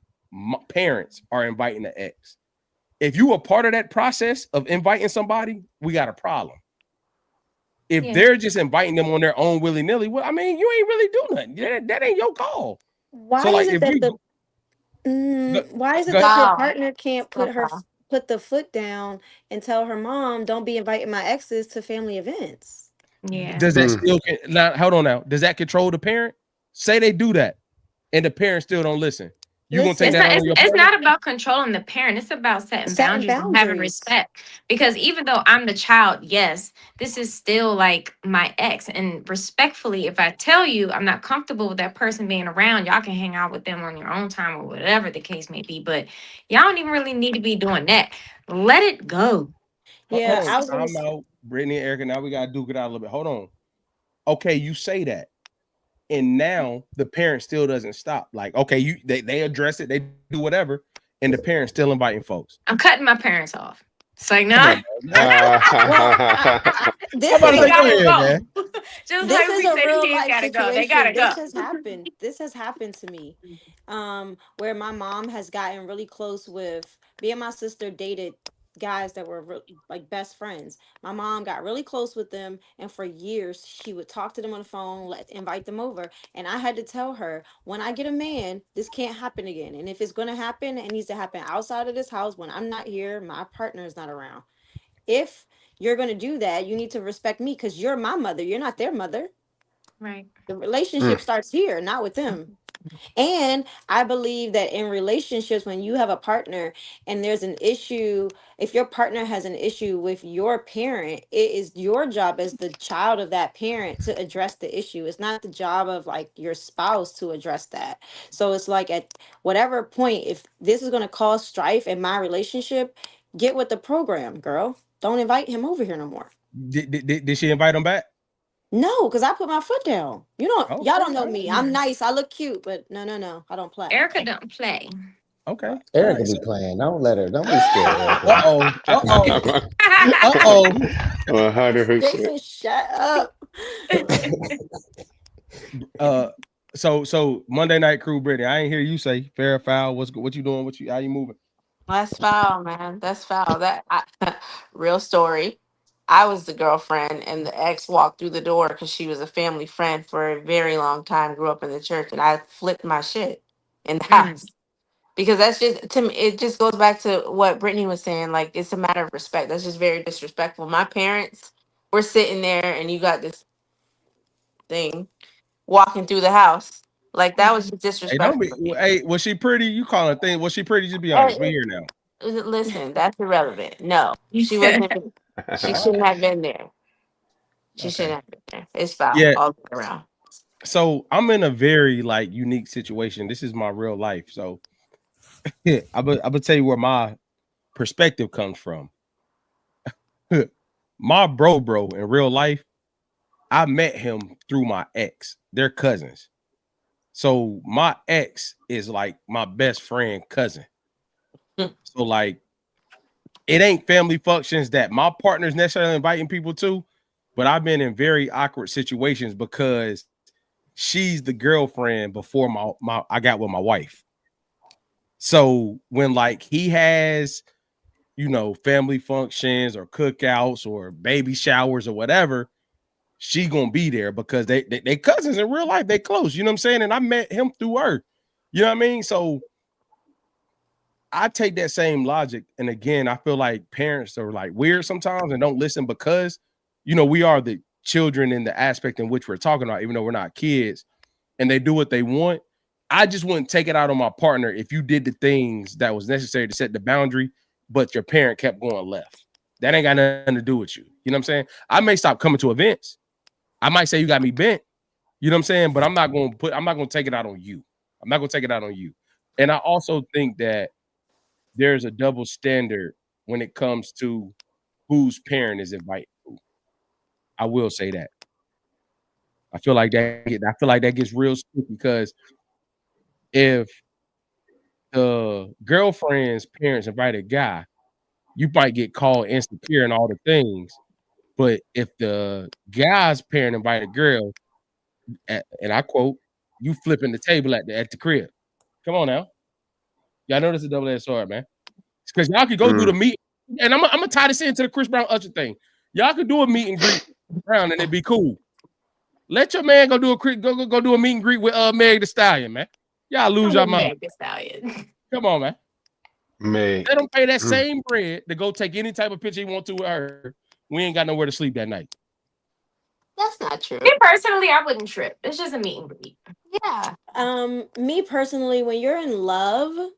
parents are inviting the ex. If you are part of that process of inviting somebody, we got a problem. If they're just inviting them on their own willy-nilly, well, I mean, you ain't really do nothing. That ain't your call. Why So, like, is it if that you the go, why is it go ahead. that your Wow. partner can't Okay. put the foot down and tell her mom, don't be inviting my exes to family events? Yeah. Does that still now? Hold on now. Does that control the parent? Say they do that, and the parent still don't listen. You gonna take Listen, that out on your It's partner? not about controlling the parent. It's about setting setting boundaries and having boundaries. respect. Because even though I'm the child, yes, this is still like my ex. And respectfully, if I tell you I'm not comfortable with that person being around, y'all can hang out with them on your own time or whatever the case may be. But y'all don't even really need to be doing that. Let it go. Yeah, Hold I was on. gonna I'm out. Brittany and Erica. Now we gotta duke it out a little bit. Hold on. Okay, you say that. And now the parent still doesn't stop. Like, okay, they address it, they do whatever, and the parent still inviting folks. I'm cutting my parents off. It's like, Come nah. on, man. well, I'm this about to is They say, a go gotta ahead, go. man. Just this like is we a say the real kids life gotta go. They gotta situation. go. This has happened to me. Where my mom has gotten really close with me and my sister dated guys that were like best friends. My mom got really close with them, and for years she would talk to them on the phone, invite them over, and I had to tell her, when I get a man, this can't happen again. And if it's going to happen, it needs to happen outside of this house when I'm not here, my partner is not around. If you're going to do that, you need to respect me because you're my mother. You're not their mother. Right. The relationship starts here, not with them. And I believe that in relationships, when you have a partner and there's an issue, if your partner has an issue with your parent, it is your job as the child of that parent to address the issue. It's not the job of like your spouse to address that. So it's like at whatever point, if this is going to cause strife in my relationship, get with the program, girl. Don't invite him over here no more. Did she invite him back? No, because I put my foot down. You know, Okay, y'all don't know all me. right. I'm nice. I look cute, but no. I don't play. Erica don't play. Okay, all Erica right. So, be playing. Don't let her. Don't be scared, Erica. Uh-oh. 100%. Jason, shut up. So Monday Night Crew, Brittany, I ain't hear you say fair or foul. What you doing? How you moving? That's foul, man. That's foul. Real story. I was the girlfriend, and the ex walked through the door because she was a family friend for a very long time. Grew up in the church, and I flipped my shit in the house because that's just to me. It just goes back to what Brittany was saying. Like it's a matter of respect. That's just very disrespectful. My parents were sitting there, and you got this thing walking through the house. Like that was just Hey, don't be. disrespectful. Hey, was she pretty? You call her thing? Was she pretty? Just be honest. We Hey, here now. listen, that's irrelevant. No, she wasn't. She shouldn't have been there. She Okay. shouldn't have been there. It's foul Yeah. all the way around. So I'm in a very like unique situation. This is my real life. So yeah, I'm gonna tell you where my perspective comes from. My bro in real life, I met him through my ex. They're cousins. So my ex is like my best friend cousin. So like it ain't family functions that my partner's necessarily inviting people to, but I've been in very awkward situations because she's the girlfriend before my I got with my wife. So when like he has, family functions or cookouts or baby showers or whatever, she gonna be there because they cousins in real life. They close, you know what I'm saying? And I met him through her. You know what I mean? So I take that same logic, and again, I feel like parents are like weird sometimes and don't listen because we are the children in the aspect in which we're talking about, even though we're not kids, and they do what they want. I just wouldn't take it out on my partner if you did the things that was necessary to set the boundary, but your parent kept going left. That ain't got nothing to do with you. You know what I'm saying? I may stop coming to events. I might say you got me bent. You know what I'm saying? But I'm not gonna take it out on you. I'm not gonna take it out on you. And I also think that there's a double standard when it comes to whose parent is invited. I will say that. I feel like that gets real sticky because if the girlfriend's parents invite a guy, you might get called insecure and all the things. But if the guy's parent invite a girl, and I quote, you flipping the table at the crib. Come on now. Y'all know this is a double-edged sword, man. Because y'all could go do the meet, and I'm gonna tie this into the Chris Brown Usher thing. Y'all could do a meet and greet Brown, and it'd be cool. Let your man go do a meet and greet with Meg the Stallion, man. Y'all lose your mind. Meg the Stallion. Come on, man. Meg. Let him pay that same bread to go take any type of picture he want to with her. We ain't got nowhere to sleep that night. That's not true. Me personally, I wouldn't trip. It's just a meet and greet. Yeah. Me personally, when you're in love,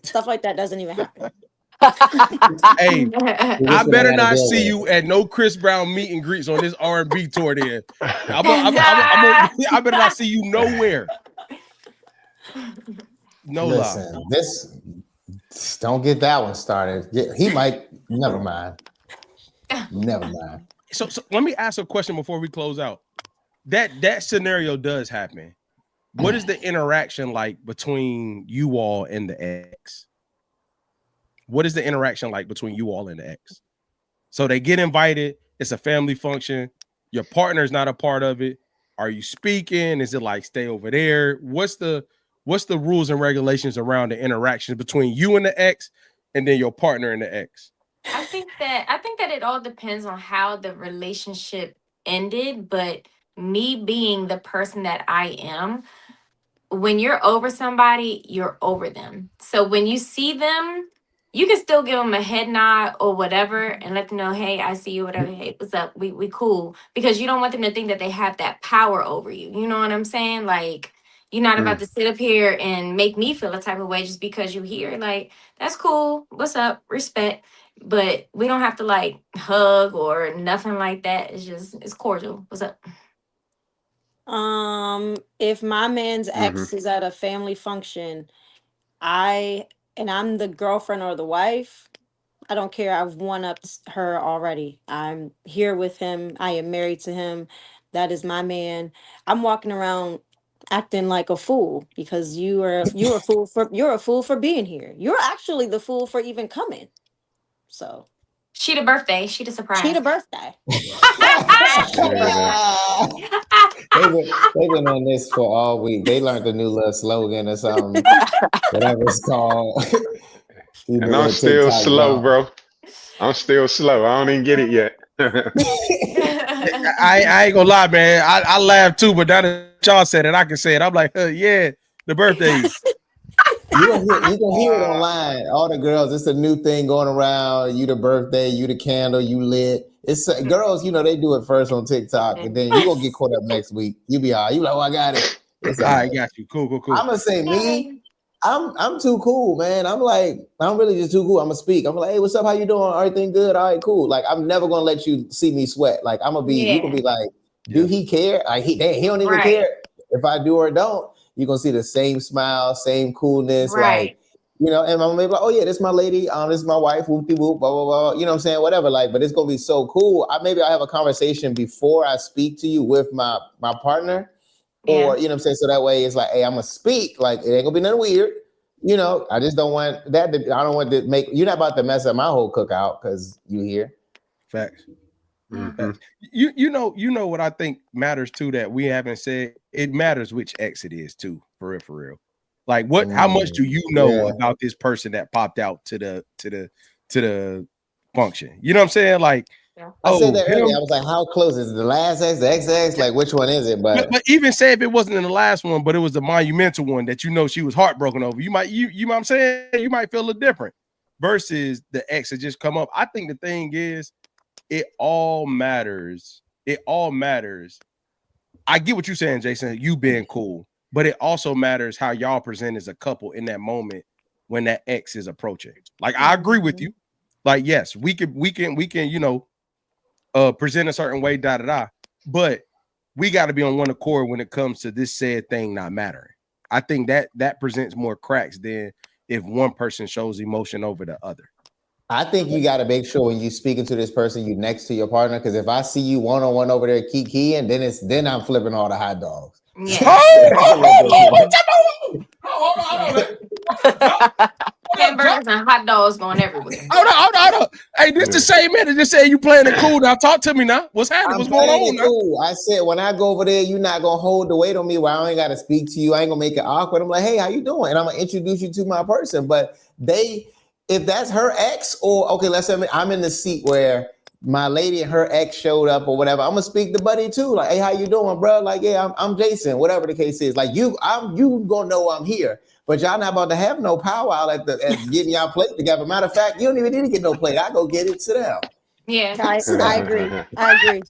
stuff like that doesn't even happen. Hey, I better not see you at no Chris Brown meet and greets on this R&B tour. Then I better not see you nowhere. No Listen, lie. this don't get that one started. He might. Never mind. Never mind. So let me ask a question before we close out. That scenario does happen. What is the interaction like between you all and the ex? What is the interaction like between you all and the ex? So they get invited. It's a family function. Your partner's not a part of it. Are you speaking? Is it like stay over there? What's the rules and regulations around the interaction between you and the ex, and then your partner and the ex? I think that it all depends on how the relationship ended, but me being the person that I am, when you're over somebody, you're over them. So when you see them, you can still give them a head nod or whatever and let them know, hey, I see you, whatever. Hey, what's up? We cool. Because you don't want them to think that they have that power over you. You know what I'm saying? Like, you're not about to sit up here and make me feel a type of way just because you're here. Like, that's cool. What's up? Respect. But we don't have to like hug or nothing like that. It's cordial. What's up? If my man's ex is at a family function, I'm the girlfriend or the wife, I don't care. I've one-upped her already. I'm here with him. I am married to him. That is my man. I'm walking around acting like a fool because you're a fool for being here. You're actually the fool for even coming. So She the birthday. She the surprise. she the birthday. They've been on this for all week. They learned a new little slogan or something, whatever it's called. And I'm still slow, bro. I'm still slow. I don't even get it yet. I ain't gonna lie, man. I laughed too, but now that y'all said it, I can say it. I'm like, yeah, the birthdays. You gonna hear it online. All the girls, it's a new thing going around. You the birthday, you the candle, you lit. It's girls, they do it first on TikTok, and then you gonna get caught up next week. You be all right. You like, oh, I got it. It's all right. I got you. Cool. I'm gonna say me. I'm too cool, man. I'm really just too cool. I'm gonna speak. I'm like, hey, what's up? How you doing? Everything good? All right, cool. Like, I'm never gonna let you see me sweat. Like, I'm gonna be. You gonna be like, do he care? Like, he don't even care if I do or don't. You're gonna see the same smile, same coolness, like, and I'm gonna be like, oh yeah, this is my lady, this is my wife, whoopty whoop, blah, blah, blah. You know what I'm saying? Whatever, like, but it's gonna be so cool. Maybe I have a conversation before I speak to you with my partner, or you know what I'm saying? So that way it's like, hey, I'm gonna speak, like, it ain't gonna be nothing weird. I just don't want that. I don't want to make, you're not about to mess up my whole cookout because you here. Facts. You know what I think matters too that we haven't said. It matters which ex it is too, for real. Like, how much do you know about this person that popped out to the function? You know what I'm saying? Like, I said Oh, that him. earlier. I was like, how close is it? The last X, the XX? Like, which one is it? But even say if it wasn't in the last one, but it was the monumental one that she was heartbroken over, you know what I'm saying? You might feel a little different versus the X that just come up. I think the thing is, it all matters. It all matters. I get what you're saying, Jason, you being cool, but it also matters how y'all present as a couple in that moment when that X is approaching. Like, I agree with you. Like, yes, we can, present a certain way, but we got to be on one accord when it comes to this said thing not mattering. I think that presents more cracks than if one person shows emotion over the other. I think you got to make sure when you speaking to this person, you next to your partner. Because if I see you one-on-one over there kikiing, then I'm flipping all the hot dogs. Yeah. Hamburgers and hot dogs going everywhere. Hold on. Hey, this the same man that just said you playing it cool. Now talk to me now. What's happening? What's going on? Cool. I said when I go over there, you're not gonna hold the weight on me where I ain't gotta speak to you. I ain't gonna make it awkward. I'm like, hey, how you doing? And I'm gonna introduce you to my person. But if that's her ex, or okay, let's say I'm in the seat where my lady and her ex showed up or whatever, I'm gonna speak to Buddy too. Like, hey, how you doing, bro? Like, yeah, I'm Jason, whatever the case is. Like, you gonna know I'm here. But y'all not about to have no powwow at getting y'all plate together. Matter of fact, you don't even need to get no plate. I go get it. Sit down. Yeah, I agree.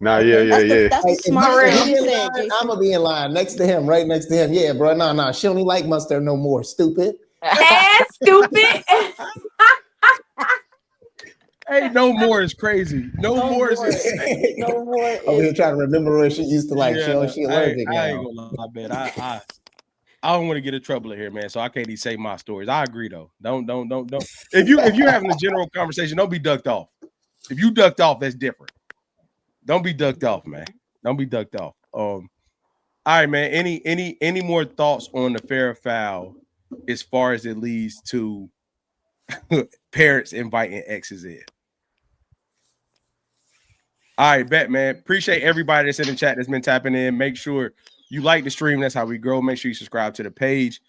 Nah, yeah. That's the smart thing you said, I'm Jason. gonna be in line next to him, right next to him. Yeah, bro. No, she don't even like mustard no more. Stupid. Stupid. Hey, no more is crazy. No more is insane. No more. Over here trying to remember what she used to like. Yeah, She allergic I now. ain't gonna lie, man. I don't want to get in trouble here, man. So I can't even say my stories. I agree though. Don't. If you're having a general conversation, don't be ducked off. If you ducked off, that's different. Don't be ducked off, man. Don't be ducked off. All right, man. Any more thoughts on the fair or foul as far as it leads to parents inviting exes in? All right, bet, man. Appreciate everybody that's in the chat that's been tapping in. Make sure you like the stream. That's how we grow. Make sure you subscribe to the page.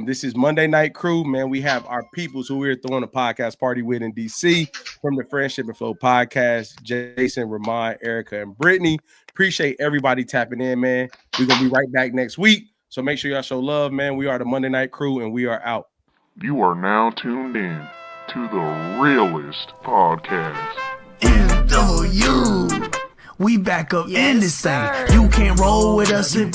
This is Monday Night Crew, man. We have our peoples who we're throwing a podcast party with in DC from the Friendship and Flow podcast. Jason, Ramon, Erica, and Brittany. Appreciate everybody tapping in, man. We're gonna be right back next week. So make sure y'all show love, man. We are the Monday Night Crew, and we are out. You are now tuned in to the realest podcast. MW, we back up in this thing. You can't roll with us if